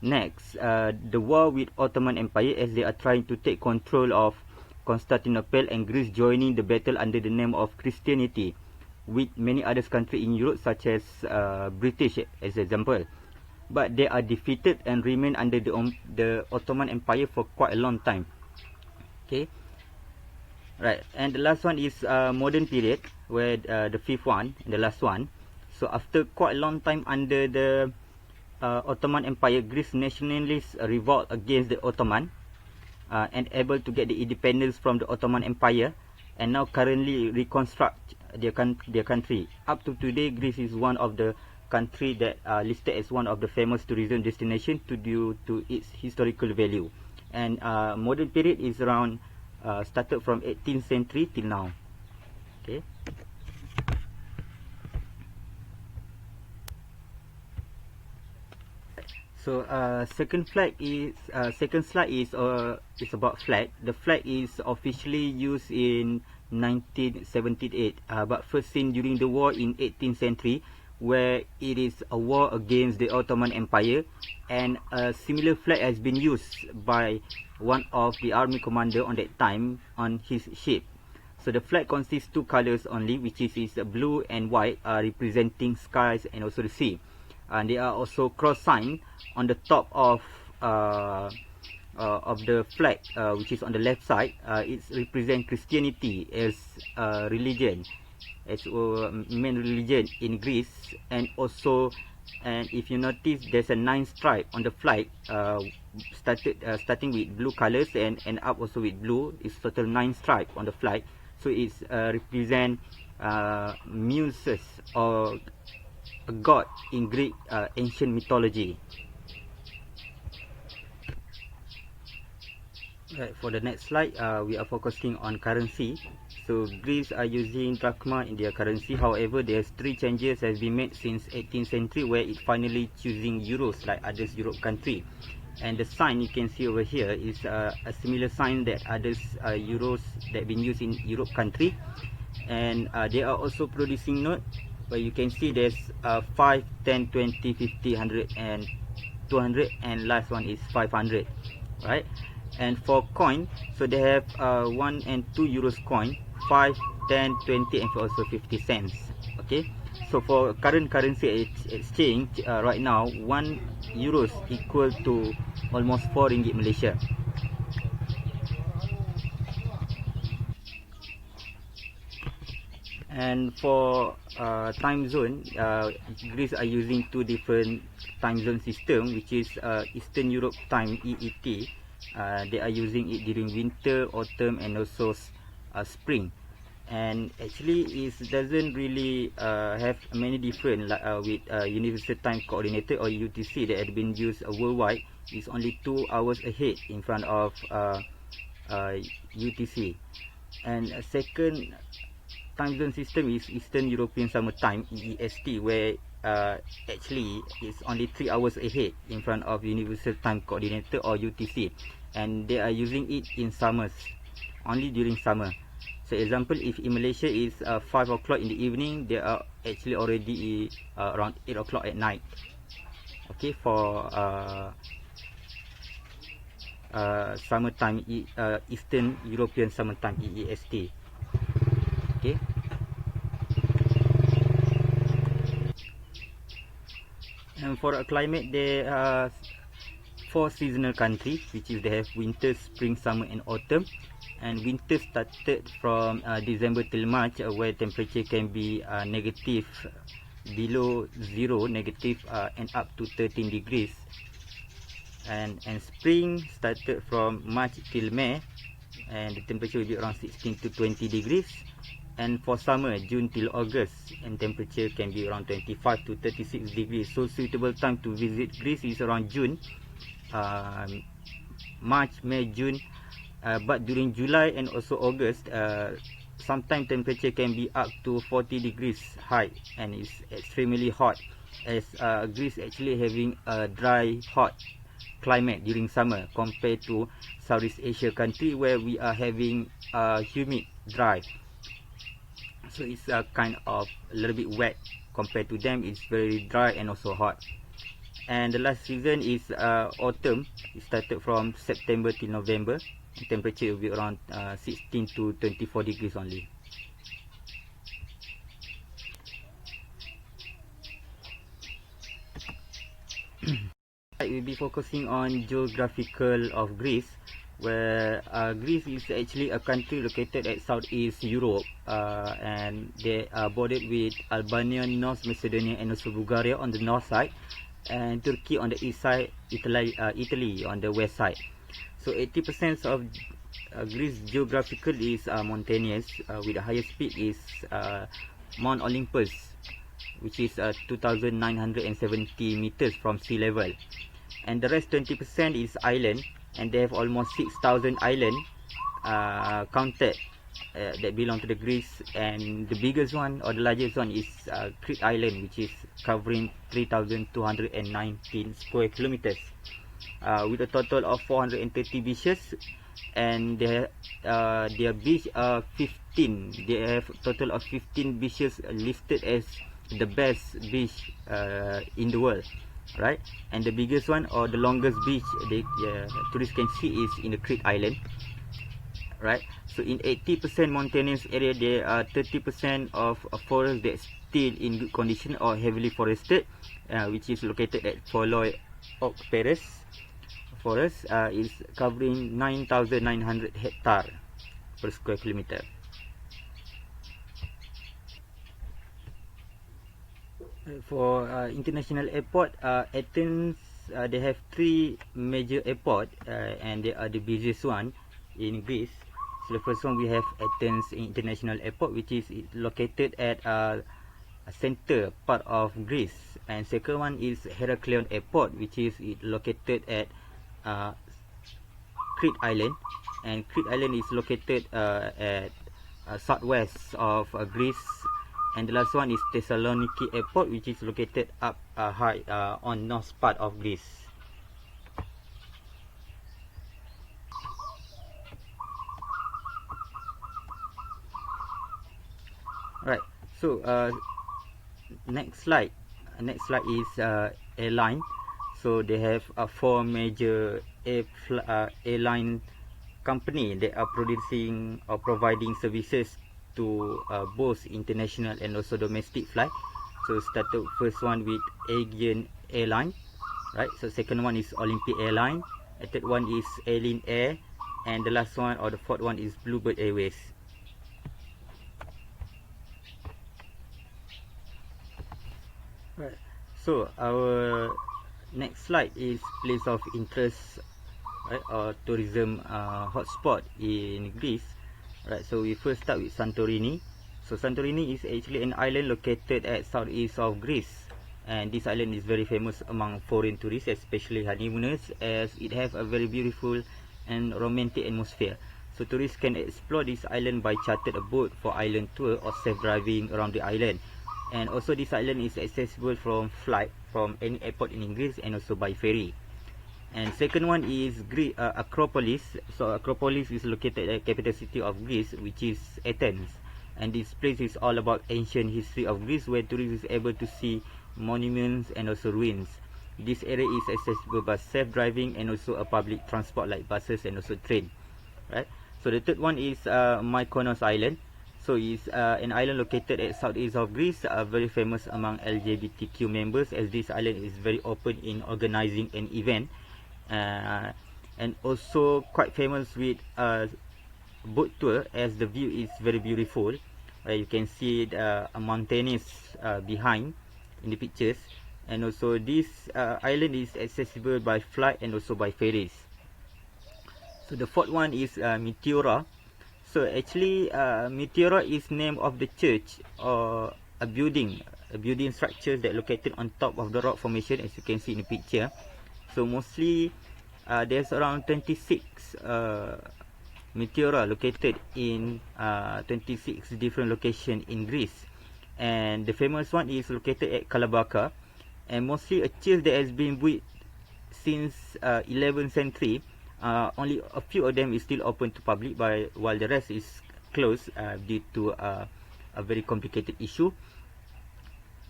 Next, the war with Ottoman Empire, as they are trying to take control of Constantinople, and Greece joining the battle under the name of Christianity with many other countries in Europe, such as British as example. But they are defeated and remain under the Ottoman Empire for quite a long time. Okay, right. And the last one is modern period, where the fifth one, the last one. So after quite a long time under the Ottoman Empire, Greece nationalists revolt against the Ottoman, and able to get the independence from the Ottoman Empire, and now currently reconstruct their country. Up to today, Greece is one of the country that are listed as one of the famous tourism destination due to its historical value. And modern period is around started from 18th century till now. Okay. So second slide is about flag. The flag is officially used in 1978, but first seen during the war in 18th century, where it is a war against the Ottoman Empire, and a similar flag has been used by one of the army commander on that time on his ship. So the flag consists 2 colors only, which is blue and white, representing skies and also the sea. And there are also cross sign on the top of the flag, which is on the left side. It represents Christianity as religion, as main religion in Greece. And also, and if you notice, there's a 9 stripe on the flag, starting with blue colors and up also with blue. It's total 9 stripe on the flag. So it's represent muses or a god in Greek ancient mythology. Right, for the next slide, we are focusing on currency. So Greece are using drachma in their currency. However, there's 3 changes has been made since 18th century where it finally choosing euros like others Europe country. And the sign you can see over here is a similar sign that others euros that been used in Europe country. And they are also producing note where you can see there's 5, 10, 20, 50, 100 and 200, and last one is 500, right? And for coin, so they have 1 and 2 euros coin, 5, 10, 20 and also 50 cents. Okay, so for current currency exchange right now, 1 euros equal to almost 4 ringgit Malaysia. And for time zone, Greece are using 2 different time zone system, which is Eastern Europe time, EET. They are using it during winter, autumn and also spring. And actually it doesn't really have many different with Universal Time Coordinator or UTC that had been used worldwide. It's only 2 hours ahead in front of UTC. And a second time zone system is Eastern European Summer Time, EEST, where actually it's only 3 hours ahead in front of Universal Time Coordinator or UTC, and they are using it in summers, only during summer. So example, if in Malaysia is 5 o'clock in the evening, they are actually already around 8 o'clock at night. Okay, for summertime, Eastern European Summertime, EEST. Okay. And for a climate, there are 4 seasonal countries, which is they have winter, spring, summer and autumn. And winter started from December till March, where temperature can be negative, below 0, negative and up to 13 degrees. And spring started from March till May, and the temperature will be around 16 to 20 degrees. And for summer, June till August, and temperature can be around 25 to 36 degrees. So suitable time to visit Greece is around June, March, May, June. But during July and also August, sometimes temperature can be up to 40 degrees high, and it's extremely hot, as Greece actually having a dry, hot climate during summer compared to Southeast Asia country where we are having humid, dry. So it's kind of a little bit wet compared to them. It's very dry and also hot. And the last season is autumn. It started from September till November. The temperature will be around 16 to 24 degrees only. I will be focusing on geographical of Greece, where Greece is actually a country located at Southeast Europe, and they are bordered with Albania, North Macedonia and also Bulgaria on the north side, and Turkey on the east side, Italy on the west side. So 80% of Greece geographical is mountainous, with the highest peak is Mount Olympus, which is 2,970 meters from sea level. And the rest 20% is island, and they have almost 6,000 islands counted that belong to the Greece. And the biggest one or the largest one is Crete Island, which is covering 3,219 square kilometers, with a total of 430 beaches. And their beach are 15. They have a total of 15 beaches listed as the best beach in the world, right? And the biggest one or the longest beach tourists can see is in the Crete Island, right? So in 80% mountainous area, there are 30% of forest that's still in good condition or heavily forested, which is located at Foloi Oak Paris forest, is covering 9,900 hectare per square kilometer. For international airport, Athens, they have 3 major airports, and they are the busiest one in Greece. So the first one we have Athens International Airport, which is located at center part of Greece, and second one is Heraklion Airport, which is located at Crete Island, and Crete Island is located at southwest of Greece. And the last one is Thessaloniki Airport, which is located up high on north part of Greece. Right. So next slide is airline. So they have 4 major airline company that are producing or providing services to both international and also domestic flight. So started first one with Aegean Airline, right? So second one is Olympic Airline, the third one is Airline Air, and the last one or the fourth one is Bluebird Airways. Right. So our next slide is place of interest, right, or tourism hotspot in Greece. Right. So we first start with Santorini. So Santorini is actually an island located at southeast of Greece, and this island is very famous among foreign tourists, especially honeymooners, as it have a very beautiful and romantic atmosphere. So tourists can explore this island by chartered a boat for island tour or safe driving around the island. And also this island is accessible from flight from any airport in Greece and also by ferry. And second one is Acropolis. So Acropolis is located at the capital city of Greece, which is Athens. And this place is all about ancient history of Greece, where tourists is able to see monuments and also ruins. This area is accessible by safe driving and also a public transport like buses and also train. Right. So the third one is Mykonos Island. So it's an island located at southeast of Greece, very famous among LGBTQ members, as this island is very open in organizing an event, and also quite famous with boat tour, as the view is very beautiful. You can see a mountainous behind in the pictures, and also this island is accessible by flight and also by ferries. So the fourth one is Meteora. So actually, Meteora is name of the church or a building structure that located on top of the rock formation, as you can see in the picture. So mostly, there's around 26 Meteora located in 26 different locations in Greece, and the famous one is located at Kalabaka, and mostly a church that has been built since 11th century. Only a few of them is still open to public, while the rest is closed due to a very complicated issue.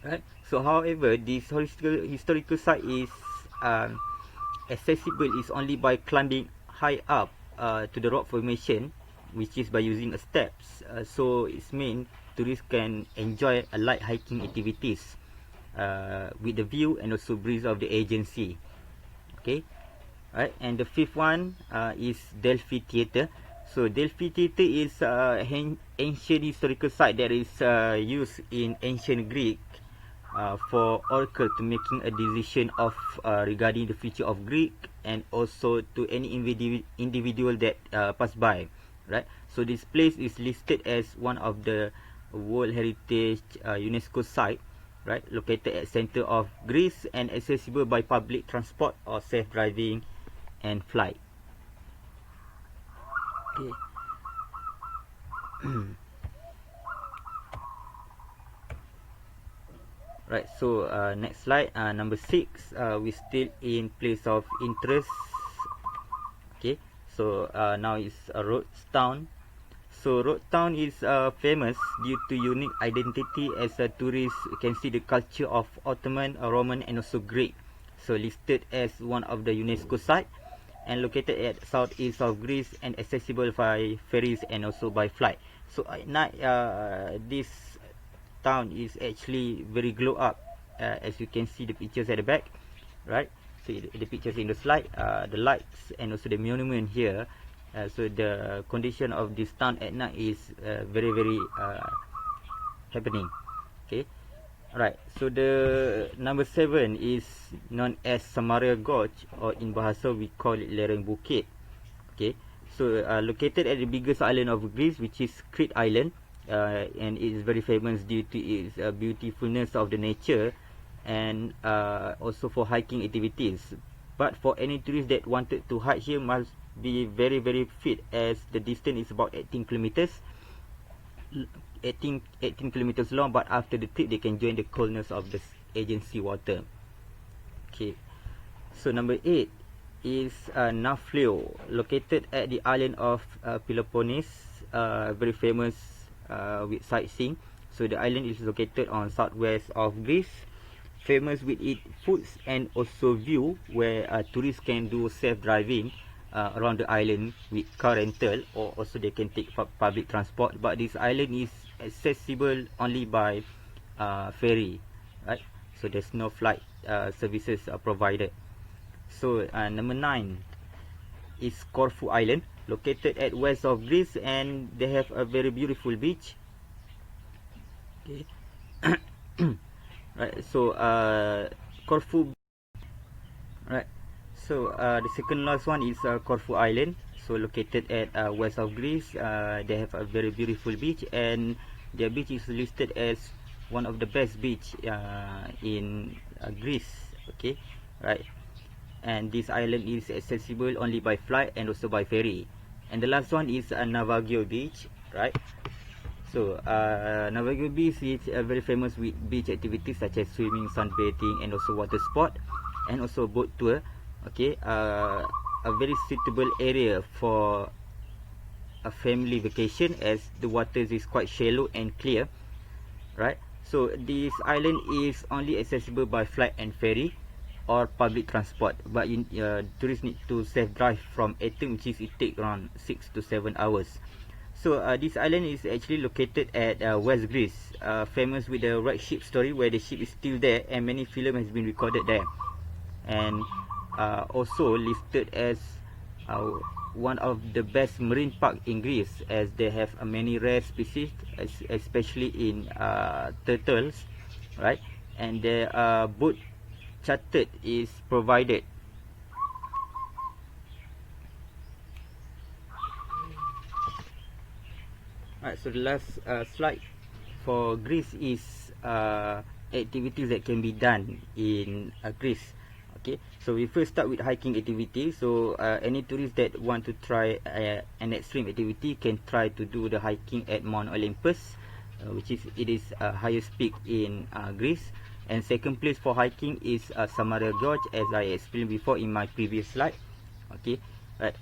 Right. So, however, this historical site is accessible is only by climbing high up to the rock formation, which is by using steps. So it's mean tourists can enjoy a light hiking activities with the view and also breeze of the Aegean Sea. Okay. Right, and the fifth one is Delphi Theatre. So Delphi Theatre is ancient historical site that is used in ancient Greek for oracle to making a decision of regarding the future of Greek, and also to any individual that pass by. Right. So this place is listed as one of the World Heritage UNESCO site. Right, located at center of Greece and accessible by public transport or safe driving and flight. Okay. Right, so next slide, number 6, we still in place of interest. Okay, so now it's Rhodes Town. So Rhodes Town is famous due to unique identity. As a tourist, you can see the culture of Ottoman, Roman and also Greek. So listed as one of the UNESCO site, and located at southeast of Greece and accessible by ferries and also by flight. So at night, this town is actually very glow up, as you can see the pictures at the back, right? So the pictures in the slide, the lights and also the monument here. So the condition of this town at night is very happening. Okay. Right, so the number 7 is known as Samaria Gorge, or in Bahasa we call it Lereng Bukit. Okay, So located at the biggest island of Greece, which is Crete Island, and it is very famous due to its beautifulness of the nature, and also for hiking activities. But for any tourist that wanted to hike here must be very fit, as the distance is about 18 kilometers. 18 kilometers long, but after the trip they can join the coldness of the agency water. Okay, so number 8 is Nafplio, located at the island of Peloponnese, very famous with sightseeing. So the island is located on southwest of Greece, famous with its foods and also view, where tourists can do self-driving around the island with car rental, or also they can take public transport. But this island is accessible only by ferry, right? So there's no flight services provided. So number 9 is Corfu Island, located at west of Greece, and they have a very beautiful beach. Okay. Right, so Corfu. Right, so the second last one is Corfu Island, so located at west of Greece. They have a very beautiful beach, and their beach is listed as one of the best beach in Greece. Okay, right, and this island is accessible only by flight and also by ferry. And the last one is Navagio Beach, right? So Navagio Beach is very famous with beach activities such as swimming, sunbathing, and also water sport, and also boat tour. Okay, a very suitable area for a family vacation, as the waters is quite shallow and clear, right? So this island is only accessible by flight and ferry or public transport, but tourists need to self-drive from Athens, which is it take around 6 to 7 hours. So this island is actually located at West Greece, famous with the Red Ship story, where the ship is still there and many film has been recorded there, and also listed as one of the best marine park in Greece, as they have many rare species, especially in turtles, right? And the boat chartered is provided. Alright, so the last slide for Greece is activities that can be done in Greece. Okay, so we first start with hiking activity. So any tourist that want to try an extreme activity can try to do the hiking at Mount Olympus, which is highest peak in Greece. And second place for hiking is Samaria Gorge, as I explained before in my previous slide. Okay, right.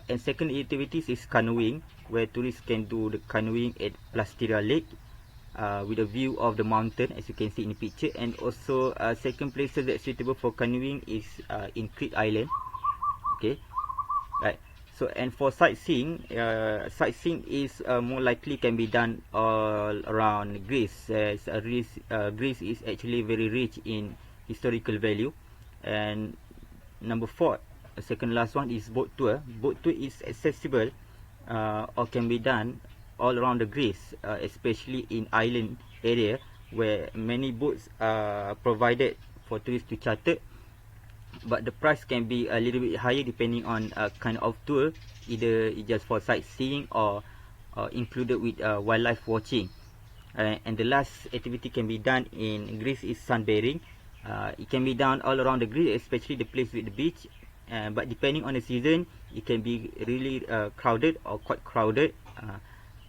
And second activities is canoeing, where tourists can do the canoeing at Plastira Lake with a view of the mountain, as you can see in the picture. And also second places that's suitable for canoeing is in Crete Island. Okay, right. So and for sightseeing, sightseeing is more likely can be done all around Greece, as Greece is actually very rich in historical value. And number 4, second last one, is boat tour. Boat tour is accessible or can be done all around the Greece, especially in island area, where many boats are provided for tourists to charter. But the price can be a little bit higher depending on kind of tour, either just for sightseeing or included with wildlife watching. And the last activity can be done in Greece is sunbathing. It can be done all around the Greece, especially the place with the beach. But depending on the season, it can be really crowded or quite crowded.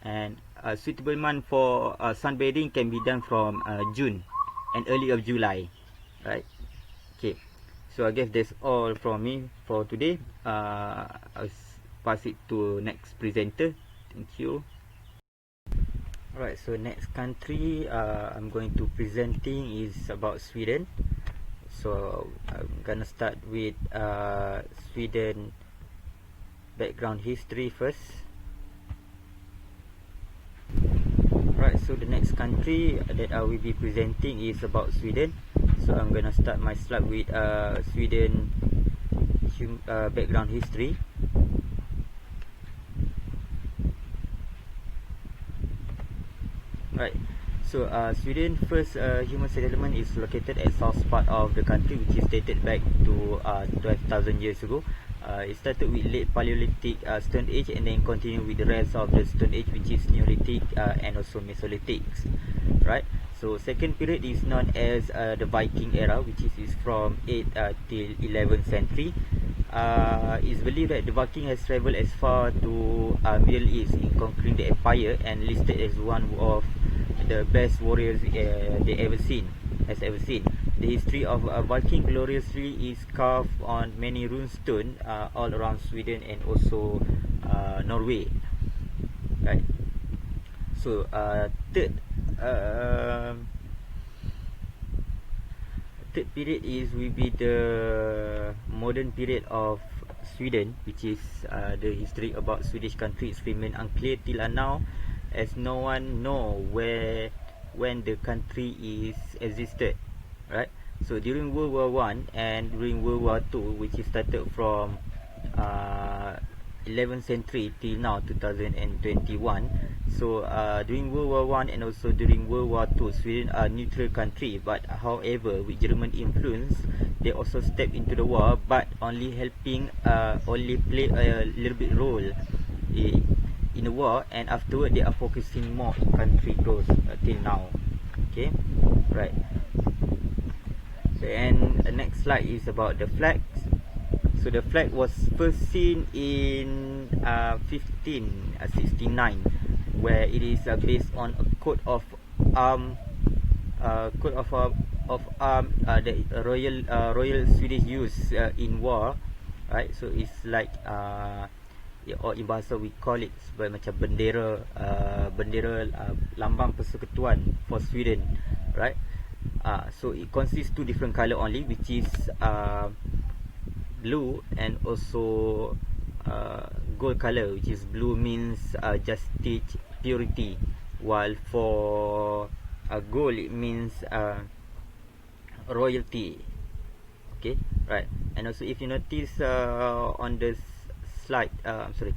And a suitable month for sunbathing can be done from June and early of July, right? Okay. So I guess that's all from me for today. I'll pass it to next presenter. Thank you. Alright, so next country I'm going to presenting is about Sweden. So I'm gonna start with Sweden background history first. Right, so the next country that I will be presenting is about Sweden. So I'm gonna start my slide with Sweden background history. Right, so Sweden first human settlement is located at south part of the country, which is dated back to 12,000 years ago. It started with late Paleolithic Stone Age and then continue with the rest of the Stone Age, which is Neolithic and also Mesolithic, right? So second period is known as the Viking era, which is from 8 till 11th century. It's believed that the Viking has travelled as far to Middle East in conquering the empire and listed as one of the best warriors they ever seen. The history of Viking gloriously is carved on many runestone all around Sweden and also Norway, right? So third period will be the modern period of Sweden, which is the history about Swedish country is remain unclear till now, as no one know when the country is existed, right? So during World War One and during World War Two, which is started from 11th century till now 2021. So during World War One and also during World War Two, Sweden are neutral country, but however with German influence, they also step into the war, but only helping only play a little bit role in the war, and afterward they are focusing more in country growth till now. Okay, right. So, and the next slide is about the flags. So the flag was first seen in 1569, where it is based on a coat of arm, that royal Swedish use in war, right? So it's like or in bahasa we call it sebagai macam bendera lambang persekutuan for Sweden, right? So it consists two different color only, which is blue and also gold color, which is blue means justice, purity, while for gold it means royalty. Okay, right. And also if you notice on the slide, sorry,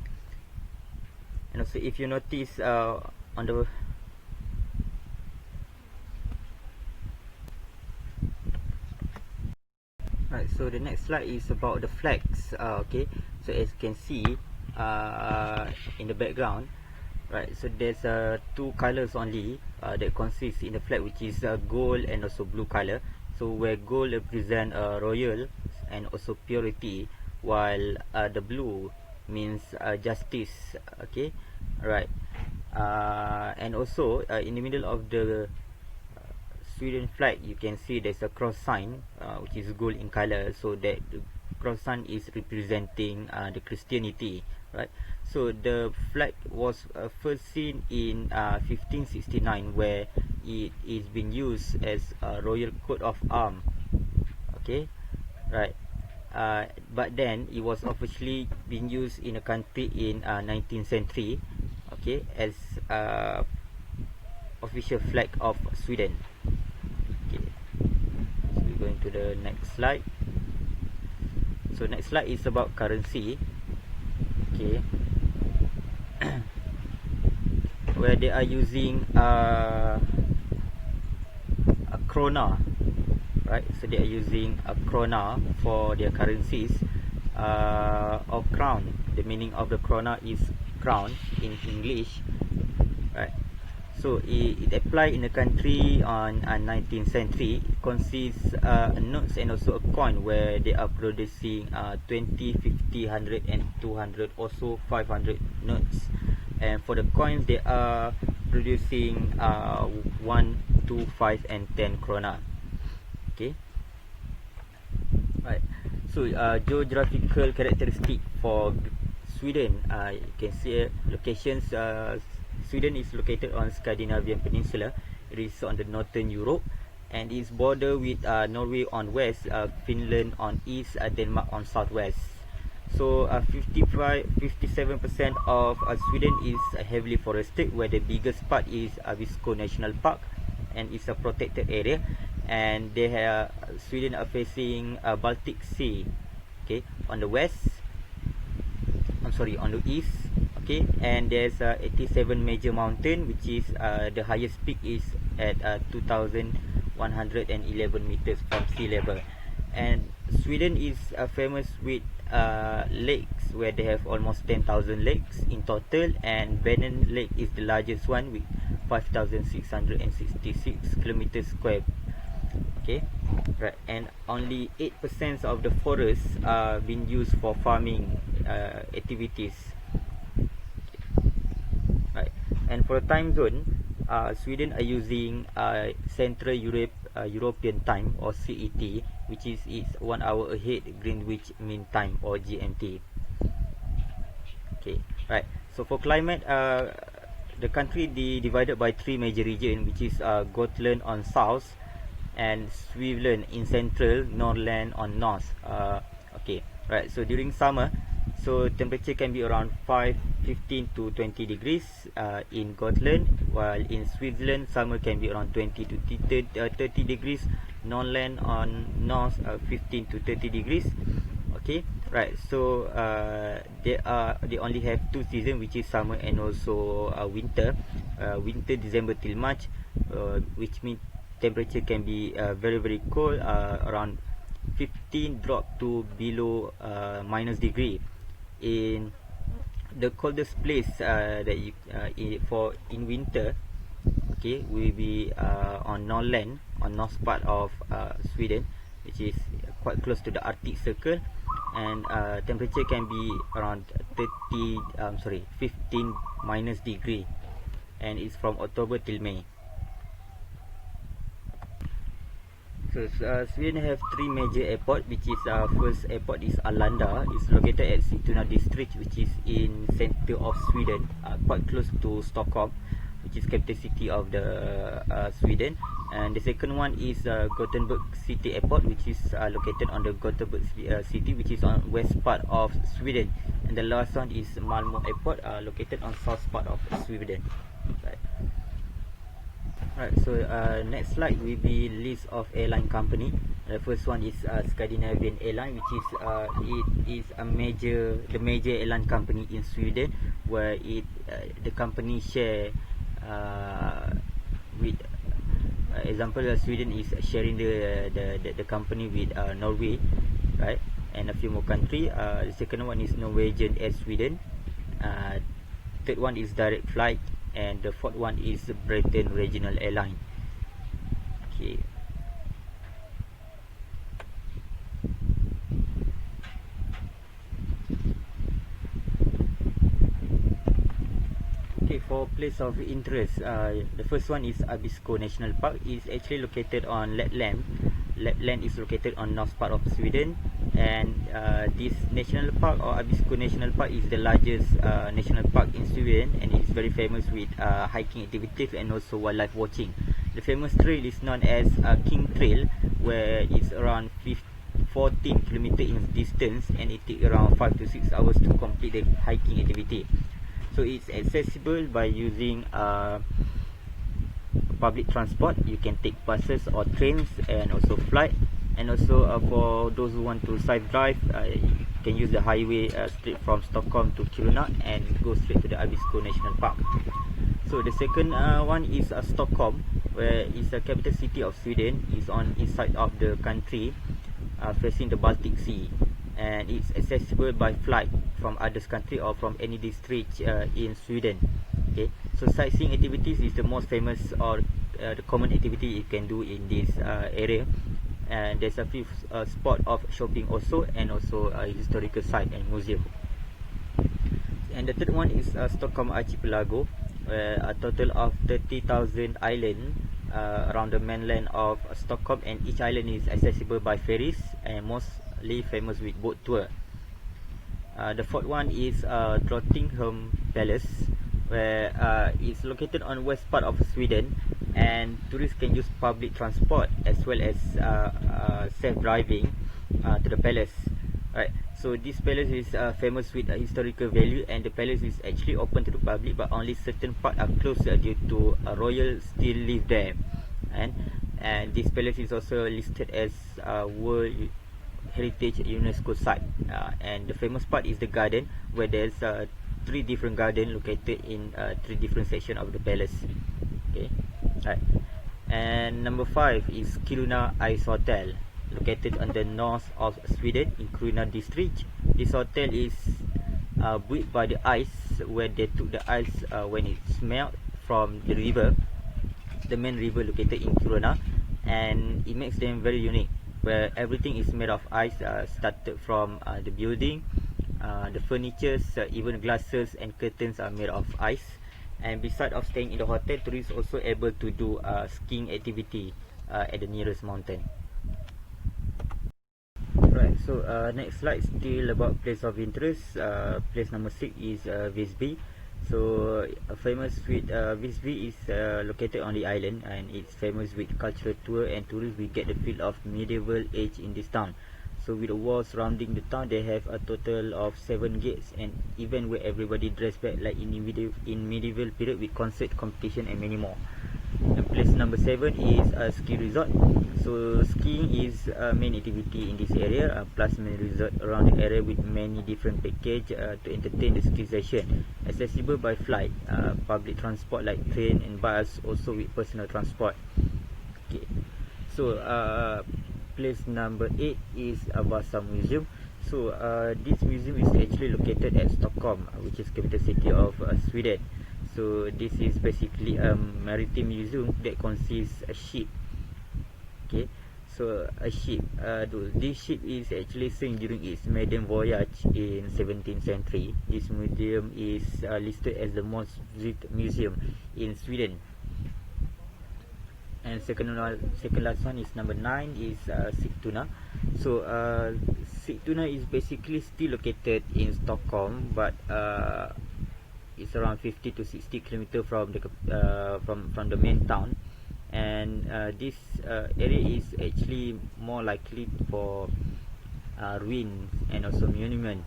and also if you notice on the right, so the next slide is about the flags. Okay, so as you can see in the background, right, so there's two colors only that consist in the flag, which is gold and also blue color. So where gold represent royal and also purity, while the blue means justice. Okay, right. And also in the middle of the Sweden flag, you can see there's a cross sign, which is gold in color, so that the cross sign is representing the Christianity, right? So the flag was first seen in 1569, where it is being used as a royal coat of arm. Okay, right. But then it was officially being used in a country in 19th century, okay, as official flag of Sweden. Okay, so we're going to the next slide. So next slide is about currency. Okay, where they are using a krona, right? So they are using a krona for their currencies, or crown. The meaning of the krona is crown in English, right? So it applied in the country on 19th century. It consists notes and also a coin, where they are producing 20, 50, 100 and 200, also 500 notes. And for the coins, they are producing 1, 2, 5 and 10 krona. Okay, right. So geographical characteristic for Sweden, you can see locations. Sweden is located on Scandinavian Peninsula. It is on the northern Europe, and is border with Norway on west, Finland on east, Denmark on southwest. So 57% of Sweden is heavily forested, where the biggest part is Abisko National Park, and it's a protected area. And they have Sweden are facing Baltic Sea, okay, on the west. I'm sorry, on the east. Okay, and there's 87 major mountain, which is the highest peak is at 2,111 meters from sea level. And Sweden is famous with lakes where they have almost 10,000 lakes in total, and Vänern Lake is the largest one with 5,666 kilometers square. Okay, right, and only 8% of the forests are being used for farming activities. Right, and for the time zone, Sweden are using Central European Time, or CET, which is its 1 hour ahead Greenwich Mean Time, or GMT. Okay, right. So for climate, the country divided by 3 major regions, which is Gotland on south, and Switzerland in central, Norrland on north. Okay, right. So during summer, so temperature can be around 15 to 20 degrees in Gotland, while in Switzerland summer can be around 20 to 30 degrees. Norrland on north 15 to 30 degrees. Okay, right. So they only have 2 seasons, which is summer and also winter. Winter December till March, which means temperature can be very cold, around 15 drop to below minus degree. In the coldest place that you in winter, okay, will be on Norrland, on north part of Sweden, which is quite close to the Arctic Circle, and temperature can be around 15 minus degree, and it's from October till May. So Sweden have 3 major airports, which is first airport is Arlanda. It's located at Sigtuna district, which is in center of Sweden, quite close to Stockholm, which is capital city of the Sweden. And the second one is Gothenburg City Airport, which is located on the Gothenburg city, which is on west part of Sweden. And the last one is Malmö Airport, located on south part of Sweden. Right. Right, so next slide will be list of airline company. The first one is Scandinavian Airline, which is it is the major airline company in Sweden, where the company share with example Sweden is sharing the company with Norway, right, and a few more country. The second one is Norwegian Air Sweden. Third one is Direct Flight, and the fourth one is Britain Regional Airline. Okay. Okay, for place of interest, the first one is Abisko National Park. It's actually located on Lapland. Lapland is located on north part of Sweden, and this national park, or Abisko National Park, is the largest national park in Sweden, and it's very famous with hiking activities and also wildlife watching. The famous trail is known as King Trail, where it's around 14 km in distance, and it takes around 5 to 6 hours to complete the hiking activity. So it's accessible by using public transport. You can take buses or trains, and also flight. And also for those who want to safe drive, you can use the highway straight from Stockholm to Kiruna and go straight to the Abisko National Park. So the second one is Stockholm, where it's the capital city of Sweden. It's on east side of the country, facing the Baltic Sea, and it's accessible by flight from other country or from any district in Sweden. Okay, so sightseeing activities is the most famous, or the common activity you can do in this area. And there's a few spot of shopping also, and also a historical site and museum. And the third one is Stockholm Archipelago, where a total of 30,000 islands around the mainland of Stockholm, and each island is accessible by ferries, and mostly famous with boat tour. The fourth one is Drottningholm Palace, where it's located on west part of Sweden, and tourists can use public transport as well as safe driving to the palace. Right, so this palace is famous with historical value, and the palace is actually open to the public, but only certain part are closed due to royals still live there. And this palace is also listed as World Heritage UNESCO site. And the famous part is the garden, where there's 3 different gardens located in 3 different sections of the palace. Okay, right. And number 5 is Kiruna Ice Hotel. located on the north of Sweden in Kiruna district. This hotel is built by the ice, where they took the ice when it melt from the river, the main river located in Kiruna, and it makes them very unique, where everything is made of ice, started from the building, the furnitures, even glasses and curtains are made of ice. And beside of staying in the hotel, tourists also able to do skiing activity at the nearest mountain. Right, so next slide, still about place of interest. Place number 6 is Visby. So a famous with Visby is located on the island, and it's famous with cultural tour, and tourists will get the feel of medieval age in this town. So with the walls surrounding the town, they have a total of 7 gates, and even where everybody dressed back like in medieval period, with concert, competition and many more. And place number 7 is a ski resort. So skiing is a main activity in this area, plus many resort around the area with many different package to entertain the ski session. Accessible by flight, public transport like train and bus, also with personal transport. Okay, so place number 8 is Vasa Museum. So this museum is actually located at Stockholm, which is capital city of Sweden. So this is basically a maritime museum that consists a ship. Okay, so a ship. This ship is actually seen during its maiden voyage in 17th century. This museum is listed as the most visited museum in Sweden. And second last one is number 9 is Sigtuna. So Sigtuna is basically still located in Stockholm, but it's around 50 to 60 kilometers from the main town. And this area is actually more likely for ruins and also monument.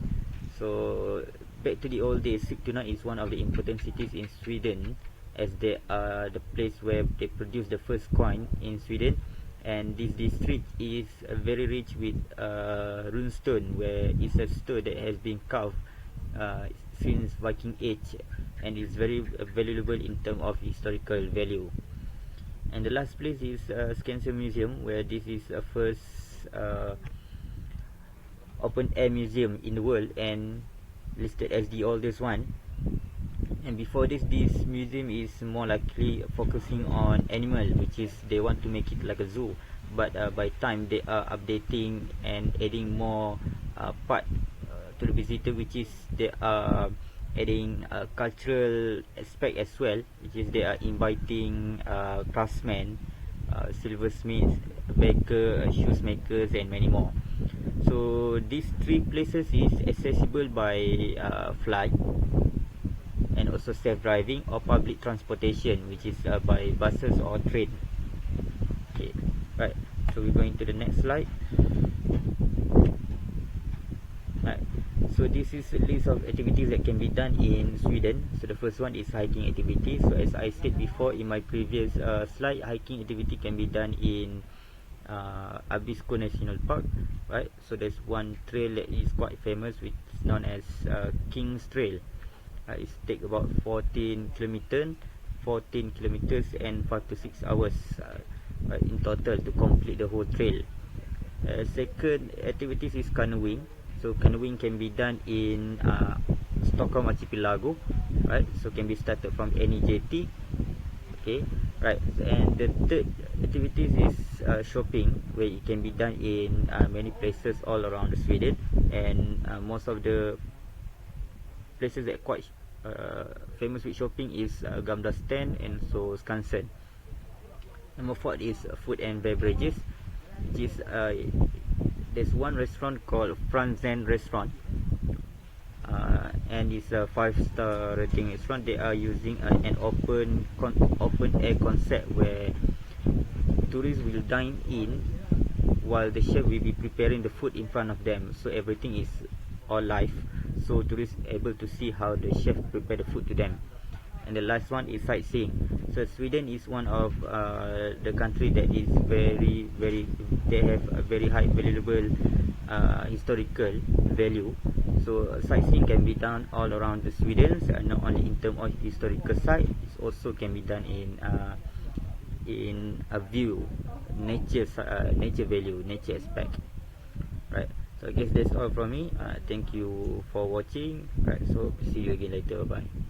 So back to the old days, Sigtuna is one of the important cities in Sweden, as they are the place where they produce the first coin in Sweden. And this district is very rich with runestone, where it's a stone that has been carved since Viking age, and is very valuable in terms of historical value. And the last place is Skansen Museum, where this is a first open air museum in the world and listed as the oldest one. And before this museum is more likely focusing on animal, which is they want to make it like a zoo. But by time they are updating and adding more part to the visitor, which is they are adding a cultural aspect as well, which is they are inviting craftsmen, silversmiths, baker, shoemakers and many more. So these 3 places is accessible by flight, and also self-driving or public transportation, which is by buses or train. Okay, right, so we're going to the next slide. Right, so this is a list of activities that can be done in Sweden. So the first one is hiking activity. So as I said before in my previous slide, hiking activity can be done in Abisko National Park, right? So there's one trail that is quite famous, which is known as King's Trail. It takes about 14 kilometers and 5 to 6 hours in total to complete the whole trail. Second activities is canoeing. So canoeing can be done in Stockholm Archipelago, right? So can be started from any jetty. Okay, right. And the third activities is shopping, where it can be done in many places all around Sweden, and most of the places that quite famous with shopping is Gamla Stan and so Skansen. Number 4 is food and beverages, which is there's one restaurant called Franzen Restaurant, and it's a 5-star rating restaurant. They are using an open air concept, where tourists will dine in while the chef will be preparing the food in front of them. So everything is all live, so tourists able to see how the chef prepare the food to them. And the last one is sightseeing. So Sweden is one of the country that is very they have a very high valuable historical value. So sightseeing can be done all around the Sweden, not only in terms of historical site, it also can be done in a view nature value, nature aspect. Right. So I guess that's all from me. Thank you for watching. Right. So see you again later. Bye.